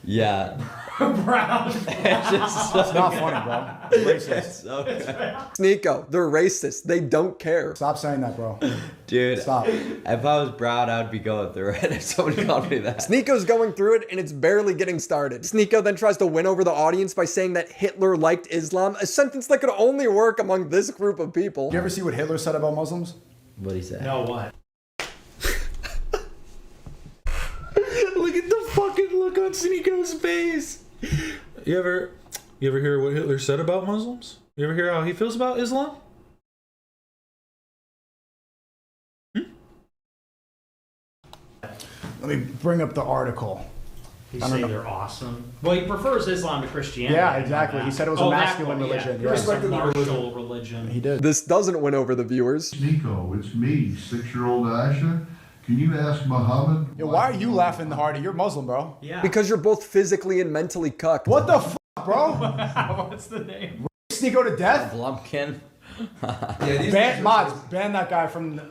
Yeah. Brown. It's just so It's not funny, bro. It's racist. so good. Sneeko, they're racist. They don't care. Stop saying that, bro. Dude, Stop. if I was brown, I'd be going through it if somebody called me that. Sneeko's going through it and it's barely getting started. Sneeko then tries to win over the audience by saying that Hitler liked Islam, a sentence that could only work among this group of people. Did you ever see what Hitler said about Muslims? What'd he say? No, what? Look at the fucking look on Sneeko's face. You ever hear what Hitler said about Muslims? You ever hear how he feels about Islam? Let me bring up the article. He say they're awesome. Well, he prefers Islam to Christianity. Yeah, exactly. He said it was a masculine religion. He Yeah. respected the martial religion. He did. This doesn't win over the viewers. Sneeko, it's me, 6-year-old Asha. Can you ask Muhammad? Yo, why are you laughing harder? You're Muslim, bro. Yeah. Because you're both physically and mentally cucked. What the f, bro? What's the name? Sneeko to death? Blumpkin. Ban, mods, ban that guy from the...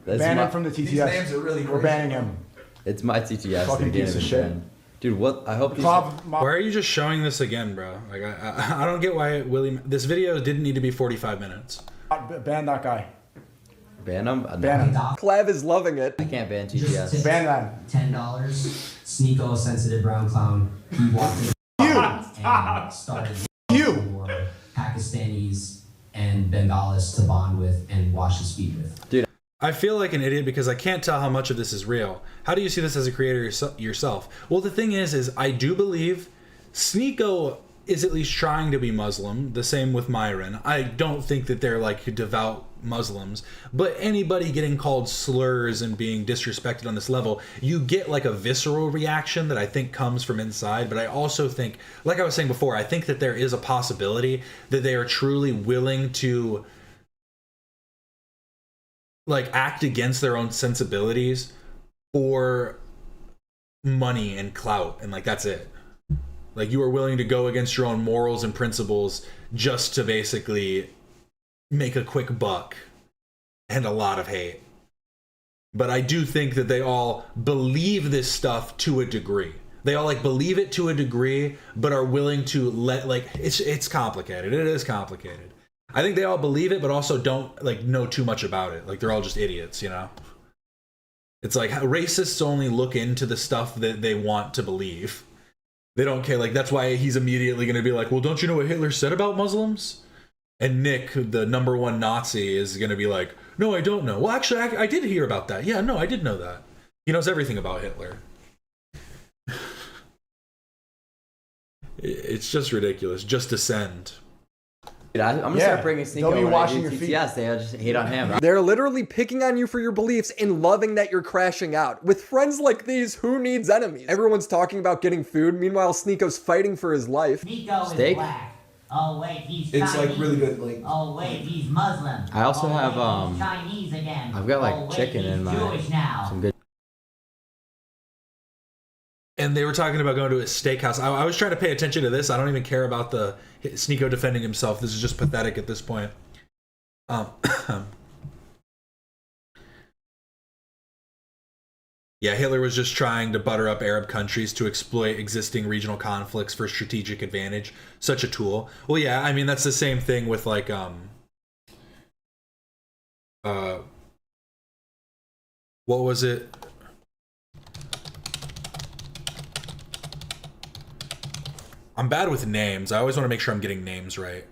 Ban him from the TTS. These names are really We're banning him. It's my TTS. Fucking piece of shit. Dude, what? I hope he's... Why are you just showing this again, bro? Like, I don't get why this video didn't need to be 45 minutes. Ban that guy. Ban him? Ban him. Clav is loving it. I can't ban TTS. Ban that. $10. Sneeko, sensitive brown clown. He walked in and started for Pakistanis and Bengalis to bond with and wash his feet with. Dude, I feel like an idiot because I can't tell how much of this is real. How do you see this as a creator yourself? Well, the thing is I do believe Sneeko is at least trying to be Muslim. The same with Myron. I don't think that they're like devout Muslims, but anybody getting called slurs and being disrespected on this level, you get like a visceral reaction that I think comes from inside. But I also think, like I was saying before, I think that there is a possibility that they are truly willing to like act against their own sensibilities for money and clout, and like that's it. Like you are willing to go against your own morals and principles just to basically make a quick buck and a lot of hate. But I do think that they all believe this stuff to a degree. They all like believe it to a degree, but are willing to let like it's complicated. It is complicated. I think they all believe it, but also don't like know too much about it. Like they're all just idiots, you know? It's like racists only look into the stuff that they want to believe. They don't care. Like that's why he's immediately going to be like, well, don't you know what Hitler said about Muslims? And Nick, the #1 Nazi, is going to be like, no, I don't know. Well, actually, I did hear about that. Yeah, no, I did know that. He knows everything about Hitler. It's just ridiculous. Just descend. Dude, I'm gonna start bringing Sneeko when I do TTS. They just hate on him. They're literally picking on you for your beliefs and loving that you're crashing out. With friends like these, who needs enemies? Everyone's talking about getting food. Meanwhile, Sneeko's fighting for his life. Sneeko Steak? is black. Oh wait, he's It's, like, Chinese. really good, like- Oh wait, he's Muslim. I also Oh, have, wait, he's Chinese again. I've got like Oh, wait, chicken he's in my Jewish now. some good. And they were talking about going to a steakhouse. I was trying to pay attention to this. I don't even care about the Sneeko defending himself. This is just pathetic at this point. Yeah, Hitler was just trying to butter up Arab countries to exploit existing regional conflicts for strategic advantage. Such a tool. Well, yeah, I mean, that's the same thing with like, what was it? I'm bad with names. I always want to make sure I'm getting names right.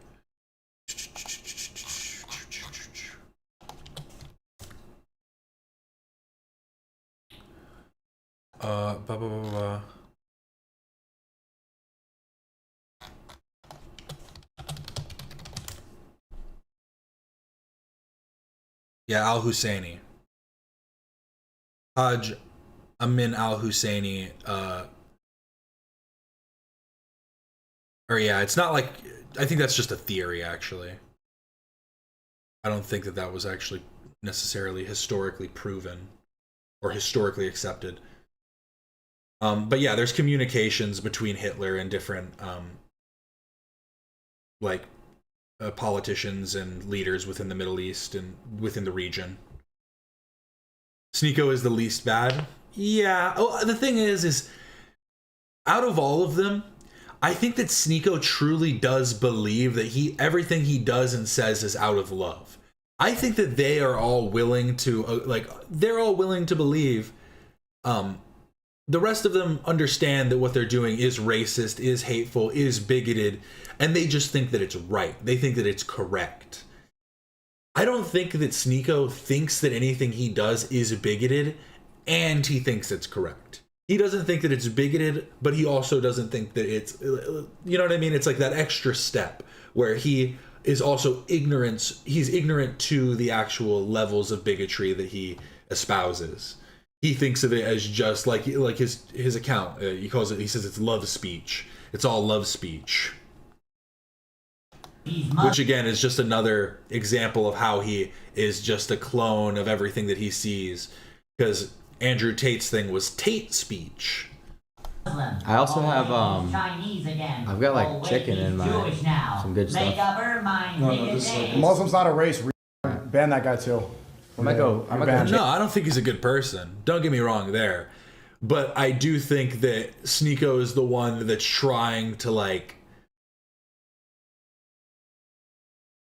Yeah, al-Husseini. Hajj Amin al-Husseini, or yeah, it's not like, I think that's just a theory, actually. I don't think that that was actually necessarily historically proven or historically accepted. But yeah, there's communications between Hitler and different politicians and leaders within the Middle East and within the region. Sneeko is the least bad. Yeah. Oh, the thing is out of all of them, I think that Sneako truly does believe that everything he does and says is out of love. I think that they are all willing to they're all willing to believe. The rest of them understand that what they're doing is racist, is hateful, is bigoted, and they just think that it's right. They think that it's correct. I don't think that Sneako thinks that anything he does is bigoted, and he thinks it's correct. He doesn't think that it's bigoted, but he also doesn't think that it's, you know what I mean? It's like that extra step where he is also ignorant. He's ignorant to the actual levels of bigotry that he espouses. He thinks of it as just like his account. He says it's love speech. It's all love speech. Which again is just another example of how he is just a clone of everything that he sees. Because Andrew Tate's thing was Tate speech. I also have Chinese again. I've got like chicken in my some good stuff. Muslim's not a race. Ban that guy too. No, I don't think he's a good person. Don't get me wrong there. But I do think that Sneako is the one that's trying to like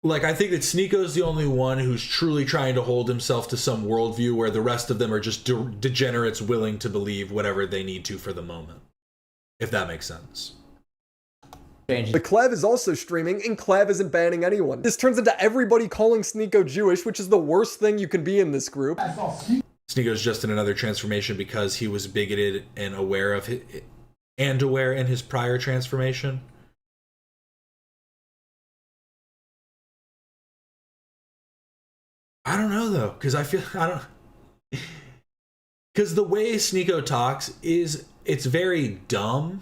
I think that Sneako's the only one who's truly trying to hold himself to some worldview where the rest of them are just degenerates willing to believe whatever they need to for the moment. If that makes sense. The Clev is also streaming, and Clev isn't banning anyone. This turns into everybody calling Sneako Jewish, which is the worst thing you can be in this group. Sneako's just in another transformation because he was bigoted and aware in his prior transformation. I don't know though, because because the way Sneako talks it's very dumb.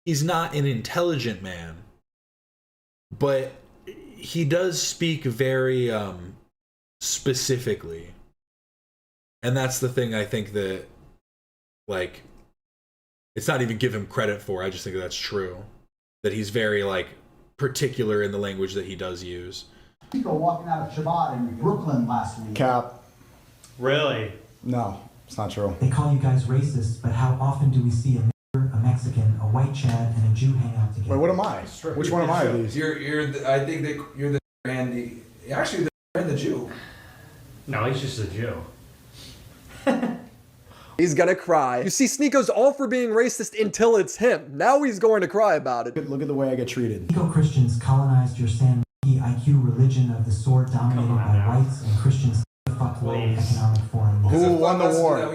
He's not an intelligent man, but he does speak very specifically, and that's the thing I think that it's not even give him credit for. I just think that's true, that he's very particular in the language that he does use. People walking out of Shabbat in Brooklyn last week. Cap. Really? No, it's not true. They call you guys racist, but how often do we see a Mexican, a white Chad, and a Jew hang out together? Wait, what am I? Which one am I of these? I think that you're the and actually the Jew. No, he's just a Jew. He's gonna cry. You see, Sneako's all for being racist until it's him. Now he's going to cry about it. Look at the way I get treated. Eco-Christians colonized your San IQ religion of the sword dominated by whites and Christians. Economic forum. Who won the war?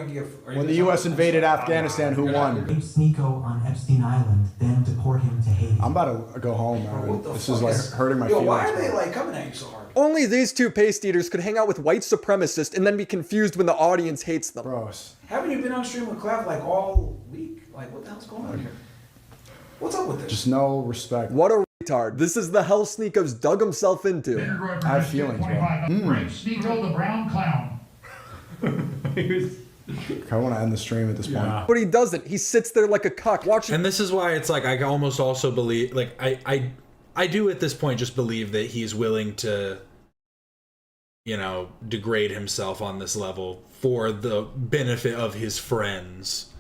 When the U.S. invaded Afghanistan, who won? Sneako on Epstein Island, then deport him to Haiti. I'm about to go home, man. This is hurting my feelings. Why are they coming at you so hard? Only these two paste eaters could hang out with white supremacists and then be confused when the audience hates them. Gross. Haven't you been on stream with Clev all week? What the hell's going on here? What's up with this? Just no respect. What a retard. This is the hell Sneako's dug himself into. I have feelings, bro. Sneako the brown clown. I want to end the stream at this point. But he doesn't. He sits there like a cuck watching. And this is why it's I almost also believe, I do at this point just believe that he's willing to, degrade himself on this level for the benefit of his friends.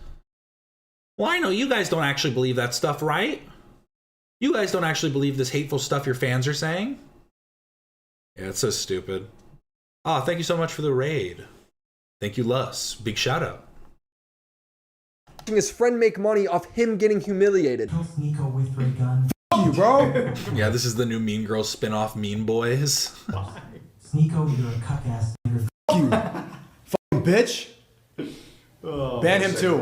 Well, I know you guys don't actually believe that stuff, right? You guys don't actually believe this hateful stuff your fans are saying? Yeah, it's so stupid. Oh, thank you so much for the raid. Thank you, Lus. Big shout out. His friend make money off him getting humiliated. Sneako with ray gun. F you, bro. Yeah, this is the new Mean Girls spin-off, Mean Boys. Sneako, you're a cuck ass nigger. F you. Fucking bitch. Ban him too.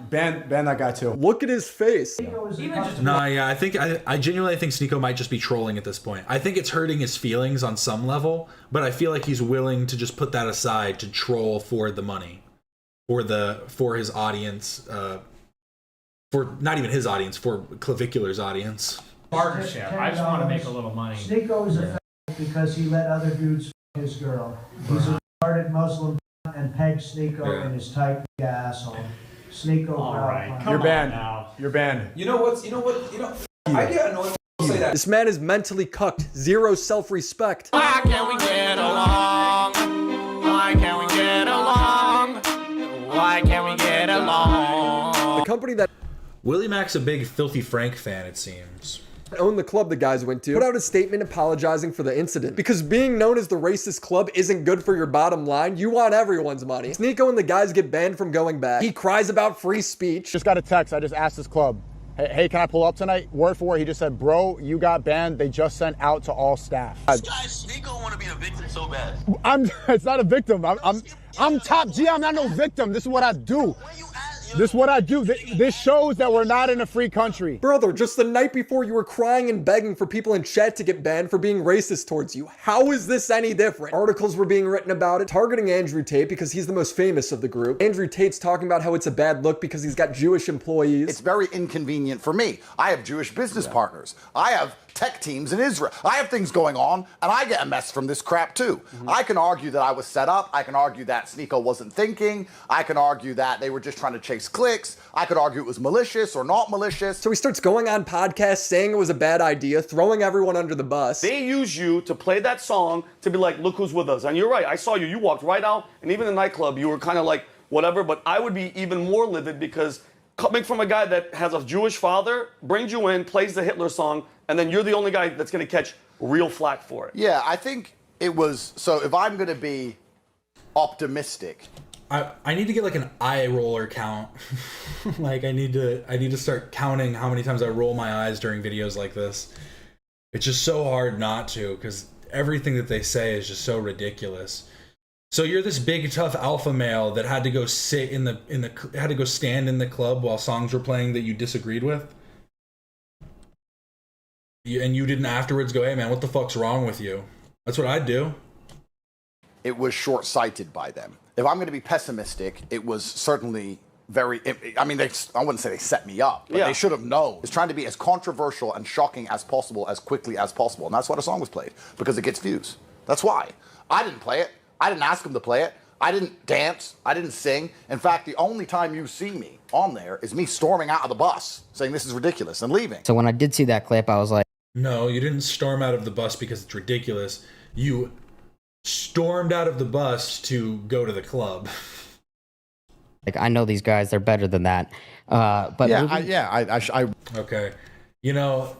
Ban that guy too. Look at his face. Nah, yeah, I genuinely think Sneako might just be trolling at this point. I think it's hurting his feelings on some level, but I feel like he's willing to just put that aside to troll for the money, for his audience, for not even his audience, for Clavicular's audience. Partnership. I just want to make a little money. Sneako is a because he let other dudes f his girl. He's a retarded Muslim and pegged Sneako in his tight asshole. Sneako. All right, you're banned. Now. You're banned. You know what? I get annoyed when people say that. This man is mentally cucked. Zero self-respect. Why can't we get along? Why can't we get along? Why can't we get along? The company that WillyMac's a big Filthy Frank fan, it seems. Own the club the guys went to, put out a statement apologizing for the incident. Because being known as the racist club isn't good for your bottom line. You want everyone's money. Sneeko and the guys get banned from going back. He cries about free speech. Just got a text. I just asked this club, hey, can I pull up tonight? Word for word, he just said, bro, you got banned. They just sent out to all staff. This guy Sneeko want to be a victim so bad. It's not a victim. I'm top G. I'm not no victim. This is what I do. This is what I do. This shows that we're not in a free country. Brother, just the night before you were crying and begging for people in chat to get banned for being racist towards you. How is this any different? Articles were being written about it, targeting Andrew Tate because he's the most famous of the group. Andrew Tate's talking about how it's a bad look because he's got Jewish employees. It's very inconvenient for me. I have Jewish business partners. I have tech teams in Israel. I have things going on, and I get a mess from this crap too. I can argue that I was set up. I can argue that Sneeko wasn't thinking. I can argue that they were just trying to chase clicks. I could argue it was malicious or not malicious. So he starts going on podcasts saying it was a bad idea, throwing everyone under the bus. They use you to play that song to be like, look who's with us. And you're right, I saw you. You walked right out, and even in the nightclub, you were kind of like, whatever. But I would be even more livid because coming from a guy that has a Jewish father, brings you in, plays the Hitler song, and then you're the only guy that's going to catch real flack for it. Yeah, I think it was, so if I'm going to be optimistic. I need to get like an eye roller count. Like I need to start counting how many times I roll my eyes during videos like this. It's just so hard not to, because everything that they say is just so ridiculous. So you're this big tough alpha male that had to go sit had to go stand in the club while songs were playing that you disagreed with? And you didn't afterwards go, hey man, what the fuck's wrong with you? That's what I'd do. It was short-sighted by them. If I'm going to be pessimistic, it was certainly very, I mean, I wouldn't say they set me up, but they should have known. It's trying to be as controversial and shocking as possible, as quickly as possible. And that's why the song was played, because it gets views. That's why. I didn't play it. I didn't ask them to play it. I didn't dance. I didn't sing. In fact, the only time you see me on there is me storming out of the bus, saying this is ridiculous, and leaving. So when I did see that clip, I was like, no, you didn't storm out of the bus because it's ridiculous. You stormed out of the bus to go to the club. Like, I know these guys, they're better than that. But okay. You know,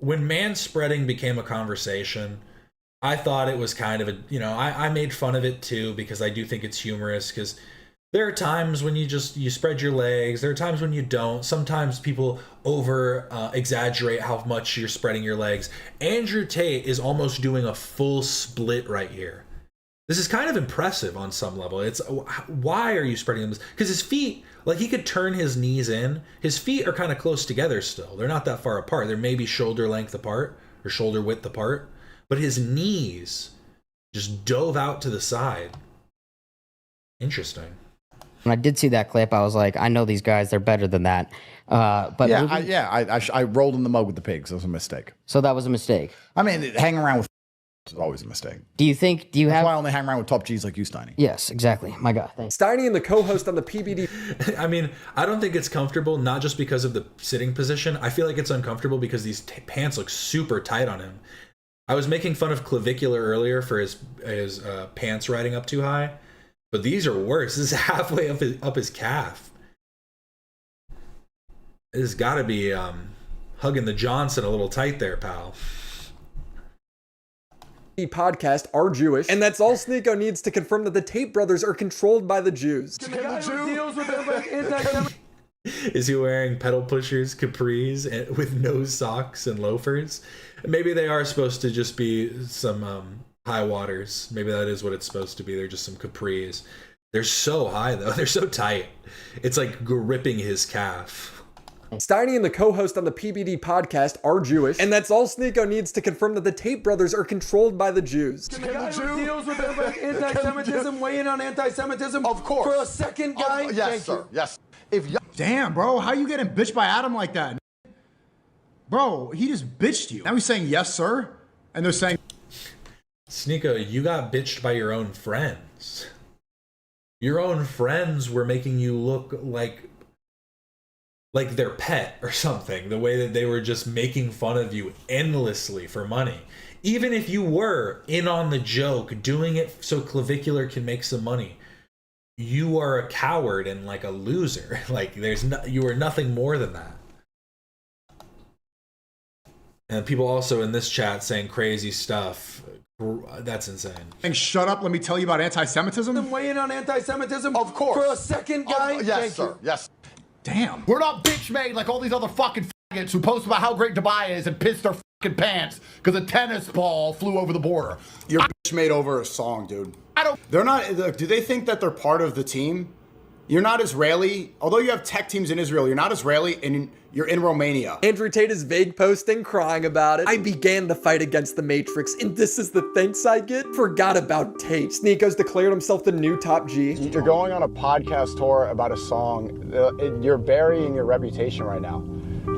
when manspreading became a conversation, I thought it was kind of a, you know, I made fun of it too, because I do think it's humorous, because there are times when you spread your legs. There are times when you don't. Sometimes people exaggerate how much you're spreading your legs. Andrew Tate is almost doing a full split right here. This is kind of impressive on some level. It's, why are you spreading them? Because his feet, like, he could turn his knees in. His feet are kind of close together still. They're not that far apart. They're maybe shoulder length apart or shoulder width apart. But his knees just dove out to the side. Interesting. When I did see that clip, I was like, I know these guys, they're better than that. But I rolled in the mud with the pigs. That was a mistake. So that was a mistake. I mean, hanging around with is always a mistake. That's why I only hang around with top G's like you, Steiny. Yes, exactly. My God, thanks. Steiny and the co-host on the PBD. I mean, I don't think it's comfortable, not just because of the sitting position. I feel like it's uncomfortable because these pants look super tight on him. I was making fun of Clavicular earlier for his pants riding up too high, but these are worse. This is halfway up his calf. This has got to be hugging the Johnson a little tight there, pal. Podcast are Jewish, and that's all Sneeko needs to confirm that the Tate brothers are controlled by the Jews. Is he wearing pedal pushers, capris, with no socks and loafers? Maybe they are supposed to just be some high waters. Maybe that is what it's supposed to be. They're just some capris. They're so high, though. They're so tight. It's like gripping his calf. Steiny and the co-host on the PBD podcast are Jewish, and that's all Sneeko needs to confirm that the Tate brothers are controlled by the Jews. The guy who deals with anti-Semitism, weigh in on anti-Semitism? Of course. For a second, guy? Yes, sir. Yes. Damn, bro, how you getting bitched by Adam like that? Bro, he just bitched you. Now he's saying yes, sir, and they're saying, Sneeko, you got bitched by your own friends. Your own friends were making you look like their pet or something, the way that they were just making fun of you endlessly for money. Even if you were in on the joke, doing it so Clavicular can make some money, you are a coward and like a loser. Like you are nothing more than that. And people also in this chat saying crazy stuff. That's insane. And shut up, let me tell you about anti-Semitism. Weigh in on anti-Semitism? Of course. For a second, guy? Yes, sir. Yes. Damn. We're not bitch made like all these other fucking faggots who post about how great Dubai is and piss their fucking pants because a tennis ball flew over the border. You're bitch made over a song, dude. I don't. They're not. Do they think that they're part of the team? You're not Israeli. Although you have tech teams in Israel, you're not Israeli, and you're in Romania. Andrew Tate is vague posting, crying about it. I began the fight against the Matrix, and this is the thanks I get? Forgot about Tate. Sneako's declared himself the new top G. You're going on a podcast tour about a song. You're burying your reputation right now.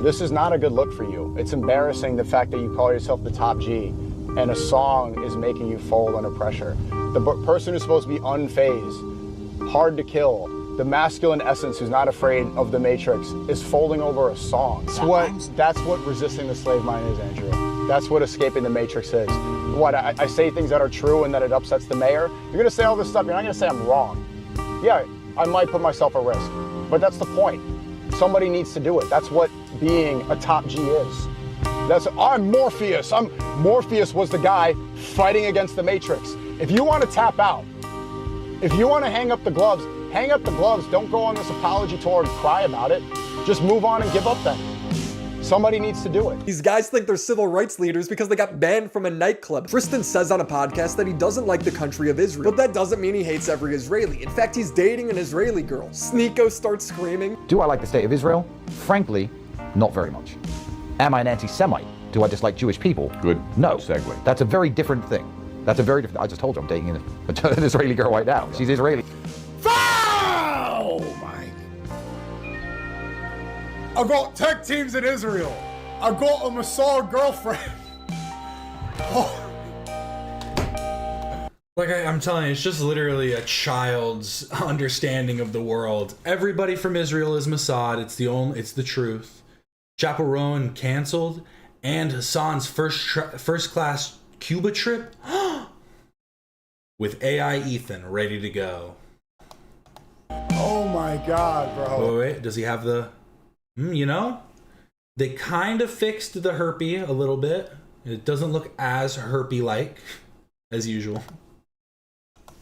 This is not a good look for you. It's embarrassing the fact that you call yourself the top G, and a song is making you fold under pressure. The person who's supposed to be unfazed, hard to kill, the masculine essence who's not afraid of the Matrix is folding over a song. That's what resisting the slave mind is, Andrew. That's what escaping the Matrix is. What, I say things that are true and that it upsets the mayor? You're gonna say all this stuff, you're not gonna say I'm wrong. Yeah, I might put myself at risk, but that's the point. Somebody needs to do it. That's what being a top G is. I'm Morpheus. Morpheus was the guy fighting against the Matrix. If you want to tap out, if you want to hang up the gloves, hang up the gloves. Don't go on this apology tour and cry about it. Just move on and give up then. Somebody needs to do it. These guys think they're civil rights leaders because they got banned from a nightclub. Tristan says on a podcast that he doesn't like the country of Israel, but that doesn't mean he hates every Israeli. In fact, he's dating an Israeli girl. Sneeko starts screaming. Do I like the state of Israel? Frankly, not very much. Am I an anti-Semite? Do I dislike Jewish people? Good. No. Segue. That's a very different thing. That's a very different. I just told you I'm dating an Israeli girl right now. She's Israeli. Oh my. I've got tech teams in Israel. I've got a Mossad girlfriend. Like I'm telling you, it's just literally a child's understanding of the world. Everybody from Israel is Mossad. It's the truth. Chappell Rowan canceled, and Hasan's first class Cuba trip with AI Ethan ready to go. Oh my God, bro. Wait, does he have the? They kind of fixed the herpy a little bit. It doesn't look as herpy-like as usual.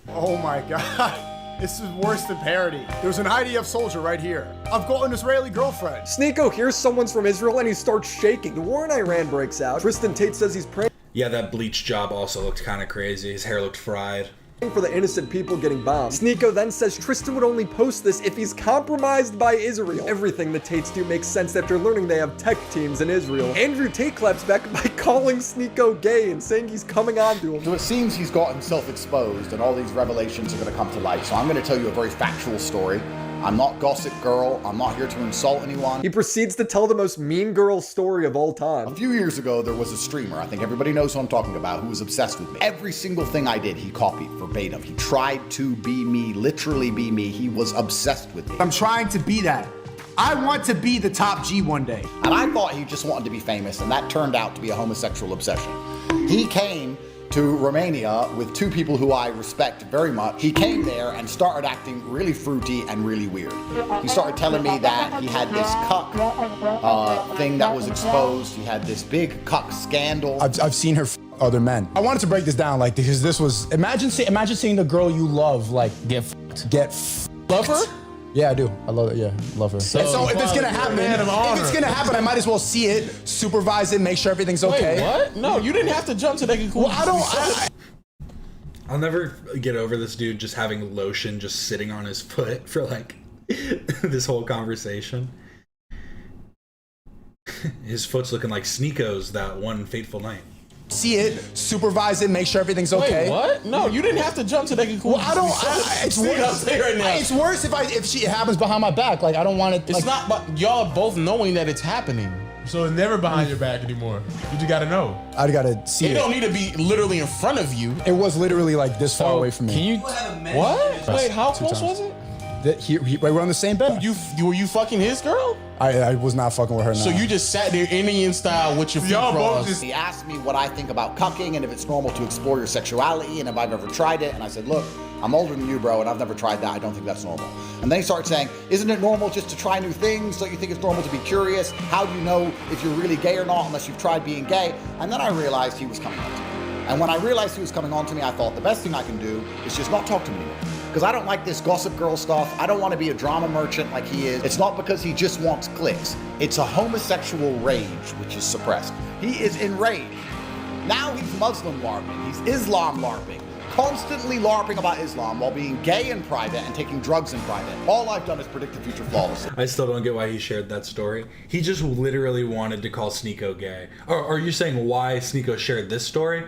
Oh my God. This is worse than parody. There's an IDF soldier right here. I've got an Israeli girlfriend. Sneeko hears someone's from Israel and he starts shaking. The war in Iran breaks out. Tristan Tate says he's praying. Yeah, that bleach job also looked kind of crazy. His hair looked fried. For the innocent people getting bombed. Sneeko then says Tristan would only post this if he's compromised by Israel. Everything the Tates do makes sense after learning they have tech teams in Israel. Andrew Tate claps back by calling Sneeko gay and saying he's coming on to him. So it seems he's got himself exposed and all these revelations are going to come to light. So I'm going to tell you a very factual story. I'm not Gossip Girl. I'm not here to insult anyone. He proceeds to tell the most mean girl story of all time. A few years ago, there was a streamer, I think everybody knows who I'm talking about, who was obsessed with me. Every single thing I did, he copied verbatim. He tried to be me, literally be me. He was obsessed with me. I'm trying to be that. I want to be the top G one day. And I thought he just wanted to be famous, and that turned out to be a homosexual obsession. He came to Romania with two people who I respect very much. He came there and started acting really fruity and really weird. He started telling me that he had this cuck thing that was exposed. He had this big cuck scandal. I've seen her f other men. I wanted to break this down, like, because this was, imagine seeing the girl you love, like, love her? Yeah, I do. I love it. Yeah, love her. So if it's gonna happen, I might as well see it, supervise it, make sure everything's okay. Wait, what? No, you didn't have to jump to that conclusion. Well, I'll never get over this dude just having lotion just sitting on his foot for like this whole conversation. His foot's looking like Sneeko's that one fateful night. See it, supervise it, make sure everything's okay. Wait, what? No, you didn't have to jump to that conclusion. Well, it's worse right now. It's worse if it happens behind my back. Like, I don't want it. It's not, but y'all both knowing that it's happening. So it's never behind your back anymore. You just gotta know. I gotta see it. It don't need to be literally in front of you. It was literally like this far away from me. Can you? What? Wait, how close was it? We're on the same bed. Were you fucking his girl? I was not fucking with her. So you just sat there Indian style with your feet crossed. He asked me what I think about cucking and if it's normal to explore your sexuality and if I've ever tried it. And I said, look, I'm older than you, bro, and I've never tried that. I don't think that's normal. And then he started saying, isn't it normal just to try new things? Don't you think it's normal to be curious? How do you know if you're really gay or not unless you've tried being gay? And then I realized he was coming on to me. And when I realized he was coming on to me, I thought the best thing I can do is just not talk to him anymore. Because I don't like this gossip girl stuff. I don't want to be a drama merchant like he is. It's not because he just wants clicks. It's a homosexual rage, which is suppressed. He is enraged. Now he's Muslim LARPing. He's Islam LARPing. Constantly LARPing about Islam while being gay in private and taking drugs in private. All I've done is predict the future flawlessly. I still don't get why he shared that story. He just literally wanted to call Sneeko gay. Or are you saying why Sneeko shared this story?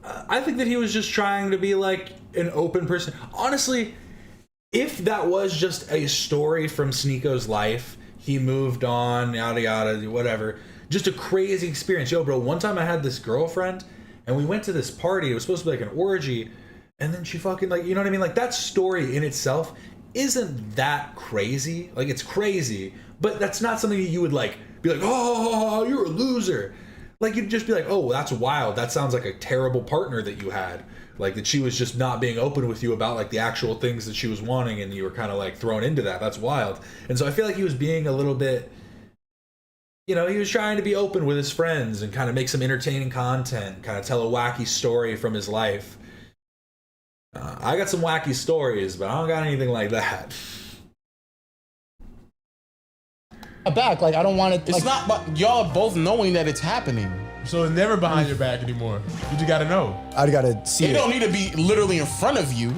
I think that he was just trying to be like an open person. Honestly, if that was just a story from Sneeko's life, he moved on, yada yada, whatever. Just a crazy experience. Yo, bro, one time I had this girlfriend and we went to this party. It was supposed to be like an orgy. And then she fucking, like, you know what I mean? Like, that story in itself isn't that crazy. Like, it's crazy, but that's not something that you would like be like, oh, you're a loser. Like, you'd just be like, oh, that's wild. That sounds like a terrible partner that you had. Like, that she was just not being open with you about, like, the actual things that she was wanting, and you were kind of, like, thrown into that. That's wild. And so I feel like he was being a little bit, you know, he was trying to be open with his friends and kind of make some entertaining content, kind of tell a wacky story from his life. I got some wacky stories, but I don't got anything like that. Back, like, I don't want it. It's not, but y'all are both knowing that it's happening. So it's never behind your back anymore. You just gotta know. I gotta see it. It don't need to be literally in front of you.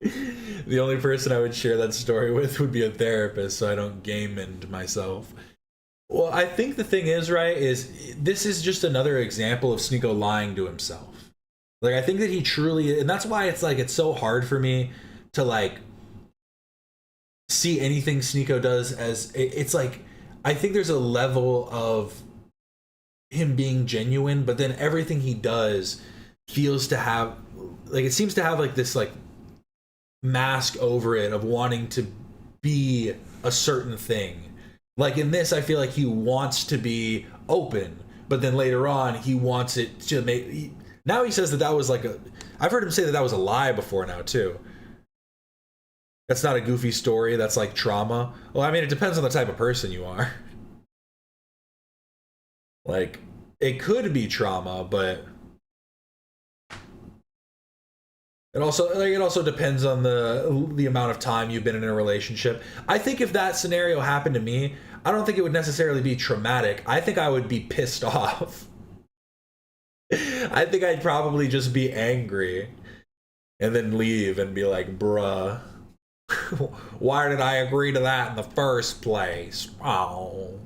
The only person I would share that story with would be a therapist, so I don't game into myself. Well, I think the thing is, right, is this is just another example of Sneeko lying to himself. Like, I think that he truly, and that's why it's like, it's so hard for me to like see anything Sneeko does as, it's like, I think there's a level of him being genuine, but then everything he does feels to have, like, it seems to have like this like mask over it of wanting to be a certain thing. Like in this, I feel like he wants to be open, but then later on he wants it to make, now he says that that was like a, I've heard him say that that was a lie before now too. That's not a goofy story. That's like trauma. Well, I mean, it depends on the type of person you are. Like, it could be trauma, but it also depends on the amount of time you've been in a relationship. I think if that scenario happened to me, I don't think it would necessarily be traumatic. I think I would be pissed off. I think I'd probably just be angry and then leave and be like, bruh. Why did I agree to that in the first place? Oh.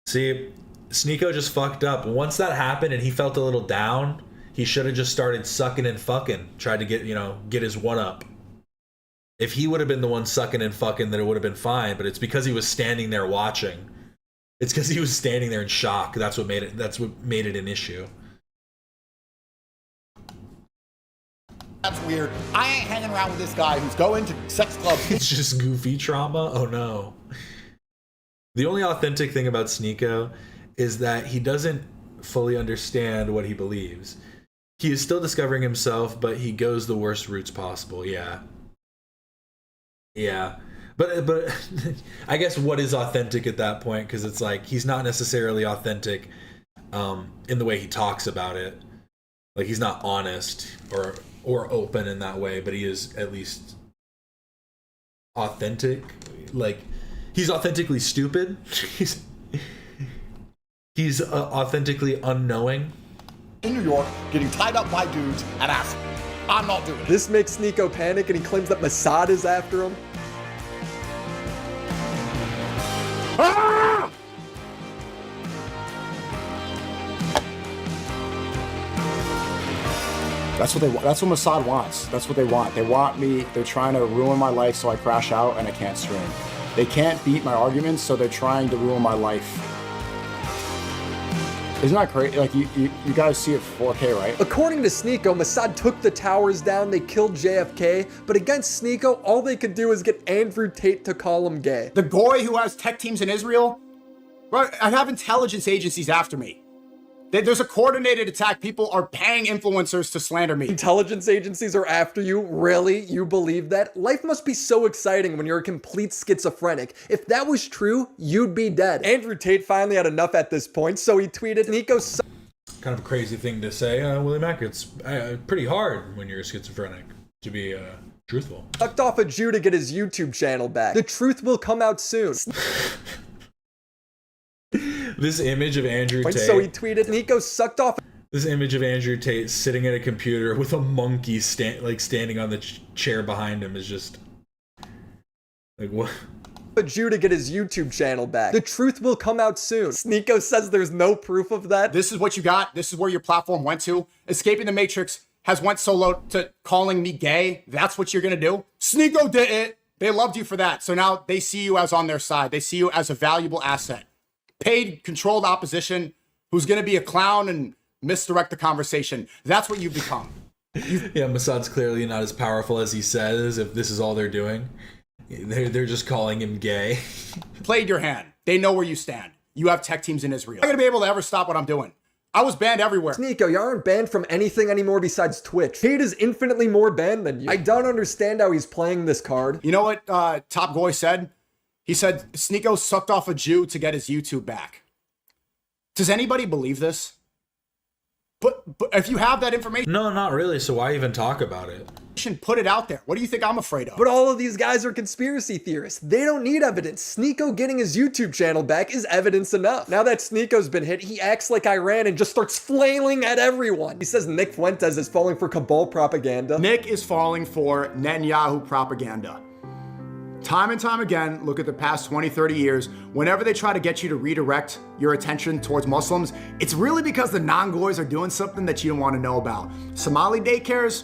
See, Sneeko just fucked up. Once that happened and he felt a little down, he should have just started sucking and fucking, tried to get, you know, get his one up. If he would have been the one sucking and fucking, then it would have been fine, but it's because he was standing there watching. It's because he was standing there in shock. That's what made it an issue. That's weird. I ain't hanging around with this guy who's going to sex clubs. It's just goofy trauma? Oh no. The only authentic thing about Sneeko is that he doesn't fully understand what he believes. He is still discovering himself, but he goes the worst routes possible. Yeah. Yeah. But I guess what is authentic at that point? Because it's like, he's not necessarily authentic in the way he talks about it. Like, he's not honest or open in that way, but he is at least authentic. Like, he's authentically stupid. He's authentically unknowing. In New York, getting tied up by dudes and ask, I'm not doing it. This makes Sneeko panic, and he claims that Mossad is after him. Ah! That's what they want. That's what Mossad wants. That's what they want. They want me. They're trying to ruin my life so I crash out and I can't stream. They can't beat my arguments, so they're trying to ruin my life. Isn't that crazy? Like, you guys see it 4K, right? According to Sneeko, Mossad took the towers down, they killed JFK, but against Sneeko, all they could do is get Andrew Tate to call him gay. The goy who has tech teams in Israel? Bro, I have intelligence agencies after me. There's a coordinated attack. People are paying influencers to slander me. Intelligence agencies are after you? Really? You believe that? Life must be so exciting when you're a complete schizophrenic. If that was true, you'd be dead. Andrew Tate finally had enough at this point, so he tweeted, Nico kind of a crazy thing to say, WillyMac. It's pretty hard when you're a schizophrenic to be truthful. Sucked off a Jew to get his YouTube channel back. The truth will come out soon. This image of Andrew Tate. So he tweeted, Nico sucked off. This image of Andrew Tate sitting at a computer with a monkey standing on the chair behind him is just like what? A Jew to get his YouTube channel back. The truth will come out soon. Sneeko says there's no proof of that. This is what you got. This is where your platform went to. Escaping the Matrix has went so low to calling me gay. That's what you're gonna do. Sneeko did it. They loved you for that. So now they see you as on their side. They see you as a valuable asset. Paid, controlled opposition who's going to be a clown and misdirect the conversation. That's what you've become. Yeah, Massad's clearly not as powerful as he says if this is all they're doing. They're just calling him gay. Played your hand. They know where you stand. You have tech teams in Israel. I'm not going to be able to ever stop what I'm doing. I was banned everywhere. Sneeko, you aren't banned from anything anymore besides Twitch. Tate is infinitely more banned than you. I don't understand how he's playing this card. You know what Top Goy said? He said Sneeko sucked off a Jew to get his YouTube back. Does anybody believe this? But if you have that information... No, not really. So why even talk about it? Put it out there. What do you think I'm afraid of? But all of these guys are conspiracy theorists. They don't need evidence. Sneeko getting his YouTube channel back is evidence enough. Now that Sneeko's been hit, he acts like Iran and just starts flailing at everyone. He says Nick Fuentes is falling for cabal propaganda. Nick is falling for Netanyahu propaganda. Time and time again, look at the past 20, 30 years, whenever they try to get you to redirect your attention towards Muslims, it's really because the non-goys are doing something that you don't want to know about. Somali daycares,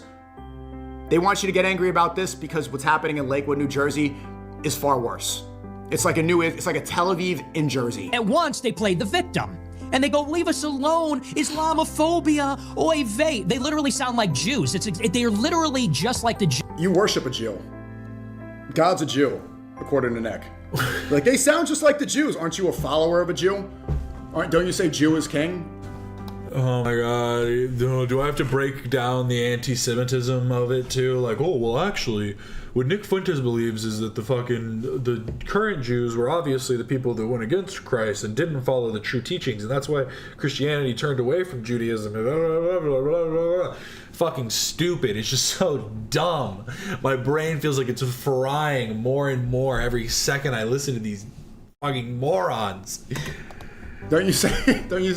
they want you to get angry about this because what's happening in Lakewood, New Jersey is far worse. It's like a Tel Aviv in Jersey. At once, they played the victim. And they go, leave us alone, Islamophobia, oy vey. They literally sound like Jews. They're literally just like the Jews. You worship a Jew. God's a Jew, according to Nick. Like, they sound just like the Jews. Aren't you a follower of a Jew? Don't you say Jew is king? Oh my god, do I have to break down the anti-Semitism of it too? Like, oh, well actually, what Nick Fuentes believes is that the current Jews were obviously the people that went against Christ and didn't follow the true teachings, and that's why Christianity turned away from Judaism. Blah, blah, blah, blah, blah. Fucking stupid. It's just so dumb. My brain feels like it's frying more and more every second I listen to these fucking morons. Don't you say, you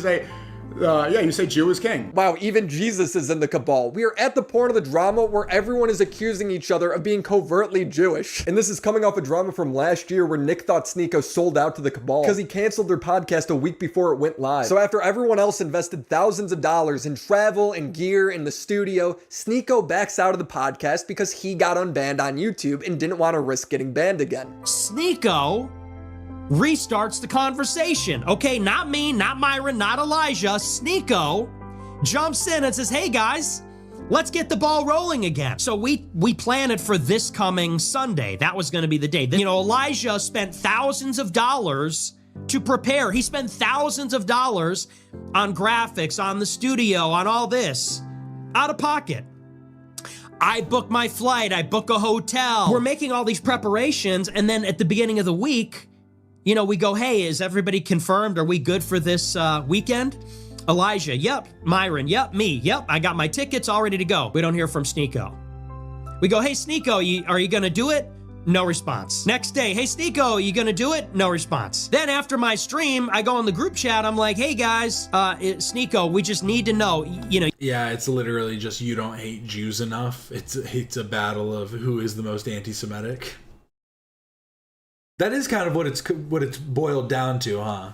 say Jew is king. Wow, even Jesus is in the cabal. We are at the point of the drama where everyone is accusing each other of being covertly Jewish. And this is coming off a drama from last year where Nick thought Sneeko sold out to the cabal because he canceled their podcast a week before it went live. So after everyone else invested thousands of dollars in travel and gear in the studio, Sneeko backs out of the podcast because he got unbanned on YouTube and didn't want to risk getting banned again. Sneeko restarts the conversation. Okay, not me, not Myron, not Elijah. Sneeko jumps in and says, hey guys, let's get the ball rolling again. So we planned it for this coming Sunday. That was going to be the day. You know, Elijah spent thousands of dollars to prepare. He spent thousands of dollars on graphics, on the studio, on all this, out of pocket. I book my flight, I book a hotel. We're making all these preparations, and then at the beginning of the week, you know, we go, hey, is everybody confirmed? Are we good for this weekend? Elijah, yep. Myron, yep. Me, yep. I got my tickets all ready to go. We don't hear from Sneeko. We go, hey, Sneeko, are you going to do it? No response. Next day, hey, Sneeko, you going to do it? No response. Then after my stream, I go in the group chat. I'm like, hey, guys, Sneeko, we just need to know, you know. Yeah, it's literally just you don't hate Jews enough. It's a battle of who is the most anti-Semitic. That is kind of what it's boiled down to, huh?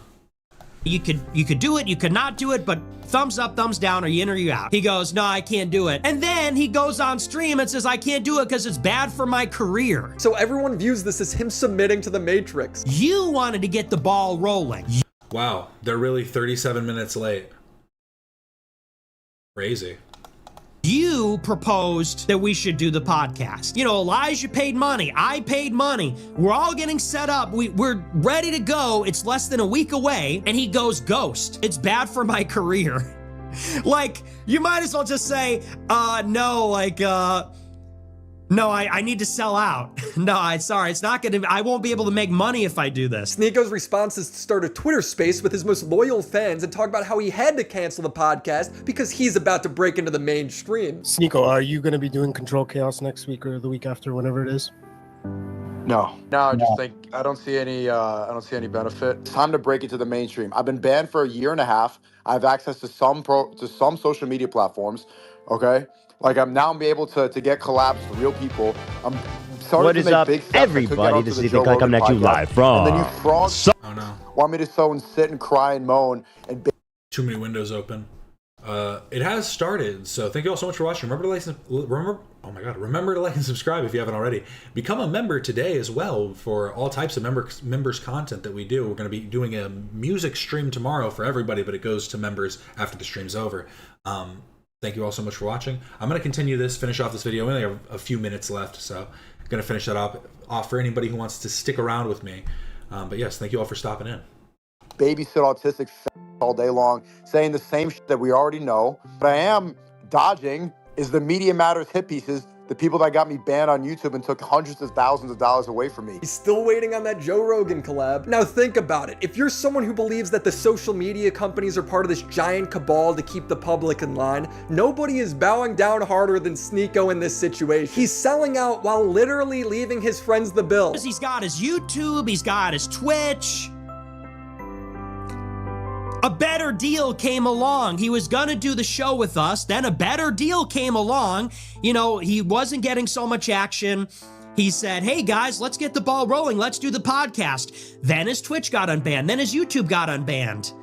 You could do it, you could not do it, but thumbs up, thumbs down, are you in or you out? He goes, no, I can't do it. And then he goes on stream and says, I can't do it because it's bad for my career. So everyone views this as him submitting to the Matrix. You wanted to get the ball rolling. Wow, they're really 37 minutes late. Crazy. You proposed that we should do the podcast. You know, Elijah paid money. I paid money. We're all getting set up. We're ready to go. It's less than a week away. And he goes ghost. It's bad for my career. Like, you might as well just say, no, like, no, I need to sell out. No, I'm sorry. It's not gonna, I won't be able to make money if I do this. Sneako's response is to start a Twitter space with his most loyal fans and talk about how he had to cancel the podcast because he's about to break into the mainstream. Sneako, are you going to be doing Control Chaos next week or the week after, whenever it is? No, I just think I don't see any benefit. It's time to break into the mainstream. I've been banned for a year and a half. I have access to some social media platforms. Okay, like I'm able to get collabs with real people. I'm starting What to is make up, big steps. I couldn't get everybody? onto This the is Joe Ethan Rogan coming at you podcast. live from. And then you frogs want me to so and sit and cry and moan and. Too many windows open. It has started, so thank you all so much for watching. Remember to like and subscribe if you haven't already. Become a member today as well for all types of members content that we do. We're going to be doing a music stream tomorrow for everybody, but it goes to members after the stream's over. Thank you all so much for watching. I'm going to continue this, finish off this video. We only have a few minutes left, so I'm going to finish that off for anybody who wants to stick around with me. But yes, thank you all for stopping in. Babysit autistic all day long, saying the same shit that we already know. But I am dodging is the Media Matters hit pieces, the people that got me banned on YouTube and took hundreds of thousands of dollars away from me. He's still waiting on that Joe Rogan collab. Now think about it. If you're someone who believes that the social media companies are part of this giant cabal to keep the public in line, nobody is bowing down harder than Sneako in this situation. He's selling out while literally leaving his friends the bill. He's got his YouTube, he's got his Twitch. A better deal came along. He was gonna do the show with us, then a better deal came along. You know, he wasn't getting so much action. He said, hey guys, let's get the ball rolling. Let's do the podcast. Then his Twitch got unbanned. Then his YouTube got unbanned.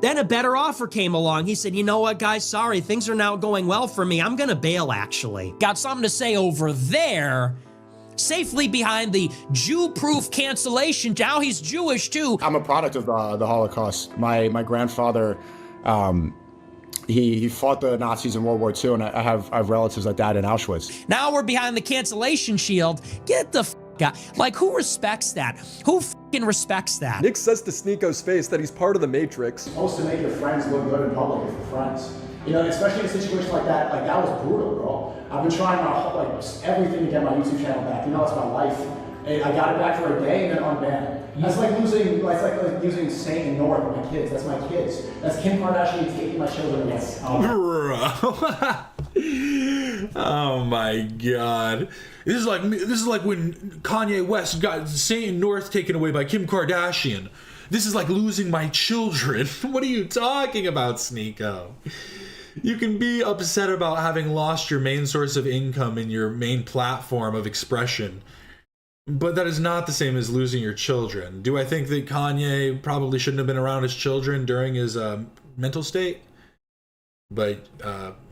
Then a better offer came along. He said, you know what, guys, sorry, things are now going well for me. I'm gonna bail, actually. Got something to say over there. Safely behind the Jew-proof cancellation. Now he's Jewish too. I'm a product of the Holocaust. My grandfather, he fought the Nazis in World War II, and I have relatives that died in Auschwitz. Now we're behind the cancellation shield. Get the f out. Like, who respects that? Who f***ing respects that? Nick says to Sneako's face that he's part of the Matrix. You're supposed to make your friends look good in public if you're friends. You know, especially in a situation like that was brutal, bro. I've been trying everything to get my YouTube channel back. You know, it's my life. I got it back for a day and then unbanned. That's like using Saint North with my kids. That's my kids. That's Kim Kardashian taking my children away. Oh my god. This is like when Kanye West got Saint North taken away by Kim Kardashian. This is like losing my children. What are you talking about, Sneako? You can be upset about having lost your main source of income and your main platform of expression, but that is not the same as losing your children. Do I think that Kanye probably shouldn't have been around his children during his mental state? But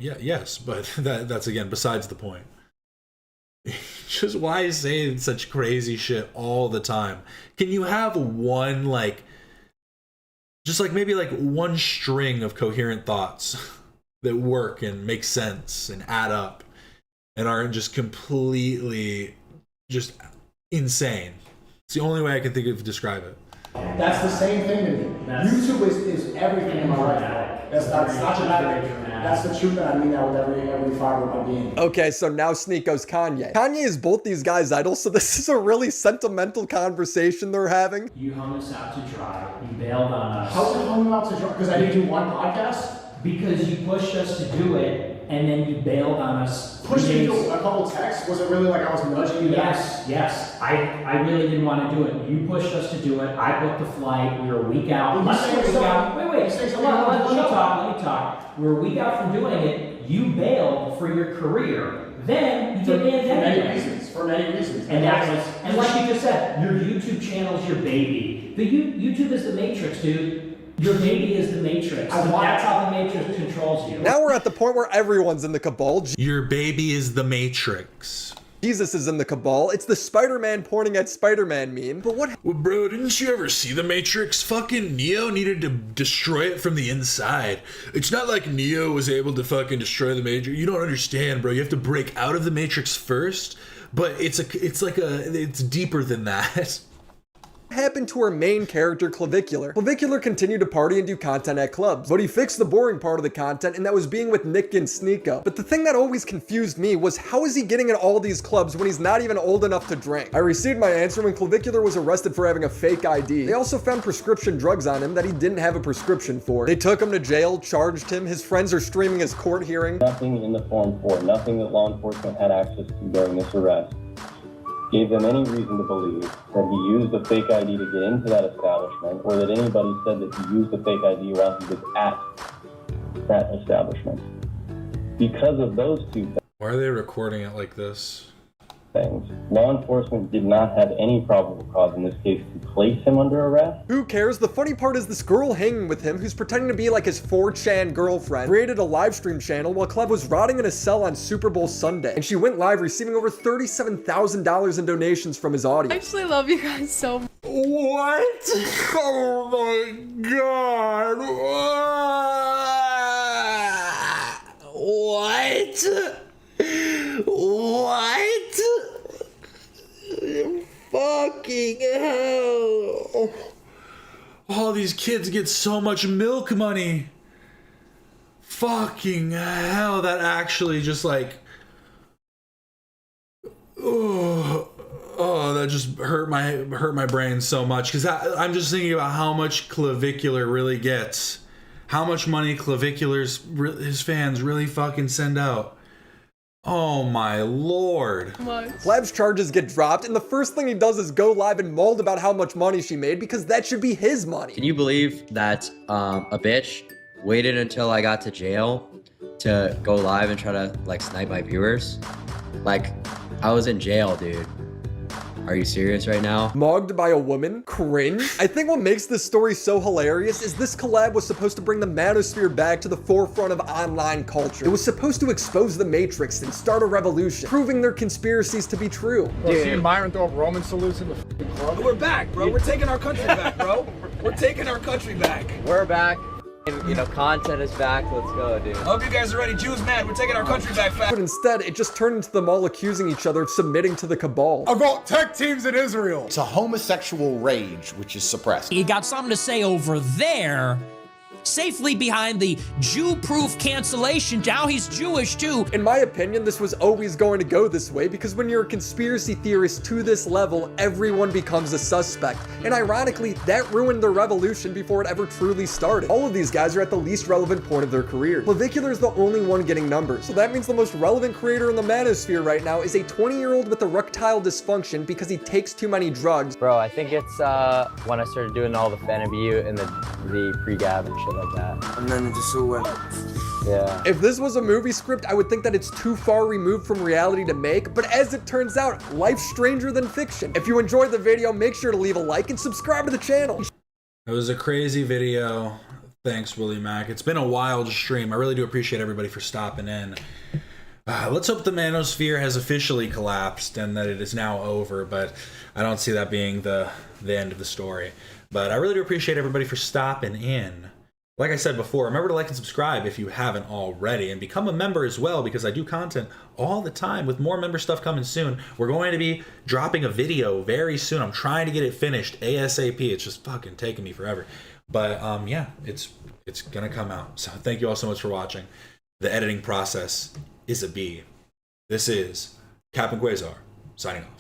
yes, but that's again besides the point. Just why say such crazy shit all the time? Can you have one maybe one string of coherent thoughts that work and make sense and add up and aren't just completely just insane? It's the only way I can think of to describe it. That's the same thing to me. YouTube is everything in my life. That's not dramatic. That's the truth, and I mean that with every fiber of my being. Okay, so now Sneako's Kanye. Kanye is both these guys' idols, so this is a really sentimental conversation they're having. You hung us out to dry. You bailed on us. How's it hung out to dry? Because I didn't do one podcast? Because you pushed us to do it, and then you bailed on us. Pushed me to a couple texts? Was it really like I was nudging you guys? Yes. I really didn't want to do it. You pushed us to do it. I booked the flight. We were a week out. Wait. Let me talk. We were a week out from doing it. You bailed for your career. Then you did it For many reasons. And like you just said, your YouTube channel is your baby. YouTube is the Matrix, dude. Your baby is the Matrix. That's how the Matrix controls you. Now we're at the point where everyone's in the cabal. Your baby is the Matrix. Jesus is in the cabal. It's the Spider-Man pointing at Spider-Man meme. But what? Well, bro, didn't you ever see the Matrix? Fucking Neo needed to destroy it from the inside. It's not like Neo was able to fucking destroy the Matrix. You don't understand, bro. You have to break out of the Matrix first. But it's deeper than that. Happened to our main character, Clavicular. Clavicular continued to party and do content at clubs, but he fixed the boring part of the content, and that was being with Nick and Sneeko. But the thing that always confused me was how is he getting in all these clubs when he's not even old enough to drink? I received my answer when Clavicular was arrested for having a fake ID. They also found prescription drugs on him that he didn't have a prescription for. They took him to jail, charged him. His friends are streaming his court hearing. Nothing in the Form 4, nothing that law enforcement had access to during this arrest gave them any reason to believe that he used a fake ID to get into that establishment, or that anybody said that he used a fake ID while he was at that establishment. Because of those two things. Why are they recording it like this? Law enforcement did not have any probable cause in this case to place him under arrest. Who cares? The funny part is this girl hanging with him, who's pretending to be like his 4chan girlfriend, created a live stream channel while Clev was rotting in a cell on Super Bowl Sunday. And she went live receiving over $37,000 in donations from his audience. I actually love you guys so much. What? Oh my god. What? What? Fucking hell. All these kids get so much milk money. Fucking hell, that actually just like... Oh, that just hurt my brain so much, because I'm just thinking about how much Clavicular really gets. How much money Clavicular's his fans really fucking send out. Oh my lord. Clev's charges get dropped, and the first thing he does is go live and mold about how much money she made, because that should be his money. Can you believe that a bitch waited until I got to jail to go live and try to like snipe my viewers? Like, I was in jail, dude. Are you serious right now? Mugged by a woman? Cringe? I think what makes this story so hilarious is this collab was supposed to bring the Manosphere back to the forefront of online culture. It was supposed to expose the Matrix and start a revolution, proving their conspiracies to be true. Bro, see Myron throw up Roman salutes in the club? We're back, bro. We're taking our country back, bro. We're taking our country back. We're back. You know, content is back. Let's go, dude. I hope you guys are ready. Jews mad. We're taking our country back fast. But instead, it just turned into them all accusing each other of submitting to the cabal. I've got tech teams in Israel. It's a homosexual rage which is suppressed. He got something to say over there, safely behind the Jew-proof cancellation. Now he's Jewish too. In my opinion, this was always going to go this way, because when you're a conspiracy theorist to this level, everyone becomes a suspect. And ironically, that ruined their revolution before it ever truly started. All of these guys are at the least relevant point of their career. Clavicular is the only one getting numbers. So that means the most relevant creator in the Manosphere right now is a 20-year-old with erectile dysfunction because he takes too many drugs. Bro, I think it's when I started doing all the fan of you and the pre-gab and shit like that. And then it just so went. Yeah. If this was a movie script, I would think that it's too far removed from reality to make, but as it turns out, life's stranger than fiction. If you enjoyed the video, make sure to leave a like and subscribe to the channel. It was a crazy video. Thanks, WillyMac. It's been a wild stream. I really do appreciate everybody for stopping in. Let's hope the Manosphere has officially collapsed and that it is now over, but I don't see that being the end of the story. But I really do appreciate everybody for stopping in. Like I said before, remember to like and subscribe if you haven't already, and become a member as well, because I do content all the time with more member stuff coming soon. We're going to be dropping a video very soon. I'm trying to get it finished ASAP. It's just fucking taking me forever. But yeah, it's gonna come out. So thank you all so much for watching. The editing process is a B. This is Captain Quasar, signing off.